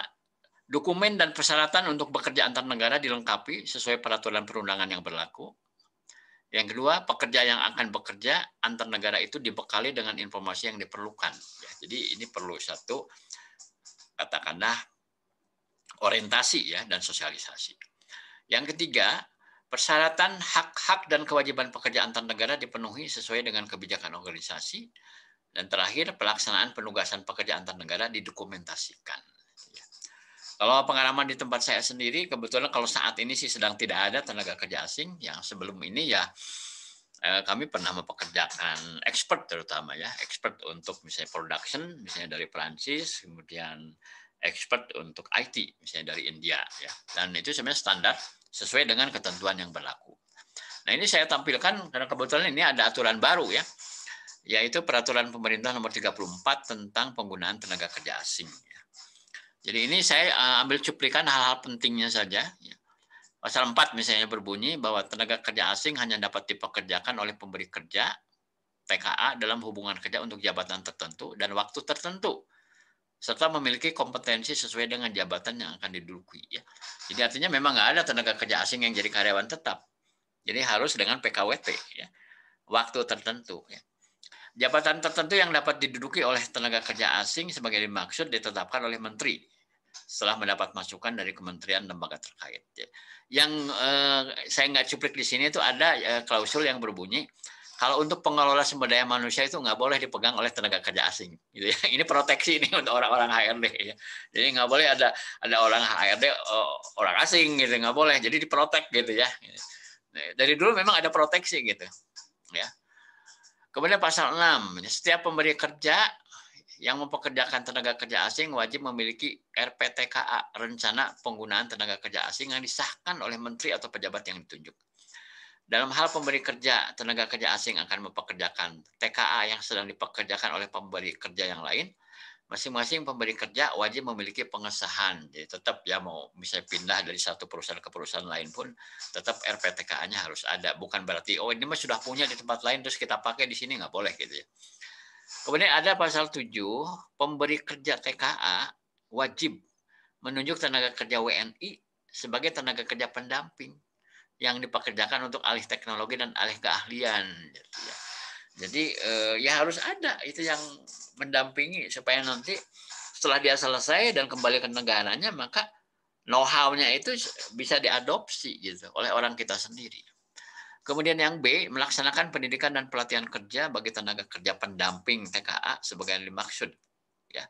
dokumen dan persyaratan untuk bekerja antar negara dilengkapi sesuai peraturan perundangan yang berlaku. Yang kedua, pekerja yang akan bekerja antar negara itu dibekali dengan informasi yang diperlukan. Ya, jadi ini perlu satu, katakanlah, orientasi ya dan sosialisasi. Yang ketiga, persyaratan hak-hak dan kewajiban pekerja antar negara dipenuhi sesuai dengan kebijakan organisasi. Dan terakhir, pelaksanaan penugasan pekerja antar negara didokumentasikan. Kalau pengalaman di tempat saya sendiri, kebetulan kalau saat ini sih sedang tidak ada tenaga kerja asing. Yang sebelum ini ya kami pernah mempekerjakan expert terutama ya. Expert untuk misalnya production, misalnya dari Perancis, kemudian expert untuk IT, misalnya dari India. Ya. Dan itu sebenarnya standar sesuai dengan ketentuan yang berlaku. Nah, ini saya tampilkan karena kebetulan ini ada aturan baru ya, yaitu Peraturan Pemerintah Nomor 34 tentang penggunaan tenaga kerja asing. Jadi ini saya ambil cuplikan hal-hal pentingnya saja. Pasal 4 misalnya berbunyi bahwa tenaga kerja asing hanya dapat dipekerjakan oleh pemberi kerja TKA dalam hubungan kerja untuk jabatan tertentu dan waktu tertentu, serta memiliki kompetensi sesuai dengan jabatan yang akan diduduki. Ya. Jadi artinya memang nggak ada tenaga kerja asing yang jadi karyawan tetap. Jadi harus dengan PKWT, ya. Waktu tertentu. Ya. Jabatan tertentu yang dapat diduduki oleh tenaga kerja asing sebagai dimaksud ditetapkan oleh menteri. setelah mendapat masukan dari kementerian lembaga terkait. Yang saya nggak cuplik di sini itu ada klausul yang berbunyi kalau untuk pengelola sumber daya manusia itu nggak boleh dipegang oleh tenaga kerja asing. Gitu ya. Ini proteksi ini untuk orang-orang HRD. Ya. Jadi nggak boleh ada orang HRD orang asing gitu, nggak boleh. Jadi diprotek gitu ya. Dari dulu memang ada proteksi gitu. Ya. Kemudian pasal 6, setiap pemberi kerja yang mempekerjakan tenaga kerja asing wajib memiliki RPTKA, rencana penggunaan tenaga kerja asing yang disahkan oleh menteri atau pejabat yang ditunjuk. Dalam hal pemberi kerja, tenaga kerja asing akan mempekerjakan TKA yang sedang dipekerjakan oleh pemberi kerja yang lain. Masing-masing pemberi kerja wajib memiliki pengesahan. Jadi tetap ya mau bisa pindah dari satu perusahaan ke perusahaan lain pun tetap RPTKA-nya harus ada. Bukan berarti oh ini mah sudah punya di tempat lain terus kita pakai di sini nggak boleh gitu ya. Kemudian ada pasal 7, pemberi kerja TKA wajib menunjuk tenaga kerja WNI sebagai tenaga kerja pendamping yang dipekerjakan untuk alih teknologi dan alih keahlian. Gitu ya. Jadi ya harus ada itu yang mendampingi supaya nanti setelah dia selesai dan kembali ke negaranya maka know-how-nya itu bisa diadopsi gitu oleh orang kita sendiri. Kemudian yang B, melaksanakan pendidikan dan pelatihan kerja bagi tenaga kerja pendamping TKA sebagai yang dimaksud ya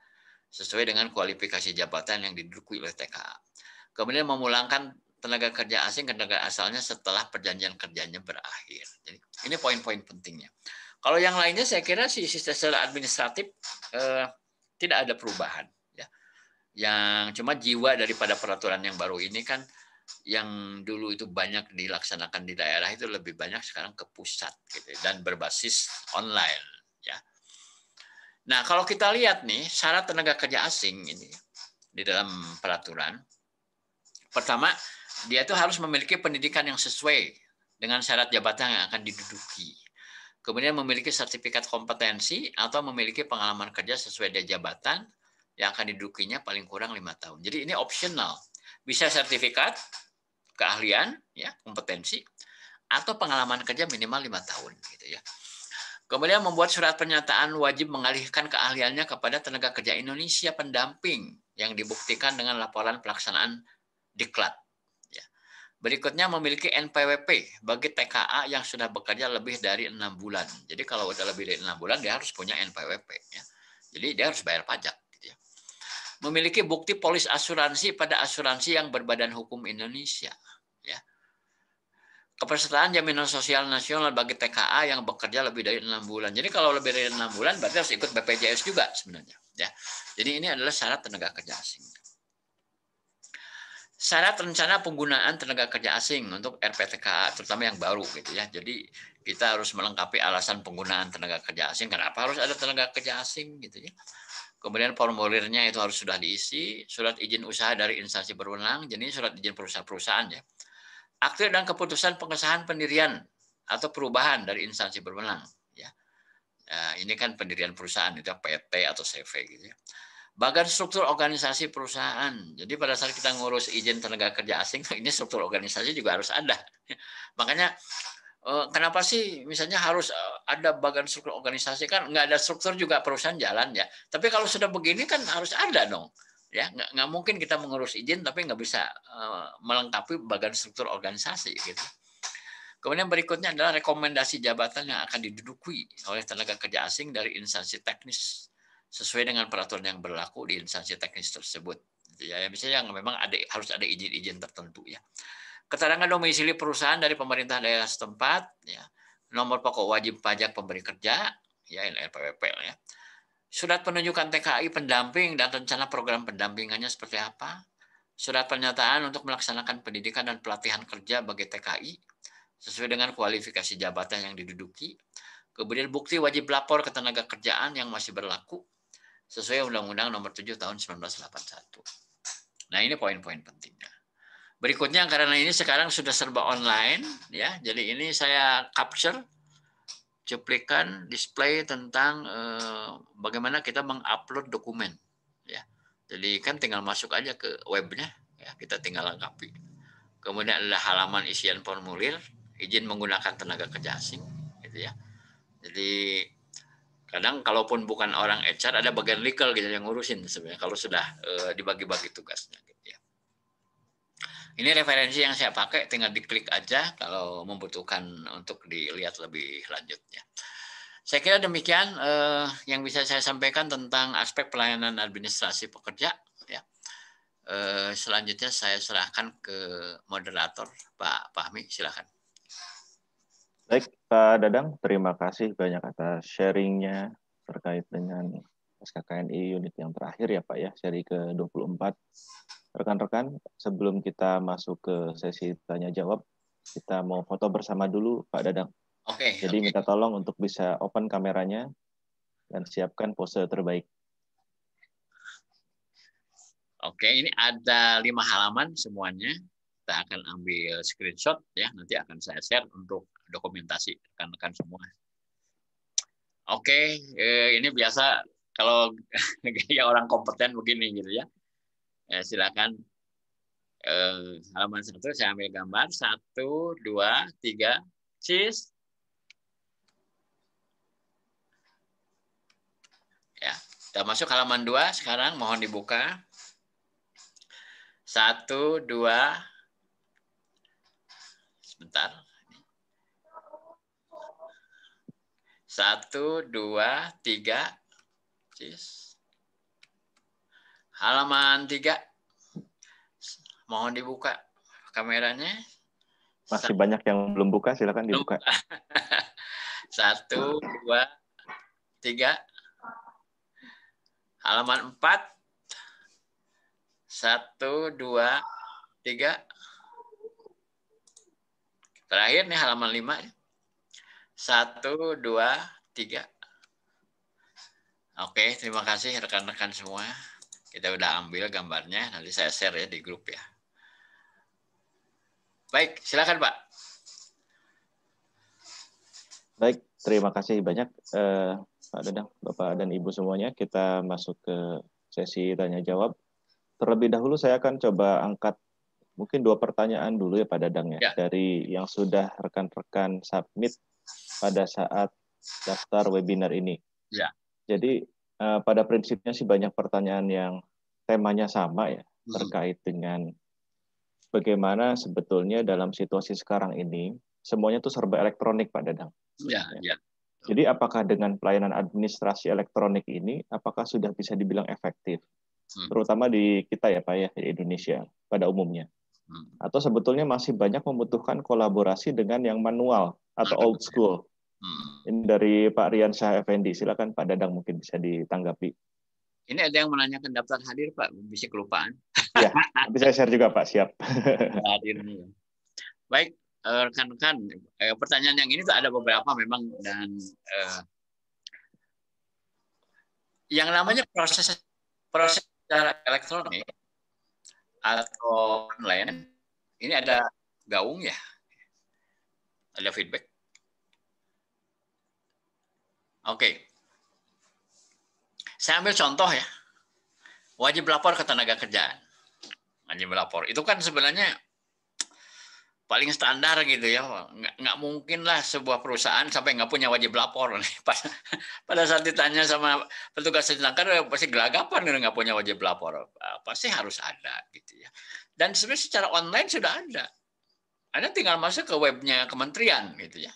sesuai dengan kualifikasi jabatan yang diduduki oleh TKA. Kemudian memulangkan tenaga kerja asing ke negara asalnya setelah perjanjian kerjanya berakhir. Jadi ini poin-poin pentingnya. Kalau yang lainnya saya kira secara administratif tidak ada perubahan. Ya. Yang cuma jiwa daripada peraturan yang baru ini kan yang dulu itu banyak dilaksanakan di daerah itu lebih banyak sekarang ke pusat gitu, dan berbasis online. Ya. Nah kalau kita lihat nih syarat tenaga kerja asing ini di dalam peraturan, pertama dia itu harus memiliki pendidikan yang sesuai dengan syarat jabatan yang akan diduduki. Kemudian memiliki sertifikat kompetensi atau memiliki pengalaman kerja sesuai dengan jabatan yang akan didudukinya paling kurang 5 tahun. Jadi ini optional. Bisa sertifikat, keahlian, ya, kompetensi, atau pengalaman kerja minimal 5 tahun. Gitu ya. Kemudian membuat surat pernyataan wajib mengalihkan keahliannya kepada tenaga kerja Indonesia pendamping yang dibuktikan dengan laporan pelaksanaan diklat. Berikutnya memiliki NPWP bagi TKA yang sudah bekerja lebih dari 6 bulan. Jadi kalau sudah lebih dari 6 bulan dia harus punya NPWP. Ya. Jadi dia harus bayar pajak. Gitu ya. Memiliki bukti polis asuransi pada asuransi yang berbadan hukum Indonesia. Ya. Kepesertaan jaminan sosial nasional bagi TKA yang bekerja lebih dari 6 bulan. Jadi kalau lebih dari 6 bulan berarti harus ikut BPJS juga sebenarnya. Ya. Jadi ini adalah syarat tenaga kerja asing. Syarat rencana penggunaan tenaga kerja asing untuk RPTKA, terutama yang baru gitu ya. Jadi kita harus melengkapi alasan penggunaan tenaga kerja asing. Kenapa harus ada tenaga kerja asing gitu ya. Kemudian formulirnya itu harus sudah diisi, surat izin usaha dari instansi berwenang, jadi surat izin perusahaan ya. Akte dan keputusan pengesahan pendirian atau perubahan dari instansi berwenang ya. Nah, ini kan pendirian perusahaan itu PT atau CV gitu ya. Bagan struktur organisasi perusahaan. Jadi pada saat kita ngurus izin tenaga kerja asing, ini struktur organisasi juga harus ada. Makanya kenapa sih misalnya harus ada bagan struktur organisasi, kan nggak ada struktur juga perusahaan jalan ya. Tapi kalau sudah begini kan harus ada dong. Ya nggak mungkin kita mengurus izin tapi nggak bisa melengkapi bagan struktur organisasi gitu. Kemudian berikutnya adalah rekomendasi jabatan yang akan diduduki oleh tenaga kerja asing dari instansi teknis sesuai dengan peraturan yang berlaku di instansi teknis tersebut. Ya, misalnya yang memang harus ada izin-izin tertentu ya. Keterangan domisili perusahaan dari pemerintah daerah setempat, ya. Nomor pokok wajib pajak pemberi kerja, ya NPWP ya. Surat penunjukan TKI pendamping dan rencana program pendampingannya seperti apa. Surat pernyataan untuk melaksanakan pendidikan dan pelatihan kerja bagi TKI sesuai dengan kualifikasi jabatan yang diduduki. Kemudian bukti wajib lapor ke tenaga kerjaan yang masih berlaku sesuai Undang-Undang Nomor 7 Tahun 1981. Nah, ini poin-poin pentingnya. Berikutnya karena ini sekarang sudah serba online ya. Jadi ini saya capture cuplikan display tentang bagaimana kita mengupload dokumen ya. Jadi kan tinggal masuk aja ke webnya ya, kita tinggal lengkapi. Kemudian adalah halaman isian formulir izin menggunakan tenaga kerja asing gitu ya. Jadi Kadang kalaupun bukan orang HR, ada bagian legal gitu yang ngurusin sebenarnya kalau sudah dibagi-bagi tugasnya. Gitu ya. Ini referensi yang saya pakai, tinggal diklik aja kalau membutuhkan untuk dilihat lebih lanjutnya. Saya kira demikian yang bisa saya sampaikan tentang aspek pelayanan administrasi pekerja. Ya. Selanjutnya saya serahkan ke moderator, Pak Fahmi, silakan. Baik, Pak Dadang, terima kasih banyak atas sharingnya terkait dengan SKKNI unit yang terakhir ya Pak ya, seri ke-24. Rekan-rekan, sebelum kita masuk ke sesi tanya-jawab, kita mau foto bersama dulu Pak Dadang. Oke. Jadi minta tolong untuk bisa open kameranya dan siapkan pose terbaik. Oke, ini ada 5 halaman semuanya. Kita akan ambil screenshot ya, nanti akan saya share untuk dokumentasi rekan-rekan semua. Oke, ini biasa kalau gaya orang kompeten begini gitu ya. Silakan halaman 1 saya ambil gambar 1, 2, 3, cheese. Ya, kita masuk halaman 2 sekarang, mohon dibuka. 1, 2, sebentar. 1, 2, 3. Halaman 3. Mohon dibuka kameranya. Masih banyak yang belum buka, silakan dibuka. 1, 2, 3. Halaman 4. 1, 2, 3. Terakhir nih halaman 5. 1, 2, 3. Oke, terima kasih rekan-rekan semua. Kita udah ambil gambarnya, nanti saya share ya di grup ya. Baik, silakan Pak. Baik, terima kasih banyak Pak Dadang, Bapak dan Ibu semuanya. Kita masuk ke sesi tanya-jawab. Terlebih dahulu saya akan coba angkat mungkin 2 pertanyaan dulu ya Pak Dadang ya, dari yang sudah rekan-rekan submit pada saat daftar webinar ini. Ya. Jadi pada prinsipnya sih banyak pertanyaan yang temanya sama ya, terkait dengan bagaimana sebetulnya dalam situasi sekarang ini semuanya tuh serba elektronik Pak Dadang. Ya. Jadi apakah dengan pelayanan administrasi elektronik ini apakah sudah bisa dibilang efektif? Terutama di kita ya Pak ya, di Indonesia pada umumnya. Atau sebetulnya masih banyak membutuhkan kolaborasi dengan yang manual atau old school. Ini dari Pak Rian Syah Effendi. Silakan Pak Dadang mungkin bisa ditanggapi. Ini ada yang menanyakan daftar hadir Pak, bisa kelupaan. Ya, nanti saya share juga Pak, siap. Hadirnya. Baik, rekan-rekan, pertanyaan yang ini tuh ada beberapa memang, dan yang namanya proses secara elektronik atau online, ini ada gaung ya, ada feedback. Oke. Saya ambil contoh ya, wajib lapor ke tenaga kerjaan. Wajib lapor, itu kan sebenarnya paling standar gitu ya. Nggak mungkin lah sebuah perusahaan sampai nggak punya wajib lapor. Pada saat ditanya sama petugas Janaker, pasti gelagapan nggak punya wajib lapor. Pasti harus ada gitu ya. Dan sebenarnya secara online sudah ada. Anda tinggal masuk ke webnya kementerian gitu ya.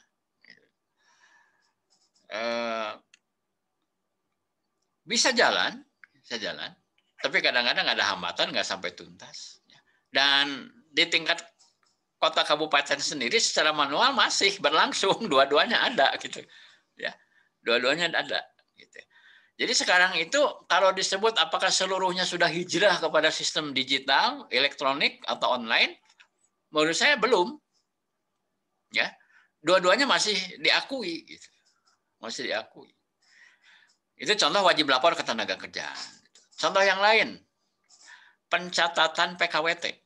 Bisa jalan, tapi kadang-kadang ada hambatan, nggak sampai tuntas. Dan di tingkat kota kabupaten sendiri secara manual masih berlangsung, dua-duanya ada gitu, ya, dua-duanya ada. Gitu. Jadi sekarang itu kalau disebut apakah seluruhnya sudah hijrah kepada sistem digital, elektronik atau online, menurut saya belum. Ya, dua-duanya masih diakui, gitu. Masih diakui. Itu contoh wajib lapor ke tenaga kerjaan. Contoh yang lain, pencatatan PKWT.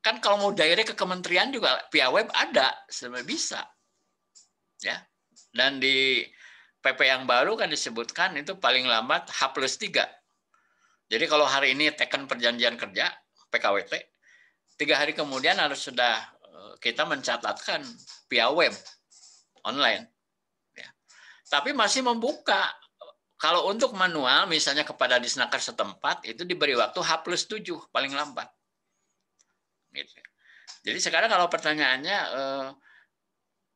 Kan kalau mau direct ke kementerian juga via web ada, sebenarnya bisa. Ya. Dan di PP yang baru kan disebutkan itu paling lambat H+3. Jadi kalau hari ini teken perjanjian kerja, PKWT, 3 hari kemudian harus sudah kita mencatatkan via web, online. tapi masih membuka. Kalau untuk manual, misalnya kepada Disnaker setempat, itu diberi waktu H+7 paling lambat. Gitu. Jadi sekarang kalau pertanyaannya,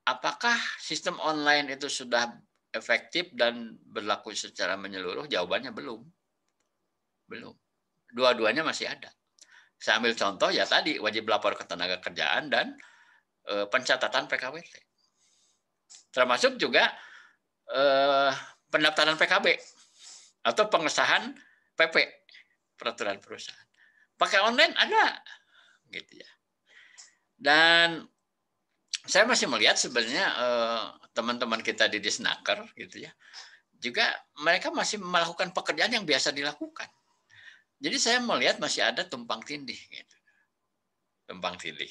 apakah sistem online itu sudah efektif dan berlaku secara menyeluruh? Jawabannya belum. Belum. Dua-duanya masih ada. Saya ambil contoh ya tadi, wajib lapor ke tenaga kerjaan dan pencatatan PKWT. Termasuk juga pendaftaran PKB atau pengesahan PP, peraturan perusahaan. Pakai online ada, gitu ya. Dan saya masih melihat sebenarnya teman-teman kita di Disnaker, gitu ya, juga mereka masih melakukan pekerjaan yang biasa dilakukan. Jadi saya melihat masih ada tumpang tindih, gitu. Tumpang tindih.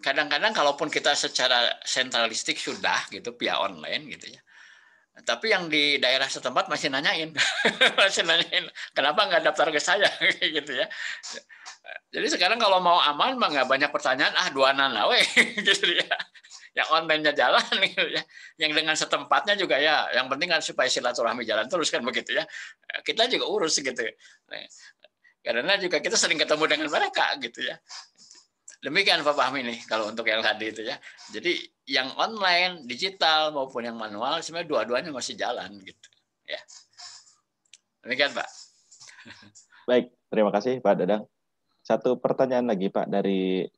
Kadang-kadang kalaupun kita secara sentralistik sudah gitu via online gitu ya, tapi yang di daerah setempat masih nanyain, masih nanyain kenapa nggak daftar ke saya gitu ya. Jadi sekarang kalau mau aman mah nggak banyak pertanyaan, duanan lah weh gitu ya. Yang online-nya jalan gitu ya. Yang dengan setempatnya juga ya, yang penting kan supaya silaturahmi jalan terus kan begitu ya. Kita juga urus gitu. Nah, karena juga kita sering ketemu dengan mereka gitu ya. Demikian Pak Fahmi nih kalau untuk yang tadi itu ya. Jadi yang online, digital maupun yang manual sebenarnya dua-duanya masih jalan gitu. Ya. Demikian Pak. Baik, terima kasih Pak Dadang. Satu pertanyaan lagi Pak dari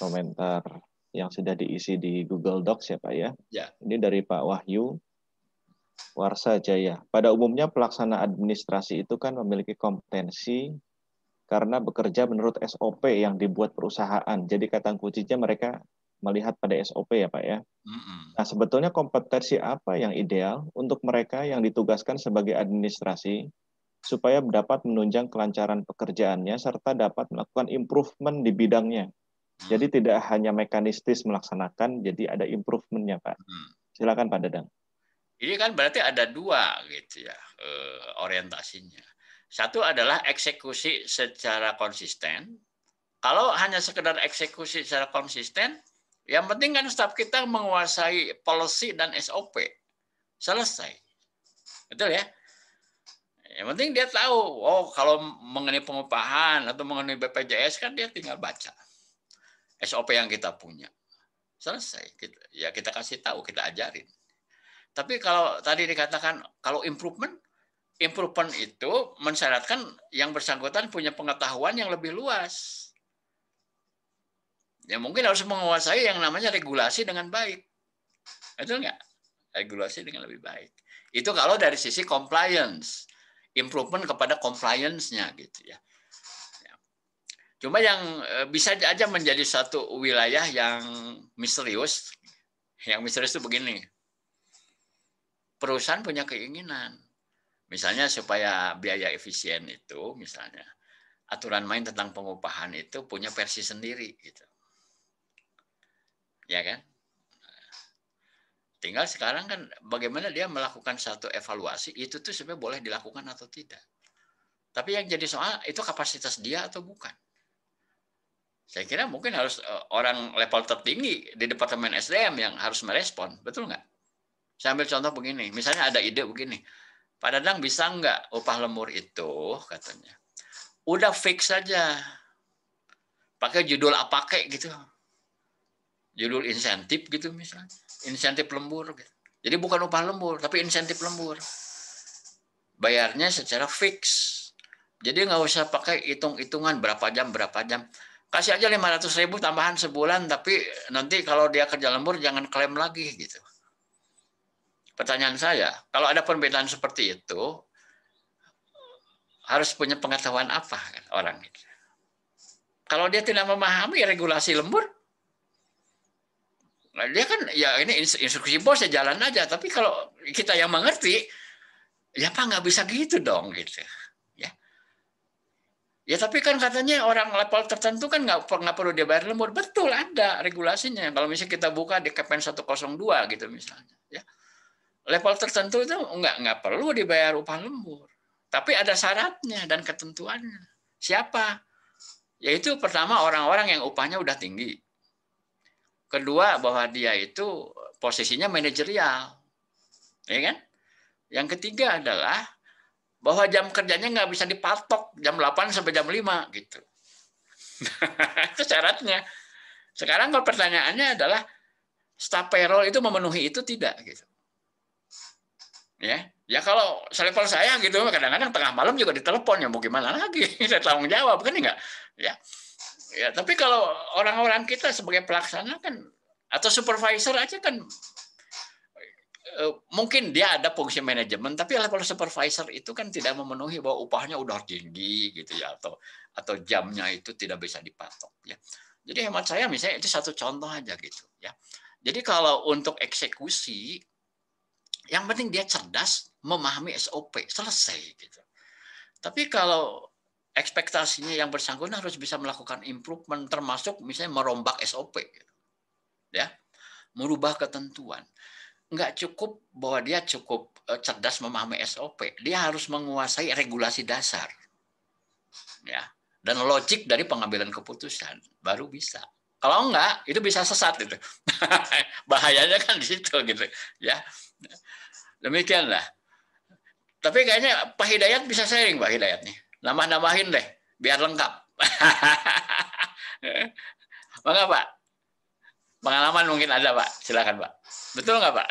komentar yang sudah diisi di Google Docs ya Pak ya. Ya. Ini dari Pak Wahyu Warsa Jaya. Pada umumnya pelaksana administrasi itu kan memiliki kompetensi karena bekerja menurut SOP yang dibuat perusahaan. Jadi kata kuncinya mereka melihat pada SOP ya Pak ya. Nah sebetulnya kompetensi apa yang ideal untuk mereka yang ditugaskan sebagai administrasi supaya dapat menunjang kelancaran pekerjaannya serta dapat melakukan improvement di bidangnya. Jadi tidak hanya mekanistis melaksanakan, jadi ada improvementnya Pak. Silakan Pak Dadang. Ini kan berarti ada dua gitu ya orientasinya. Satu adalah eksekusi secara konsisten. Kalau hanya sekedar eksekusi secara konsisten, yang penting kan staf kita menguasai policy dan SOP. Selesai. Betul ya? Yang penting dia tahu, kalau mengenai pengupahan atau mengenai BPJS kan dia tinggal baca SOP yang kita punya. Selesai. Ya kita kasih tahu, kita ajarin. Tapi kalau tadi dikatakan kalau improvement itu mensyaratkan yang bersangkutan punya pengetahuan yang lebih luas. Ya mungkin harus menguasai yang namanya regulasi dengan baik. Betul nggak? Regulasi dengan lebih baik. Itu kalau dari sisi compliance. Improvement kepada compliance-nya gitu ya. Cuma yang bisa aja menjadi satu wilayah yang misterius. Yang misterius itu begini. Perusahaan punya keinginan. Misalnya supaya biaya efisien itu, misalnya aturan main tentang pengupahan itu punya versi sendiri, gitu. Ya kan? Tinggal sekarang kan bagaimana dia melakukan satu evaluasi itu tuh sebenarnya boleh dilakukan atau tidak. Tapi yang jadi soal itu kapasitas dia atau bukan. Saya kira mungkin harus orang level tertinggi di Departemen SDM yang harus merespon, betul nggak? Saya ambil contoh begini, misalnya ada ide begini. Pak Dadang bisa nggak upah lembur itu katanya udah fix saja pakai judul apa kayak gitu, judul insentif gitu misalnya, insentif lembur gitu. Jadi bukan upah lembur tapi insentif lembur, bayarnya secara fix. Jadi nggak usah pakai hitung-hitungan berapa jam, kasih aja 500.000 tambahan sebulan, tapi nanti kalau dia kerja lembur jangan klaim lagi gitu. Pertanyaan saya, kalau ada perbedaan seperti itu, harus punya pengetahuan apa kan orang itu. Kalau dia tidak memahami regulasi lembur, dia kan ya ini instruksi bos ya jalan aja. Tapi kalau kita yang mengerti, ya Pak nggak bisa gitu dong gitu. Ya tapi kan katanya orang level tertentu kan nggak perlu dia bayar lembur. Betul ada regulasinya. Kalau misalnya kita buka di KPN 102 gitu misalnya, ya level tertentu itu nggak perlu dibayar upah lembur. Tapi ada syaratnya dan ketentuannya. Siapa? Yaitu pertama orang-orang yang upahnya udah tinggi. Kedua bahwa dia itu posisinya manajerial, ya kan? Yang ketiga adalah bahwa jam kerjanya nggak bisa dipatok jam 8 sampai jam 5 gitu. Itu syaratnya. Sekarang kalau pertanyaannya adalah staf payroll itu memenuhi itu tidak gitu. Ya kalau selevel saya gitu kadang-kadang tengah malam juga ditelepon, ya mau gimana lagi, saya tanggung jawab kan enggak ya tapi kalau orang-orang kita sebagai pelaksana kan atau supervisor aja kan mungkin dia ada fungsi manajemen, tapi level supervisor itu kan tidak memenuhi bahwa upahnya udah tinggi gitu ya, atau jamnya itu tidak bisa dipatok ya. Jadi hemat saya misalnya itu satu contoh aja gitu ya. Jadi kalau untuk eksekusi yang penting dia cerdas, memahami SOP, selesai gitu. Tapi kalau ekspektasinya yang bersangkutan harus bisa melakukan improvement, termasuk misalnya merombak SOP, gitu. Ya, merubah ketentuan. Nggak cukup bahwa dia cukup cerdas memahami SOP, dia harus menguasai regulasi dasar, ya, dan logik dari pengambilan keputusan, baru bisa. Kalau enggak, itu bisa sesat itu. Bahayanya kan di situ gitu, ya. Demikianlah. Tapi kayaknya Pak Hidayat bisa sharing, Pak Hidayat nih. Nambah-nambahin deh, biar lengkap. Bangga Pak. Pengalaman mungkin ada Pak. Silakan Pak. Betul nggak Pak?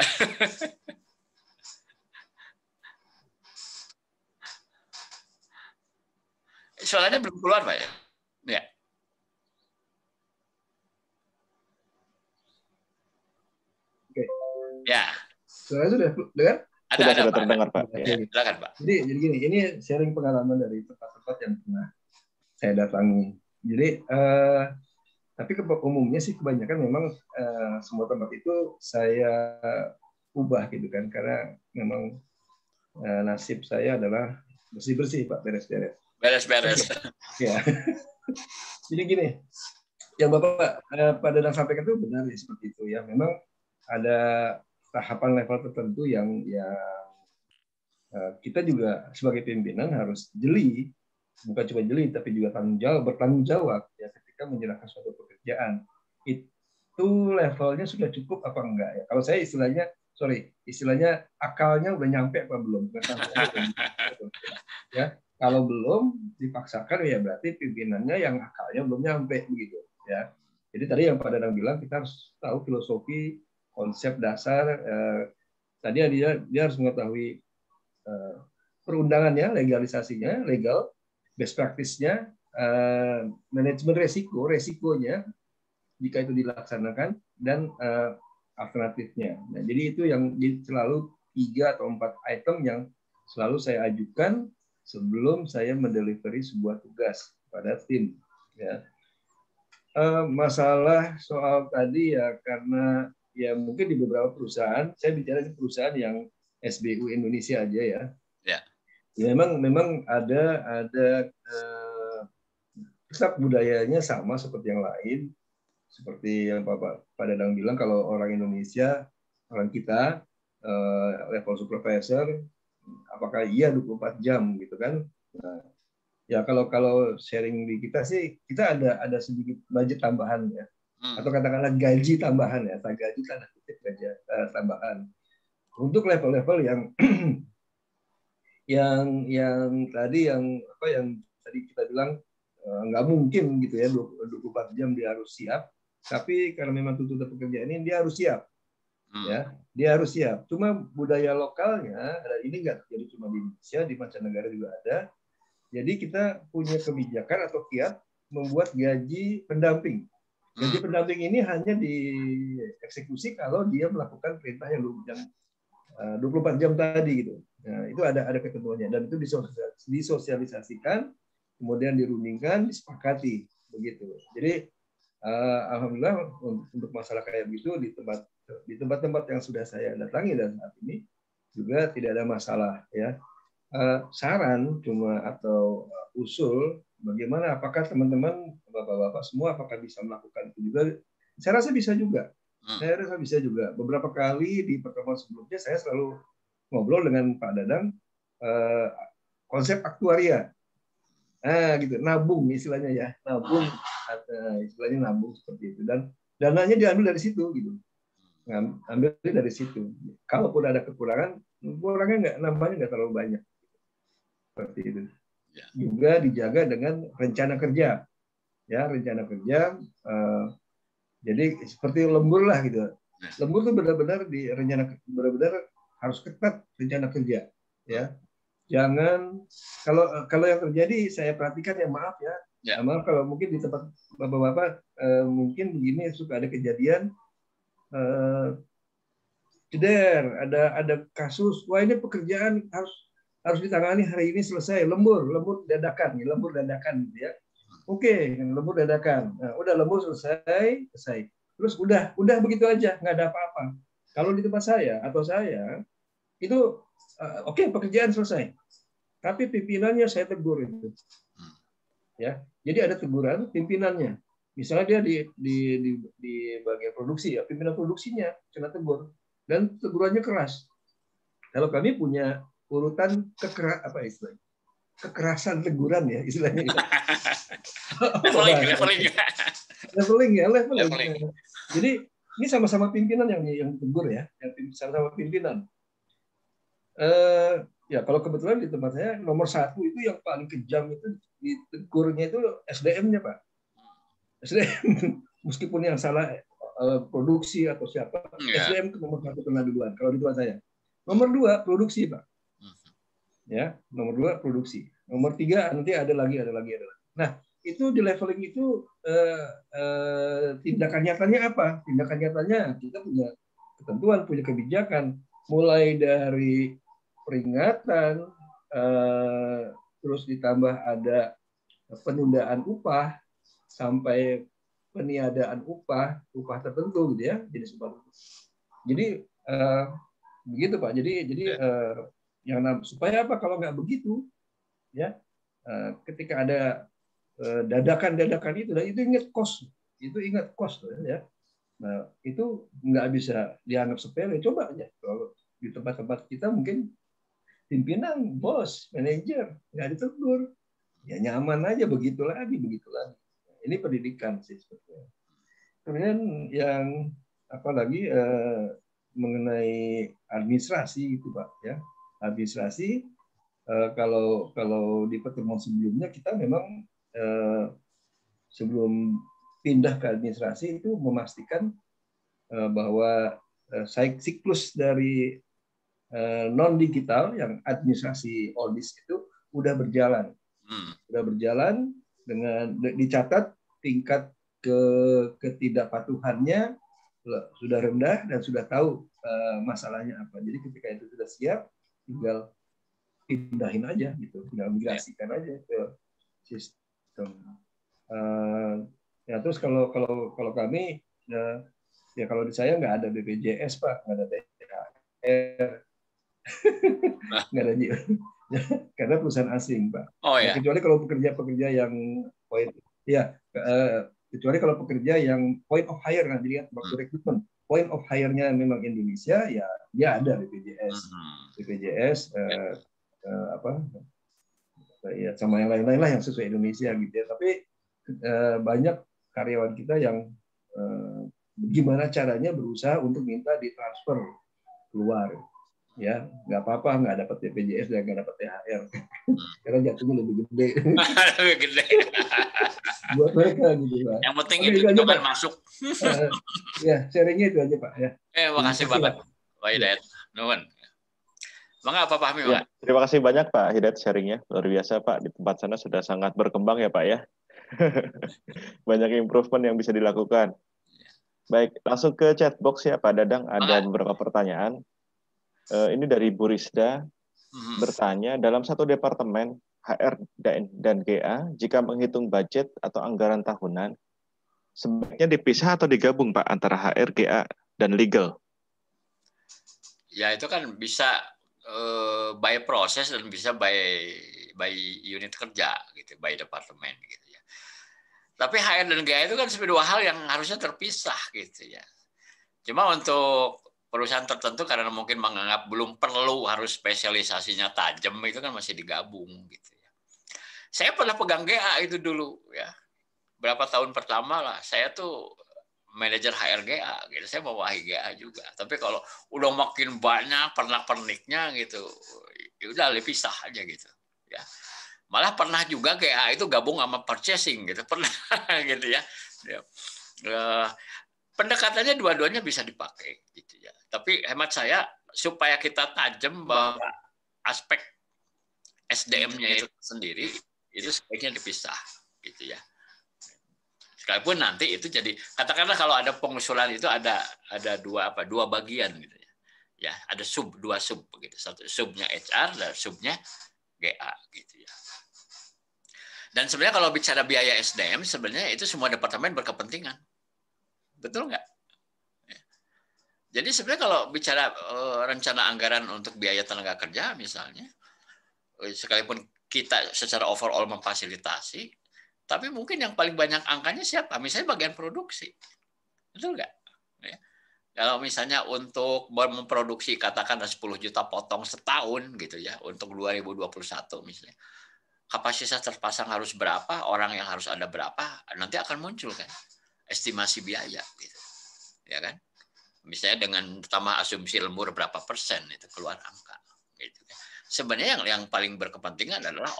Suaranya belum keluar Pak ya? Ya. Oke. Ya. Suara sudah dengar? Sudah terdengar Pak. Ya, silakan Pak. Jadi gini, ini sharing pengalaman dari tempat-tempat yang pernah saya datangi. Jadi tapi umumnya sih kebanyakan memang semua tempat itu saya ubah gitu kan, karena memang nasib saya adalah bersih-bersih Pak, beres-beres. Beres-beres. Ya. Jadi gini, yang Bapak Pak Dadang sampaikan itu benar ya, seperti itu ya. Memang ada tahapan level tertentu yang kita juga sebagai pimpinan harus jeli, bukan cuma jeli tapi juga bertanggung jawab ya ketika menyerahkan suatu pekerjaan. Itu levelnya sudah cukup apa enggak ya? Kalau saya istilahnya akalnya udah nyampe apa belum? Ya, kalau belum dipaksakan ya berarti pimpinannya yang akalnya belum nyampe begitu ya. Jadi tadi yang Pak Dadang bilang kita harus tahu filosofi, konsep dasar. Tadi dia harus mengetahui perundangannya, legalisasinya, legal, best practice-nya, manajemen resikonya jika itu dilaksanakan, dan alternatifnya. Nah, jadi itu yang selalu 3 atau 4 item yang selalu saya ajukan sebelum saya mendelivery sebuah tugas pada tim. Ya. Masalah soal tadi ya karena ya mungkin di beberapa perusahaan, saya bicara di perusahaan yang SBU Indonesia aja ya. Ya. Ya memang ada tetap budayanya sama seperti yang lain. Seperti yang Pak Dadang bilang, kalau orang Indonesia, orang kita level supervisor, apakah iya 24 jam gitu kan? Nah, ya kalau sharing di kita sih, kita ada sedikit budget tambahan ya, atau katakanlah gaji tambahan ya, gaji tanda kutip gaji tambahan untuk level-level yang tadi yang tadi kita bilang nggak mungkin gitu ya 24 jam dia harus siap, tapi karena memang tuntutan pekerjaan ini dia harus siap. Ya, dia harus siap. Cuma budaya lokalnya, dan ini nggak terjadi cuma di Indonesia, di mancanegara juga ada. Jadi kita punya kebijakan atau kiat membuat gaji pendamping. Gaji pendamping ini hanya dieksekusi kalau dia melakukan perintah yang 24 jam tadi gitu. Nah, itu ada ketentuannya dan itu disosialisasikan, kemudian dirundingkan, disepakati begitu. Jadi alhamdulillah untuk masalah kayak begitu di tempat-tempat yang sudah saya datangi dan saat ini juga tidak ada masalah ya. Saran cuma atau usul bagaimana, apakah teman-teman bapak-bapak semua apakah bisa melakukan itu juga? Saya rasa bisa juga. Saya rasa bisa juga. Beberapa kali di pertemuan sebelumnya saya selalu ngobrol dengan Pak Dadang konsep aktuaria. Nah, gitu, nabung istilahnya ya, nabung, istilahnya nabung seperti itu, dan dananya diambil dari situ gitu. ambil dari situ. Kalaupun ada kekurangan nambahnya nggak terlalu banyak. Seperti itu. Juga dijaga dengan rencana kerja, ya rencana kerja. Jadi seperti lembur lah gitu. Lembur tuh benar-benar di rencana, benar-benar harus ketat rencana kerja, ya. Jangan kalau yang terjadi saya perhatikan ya maaf ya. Maaf kalau mungkin di tempat bapak-bapak mungkin begini suka ada kejadian ada kasus, wah ini pekerjaan harus ditangani hari ini selesai, lembur dadakan gitu ya. Oke, lembur dadakan. Nah, udah lembur selesai. Terus udah begitu aja, nggak ada apa-apa. Kalau di tempat saya atau saya itu oke, pekerjaan selesai. Tapi pimpinannya saya tegur itu. Ya. Jadi ada teguran pimpinannya. Misalnya dia di bagian produksi ya, pimpinan produksinya kena tegur dan tegurannya keras. Kalau kami punya urutan kekerasan teguran ya istilahnya. Leveling. Jadi ini sama-sama pimpinan yang tegur ya, sama-sama pimpinan. Ya kalau kebetulan di tempat saya nomor 1 itu yang paling kejam itu ditegurnya itu SDM-nya Pak. SDM meskipun yang salah produksi atau siapa, SDM itu nomor 1 kena duluan. Kalau di tempat saya. Nomor 2 produksi Pak. Ya, nomor 2 produksi. Nomor 3 nanti ada lagi. Nah, itu di leveling itu tindakan nyatanya apa? Tindakan nyatanya kita punya ketentuan, punya kebijakan, mulai dari peringatan, terus ditambah ada penundaan upah sampai peniadaan upah tertentu gitu ya, jenis upah. Jadi begitu Pak. Jadi supaya apa? Kalau nggak begitu, ya ketika ada dadakan itu, dan itu ingat cost ya. Nah itu nggak bisa dianggap sepele. Coba aja kalau di tempat-tempat kita mungkin pimpinan, bos, manajer nggak ditegur, ya nyaman aja begitu lagi. Ini pendidikan sih sebetulnya. Kemudian yang apalagi mengenai administrasi itu Pak ya, administrasi kalau di pertemuan sebelumnya kita memang sebelum pindah ke administrasi itu memastikan bahwa siklus dari non digital yang administrasi Oldis itu udah berjalan dengan dicatat tingkat ketidakpatuhannya sudah rendah dan sudah tahu masalahnya apa. Jadi ketika itu sudah siap, tinggal pindahin aja gitu, tinggal migrasikan aja ke sistem. Ya terus kalau kami ya kalau di saya nggak ada BPJS Pak, nggak ada THR, nggak ada karena perusahaan asing Pak. Oh ya. Kecuali kalau pekerja yang kecuali kalau pekerja yang point of hire kan, jadi waktu rekrutmen point of hire-nya memang Indonesia, ya dia ada BPJS ya sama yang lain-lain lah yang sesuai Indonesia gitu ya. Tapi banyak karyawan kita yang gimana caranya berusaha untuk minta ditransfer keluar, ya nggak apa-apa nggak dapat BPJS dan nggak dapat THR karena jatuhnya lebih gede. Lebih gede. Buat mereka gitu Pak. Yang penting itu hitungan masuk. Ya sharingnya itu aja Pak ya. Makasih banget Pak Hidayat. Nuhun. Mangga Pak Fahmi. Ya, terima kasih banyak Pak Hidayat sharingnya, luar biasa Pak. Di tempat sana sudah sangat berkembang ya Pak ya. Banyak improvement yang bisa dilakukan. Baik, langsung ke chat box ya Pak Dadang. Ada beberapa pertanyaan. Ini dari Bu Rizda bertanya, dalam satu departemen HR dan GA, jika menghitung budget atau anggaran tahunan, sebaiknya dipisah atau digabung Pak antara HR, GA, dan legal? Ya itu kan bisa by proses dan bisa by unit kerja gitu, by departemen gitu ya. Tapi HR dan GA itu kan sebenarnya dua hal yang harusnya terpisah gitu ya. Cuma untuk perusahaan tertentu karena mungkin menganggap belum perlu harus spesialisasinya tajam, itu kan masih digabung gitu ya. Saya pernah pegang GA itu dulu ya. Berapa tahun pertama lah saya tuh manajer HRGA gitu, saya bawahi GA juga. Tapi kalau udah makin banyak pernak-perniknya gitu, ya udah pisah aja gitu ya. Malah pernah juga GA itu gabung sama purchasing gitu, pernah gitu ya. Pendekatannya dua-duanya bisa dipakai gitu ya. Tapi hemat saya supaya kita tajam bahwa aspek SDM-nya itu sendiri itu sebaiknya dipisah gitu ya. Sekalipun nanti itu jadi, katakanlah kalau ada pengusulan itu ada dua bagian gitu ya. Ya, ada dua sub begitu. Satu subnya HR dan subnya GA gitu ya. Dan sebenarnya kalau bicara biaya SDM sebenarnya itu semua departemen berkepentingan. Betul nggak? Jadi sebenarnya kalau bicara rencana anggaran untuk biaya tenaga kerja misalnya, sekalipun kita secara overall memfasilitasi, tapi mungkin yang paling banyak angkanya siapa? Misalnya bagian produksi. Betul nggak? Ya. Kalau misalnya untuk memproduksi katakanlah 10 juta potong setahun gitu ya, untuk 2021 misalnya. Kapasitas terpasang harus berapa, orang yang harus ada berapa, nanti akan muncul kan estimasi biaya gitu. Ya kan? Misalnya dengan tambah asumsi lembur berapa persen itu keluar angka gitu kan. Sebenarnya yang paling berkepentingan adalah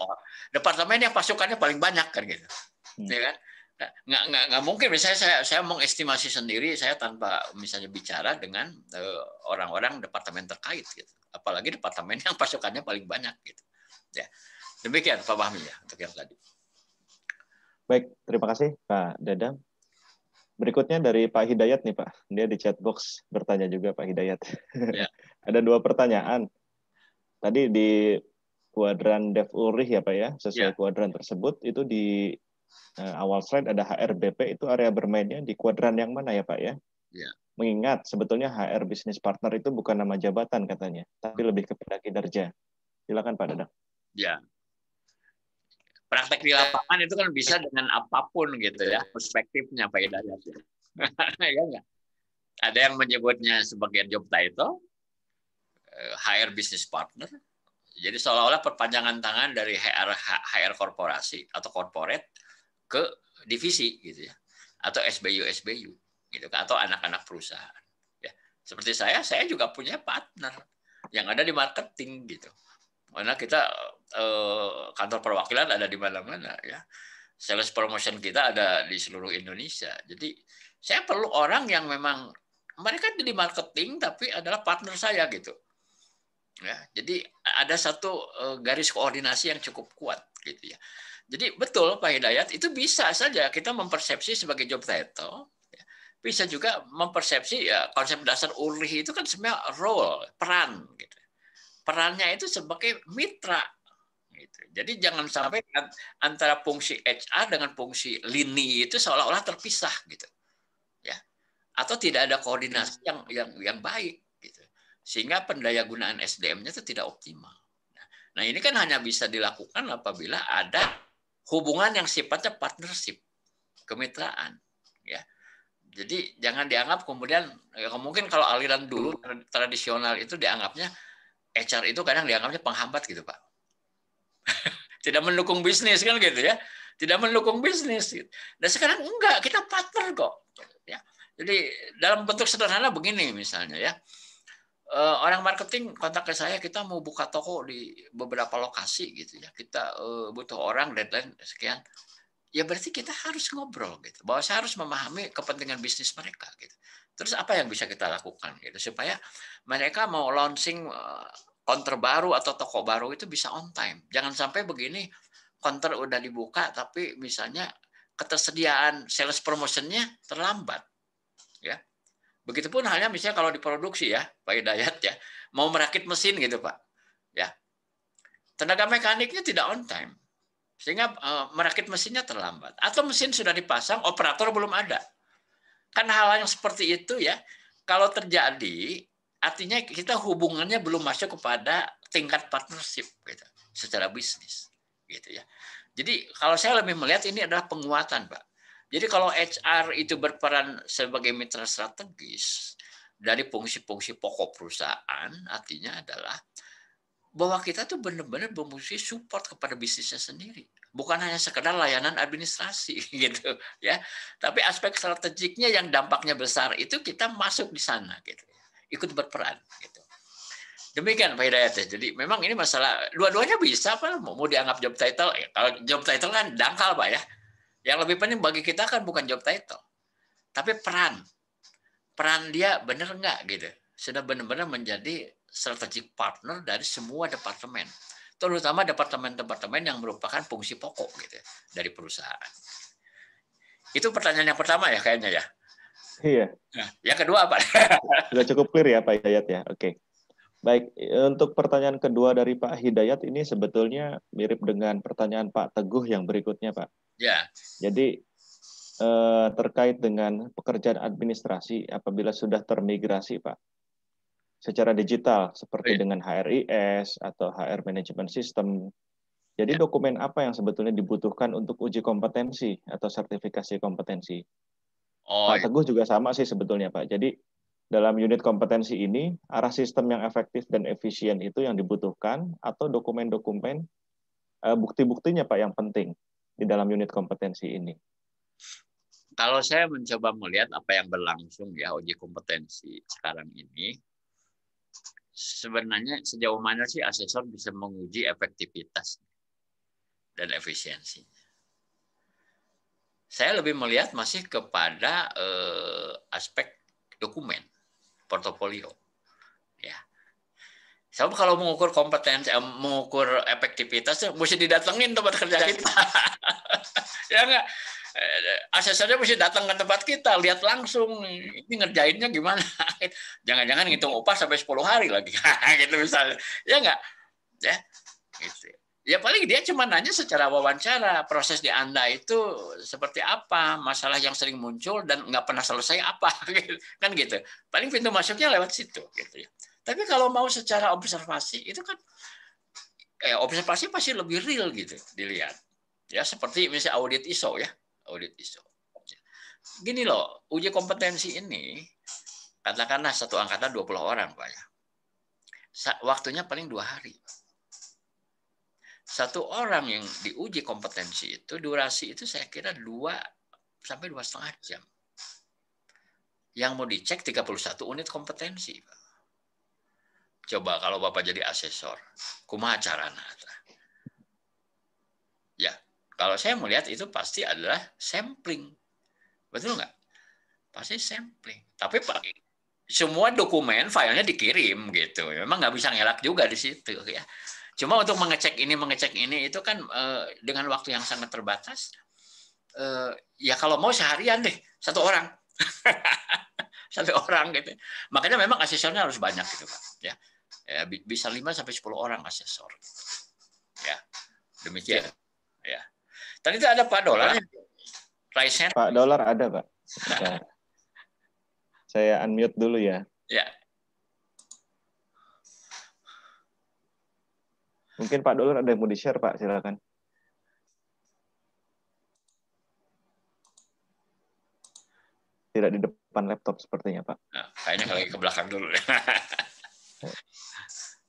departemen yang pasukannya paling banyak kan gitu. Ya kan? Nggak mungkin misalnya saya mengestimasi sendiri saya tanpa misalnya bicara dengan orang-orang departemen terkait gitu. Apalagi departemen yang pasukannya paling banyak gitu. Ya. Demikian Pak Fahmi ya untuk yang tadi. Baik, terima kasih Pak Dadang. Berikutnya dari Pak Hidayat nih Pak. Dia di chat box bertanya juga Pak Hidayat. Ya. Ada 2 pertanyaan. Tadi di kuadran Dev Ulrich ya Pak ya, sesuai kuadran tersebut itu di awal slide ada HRBP, itu area bermainnya di kuadran yang mana ya Pak ya? Ya. Mengingat sebetulnya HR Business Partner itu bukan nama jabatan katanya, tapi lebih kepada kinerja. Silakan Pak Dadang. Ya. Praktek di lapangan itu kan bisa dengan apapun gitu ya, perspektifnya Pak Hidayat. Ya enggak? Ada yang menyebutnya sebagai job title, HR Business Partner. Jadi seolah-olah perpanjangan tangan dari HR korporasi atau corporate ke divisi gitu ya, atau SBU gitu kan, atau anak-anak perusahaan. Ya, seperti saya juga punya partner yang ada di marketing gitu. Karena kita kantor perwakilan ada di mana-mana ya. Sales promotion kita ada di seluruh Indonesia. Jadi saya perlu orang yang memang mereka di marketing tapi adalah partner saya gitu. Ya, jadi ada satu garis koordinasi yang cukup kuat gitu ya. Jadi betul Pak Hidayat, itu bisa saja kita mempersepsi sebagai job title, ya. Bisa juga mempersepsi ya konsep dasar Ulrich itu kan sebenarnya role, peran gitu. Perannya itu sebagai mitra gitu. Jadi jangan sampai antara fungsi HR dengan fungsi lini itu seolah-olah terpisah gitu. Ya. Atau tidak ada koordinasi yang baik gitu. Sehingga pendayagunaan SDM-nya itu tidak optimal. Nah, ini kan hanya bisa dilakukan apabila ada hubungan yang sifatnya partnership, kemitraan, ya. Jadi jangan dianggap kemudian ya mungkin kalau aliran dulu tradisional itu dianggapnya HR itu kadang dianggapnya penghambat gitu, Pak. Tidak mendukung bisnis kan gitu ya. Tidak mendukung bisnis. Dan sekarang enggak, kita partner kok. Ya. Jadi dalam bentuk sederhana begini misalnya ya. Orang marketing kontak ke saya, kita mau buka toko di beberapa lokasi gitu ya. Kita butuh orang, deadline sekian. Ya berarti kita harus ngobrol gitu. Bahwa saya harus memahami kepentingan bisnis mereka gitu. Terus apa yang bisa kita lakukan gitu supaya mereka mau launching counter baru atau toko baru itu bisa on time. Jangan sampai begini, counter udah dibuka tapi misalnya ketersediaan sales promotionnya terlambat. Ya. Begitupun halnya misalnya kalau diproduksi ya, Pak Hidayat ya, mau merakit mesin gitu Pak, ya, tenaga mekaniknya tidak on time, sehingga merakit mesinnya terlambat. Atau mesin sudah dipasang, operator belum ada. Kan hal yang seperti itu ya, kalau terjadi, artinya kita hubungannya belum masuk kepada tingkat partnership gitu, secara bisnis, gitu ya. Jadi kalau saya lebih melihat ini adalah penguatan Pak. Jadi kalau HR itu berperan sebagai mitra strategis dari fungsi-fungsi pokok perusahaan, artinya adalah bahwa kita tuh benar-benar mesti support kepada bisnisnya sendiri, bukan hanya sekedar layanan administrasi gitu ya, tapi aspek strategiknya yang dampaknya besar itu kita masuk di sana gitu, ikut berperan gitu. Demikian Pak Hidayat ya. Jadi memang ini masalah dua-duanya bisa Pak, mau dianggap job title ya. Kalau job title kan dangkal Pak ya. Yang lebih penting bagi kita kan bukan job title, tapi peran dia benar nggak gitu, sudah benar-benar menjadi strategic partner dari semua departemen, terutama departemen-departemen yang merupakan fungsi pokok gitu dari perusahaan. Itu pertanyaan yang pertama ya kayaknya ya. Iya. Nah, yang kedua apa? Sudah cukup clear ya Pak Hidayat ya. Oke. Baik, untuk pertanyaan kedua dari Pak Hidayat ini sebetulnya mirip dengan pertanyaan Pak Teguh yang berikutnya Pak. Ya. Jadi terkait dengan pekerjaan administrasi apabila sudah termigrasi Pak secara digital seperti dengan HRIS atau HR Management System. Jadi dokumen apa yang sebetulnya dibutuhkan untuk uji kompetensi atau sertifikasi kompetensi? Pak Teguh juga sama sih sebetulnya Pak. Jadi dalam unit kompetensi ini arah sistem yang efektif dan efisien itu yang dibutuhkan atau dokumen-dokumen bukti-buktinya Pak yang penting di dalam unit kompetensi ini. Kalau saya mencoba melihat apa yang berlangsung ya uji kompetensi sekarang ini, sebenarnya sejauh mana sih asesor bisa menguji efektivitas dan efisiensi. Saya lebih melihat masih kepada aspek dokumen, portofolio. Ya. Sebab kalau mengukur kompetensi, mengukur efektivitas, mesti didatengin tempat kerja kita. Ya enggak? Asesornya mesti datang ke tempat kita, lihat langsung ini ngerjainnya gimana. Jangan-jangan ngitung upah sampai 10 hari lagi. Gitu misalnya. Ya enggak? Ya. Gitu. Ya paling dia cuma nanya secara wawancara, proses di Anda itu seperti apa, masalah yang sering muncul dan nggak pernah selesai apa. Kan gitu. Paling pintu masuknya lewat situ. Gitu ya. Tapi kalau mau secara observasi, itu kan observasi pasti lebih real gitu dilihat. Ya seperti misalnya audit ISO ya. Audit ISO. Gini loh, uji kompetensi ini, katakanlah satu angkatan 20 orang, Pak ya. Waktunya paling 2 hari. Satu orang yang diuji kompetensi itu, durasi itu saya kira 2 sampai 2,5 jam. Yang mau dicek 31 unit kompetensi, Pak. Coba kalau Bapak jadi asesor, kumaha carana? Ya, kalau saya melihat itu pasti adalah sampling. Betul nggak? Pasti sampling. Tapi semua dokumen, filenya dikirim gitu. Memang nggak bisa ngelak juga di situ ya. Cuma untuk mengecek ini itu kan dengan waktu yang sangat terbatas. Ya kalau mau seharian deh, 1 orang. 1 orang gitu. Makanya memang asesornya harus banyak gitu Pak. Ya, bisa 5 sampai 10 orang asesor. Ya, demikian. Ya. Tadi itu ada Pak Dolar. Pak Dolar ada Pak. Saya unmute dulu ya. Ya. Mungkin Pak Dolar ada yang mau di-share Pak, silakan. Tidak di depan laptop sepertinya Pak. Nah, kayaknya lagi ke belakang dulu.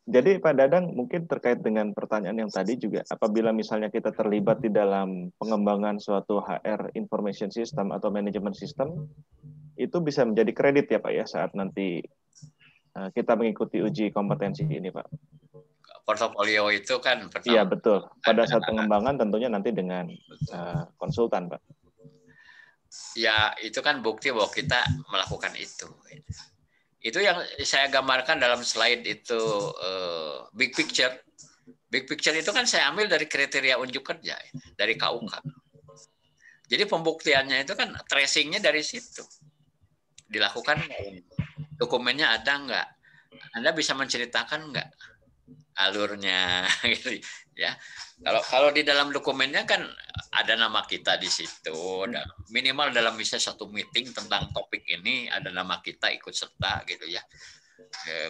Jadi Pak Dadang mungkin terkait dengan pertanyaan yang tadi juga, apabila misalnya kita terlibat di dalam pengembangan suatu HR information system atau management system, itu bisa menjadi kredit ya Pak ya saat nanti kita mengikuti uji kompetensi ini Pak. Portofolio itu kan pertama. Iya betul. Pada saat pengembangan tentunya nanti dengan konsultan Pak. Ya itu kan bukti bahwa kita melakukan itu. Itu yang saya gambarkan dalam slide itu big picture. Big picture itu kan saya ambil dari kriteria unjuk kerja dari KUK. Jadi pembuktiannya itu kan tracingnya dari situ. Dilakukan dokumennya ada nggak? Anda bisa menceritakan nggak alurnya gitu ya. Kalau di dalam dokumennya kan ada nama kita di situ, minimal dalam misalnya 1 meeting tentang topik ini ada nama kita ikut serta gitu ya.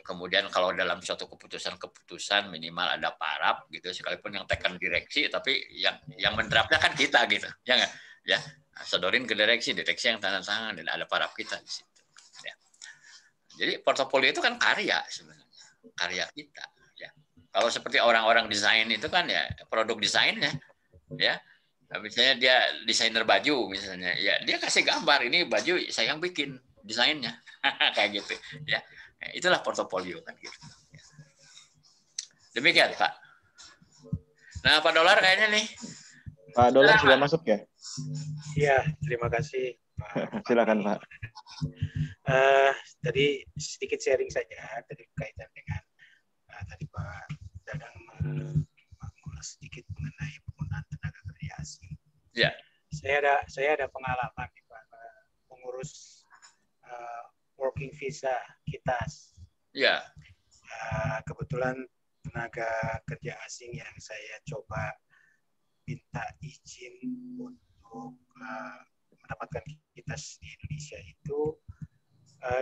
Kemudian kalau dalam suatu keputusan minimal ada parap gitu, sekalipun yang tekan direksi tapi yang menerapnya kan kita gitu ya nggak ya, sodorin ke direksi yang tanda tangan dan ada parap kita di situ ya. Jadi portofolio itu kan karya sebenarnya, karya kita ya. Kalau seperti orang-orang desain itu kan ya produk desainnya, ya. Misalnya dia desainer baju misalnya, ya dia kasih gambar ini baju saya yang bikin desainnya, kayak gitu, ya. Itulah portofolio kan gitu. Demikian Pak. Nah Pak Dolar kayaknya nih. Pak Dolar sudah masuk ya? Iya, terima kasih. Silakan Pak. Tadi sedikit sharing saja tadi berkaitan dengan tadi Pak Dadang mengulas sedikit mengenai penggunaan tenaga kerja asing. Ya. Saya ada pengalaman nih Pak mengurus working visa KITAS. Ya. Kebetulan tenaga kerja asing yang saya coba minta izin untuk mendapatkan KITAS di Indonesia itu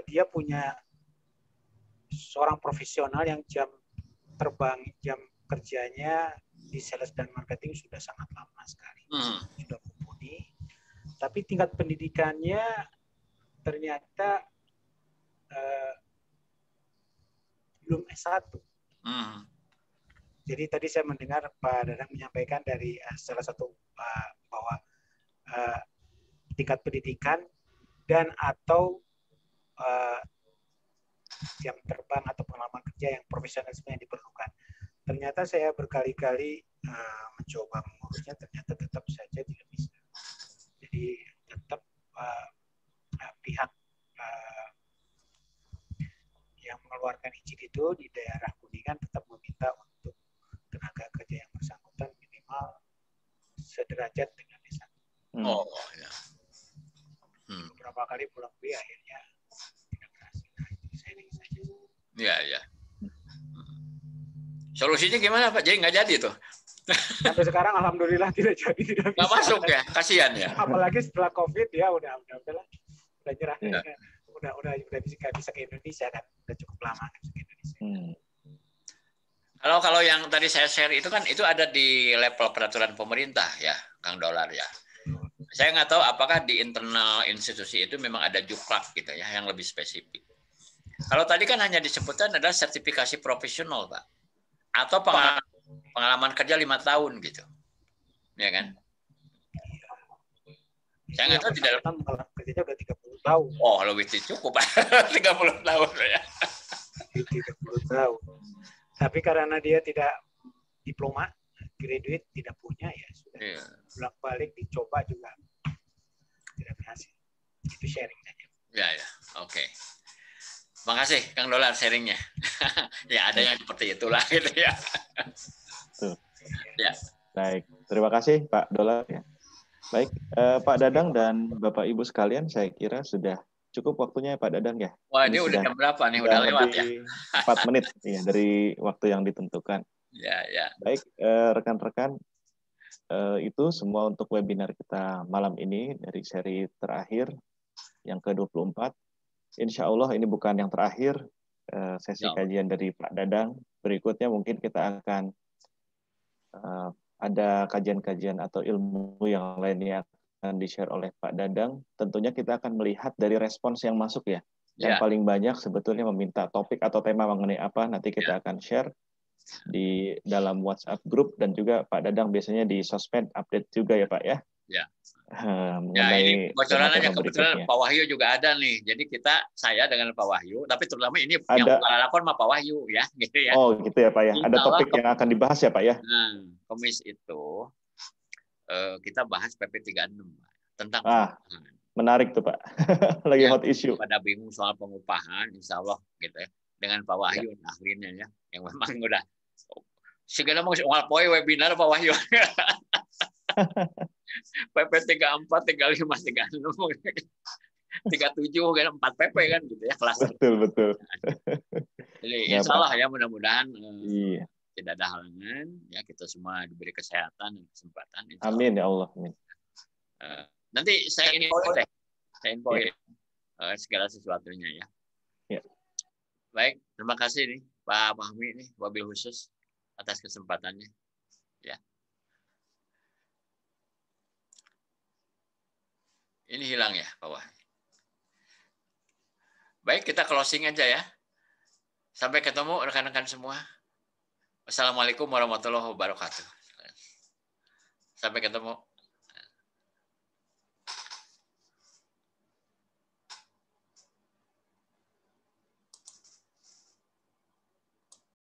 dia punya seorang profesional yang jam kerjanya di sales dan marketing sudah sangat lama sekali, sudah mumpuni. Tapi tingkat pendidikannya ternyata belum S1. Jadi tadi saya mendengar Pak Dadang menyampaikan dari salah satu bahwa tingkat pendidikan dan atau jam terbang atau pengalaman kerja yang profesionalisme yang diperlukan. Ternyata saya berkali-kali mencoba mengurusnya, ternyata tetap saja tidak bisa. Jadi tetap pihak yang mengeluarkan izin itu di daerah Kuningan tetap meminta untuk tenaga kerja yang bersangkutan minimal sederajat dengan S1. Oh, ya. Beberapa kali pulang pergi akhirnya tidak berhasil. Nah, itu sharing saja. Ya, ya. Solusinya gimana Pak? Jadi nggak jadi tuh? Sampai sekarang alhamdulillah tidak jadi, tidak bisa. Nggak masuk ya, kasihan ya. Apalagi setelah COVID ya udahlah, udah nyerah. Ya. Udah bisa ke Indonesia kan, udah cukup lama bisa ke Indonesia. Kalau yang tadi saya share itu kan itu ada di level peraturan pemerintah ya, Kang Dolar ya. Saya nggak tahu apakah di internal institusi itu memang ada juklak gitu ya yang lebih spesifik. Kalau tadi kan hanya disebutkan adalah sertifikasi profesional Pak, atau pengalaman kerja 5 tahun gitu, ya kan? Saya nggak tahu di dalam pengalaman kerjanya udah 30 tahun. Oh lebih cukup 30 tahun ya. 30 tahun. Tapi karena dia tidak diploma, graduate tidak punya ya sudah. Bolak-balik dicoba juga tidak berhasil. Itu sharing saja. Ya, oke. Makasih Kang Dolar sharingnya. Ya ada yang seperti itulah gitu ya. Ya. Baik, terima kasih Pak Dolar ya. Baik, Pak Dadang dan Bapak Ibu sekalian, saya kira sudah cukup waktunya ya Pak Dadang ya. Wah, ini udah jam berapa nih? Udah lewat ya? 4 menit ya dari waktu yang ditentukan. Ya. Baik, rekan-rekan, itu semua untuk webinar kita malam ini dari seri terakhir yang ke-24. Insya Allah ini bukan yang terakhir sesi kajian dari Pak Dadang. Berikutnya mungkin kita akan ada kajian-kajian atau ilmu yang lainnya akan di-share oleh Pak Dadang. Tentunya kita akan melihat dari respons yang masuk ya. Yang paling banyak sebetulnya meminta topik atau tema mengenai apa, nanti kita akan share di dalam WhatsApp group, dan juga Pak Dadang biasanya di sosmed update juga ya Pak ya. Ya. Mengenai ini bocoran aja berikutnya. kebetulan Pak Wahyu juga ada nih. Jadi saya dengan Pak Wahyu, tapi terutama ini ada, yang lakon sama Pak Wahyu ya, gitu ya. Oh gitu ya Pak ya. Ada topik yang akan dibahas ya Pak ya. Komis itu kita bahas PP 36 tentang menarik tuh Pak. Lagi hot issue. Pada bingung soal pengupahan, Insya Allah gitu ya. Dengan Pak Wahyu ahlinya ya, yang memang udah segala mau soal poin webinar Pak Wahyu. PP 34, 35, 36, 37 kan 4 PP kan gitu ya kelas. Betul. Jadi insya Allah ya mudah-mudahan tidak ada halangan ya, kita semua diberi kesehatan dan kesempatan. Amin ya Allah. Amin. Nanti saya info segala sesuatunya ya. Baik, terima kasih nih Pak Fahmi nih wabil khusus atas kesempatannya ya. Ini hilang ya Pak Wahmi. Baik, kita closing aja ya. Sampai ketemu rekan-rekan semua. Wassalamualaikum warahmatullahi wabarakatuh. Sampai ketemu.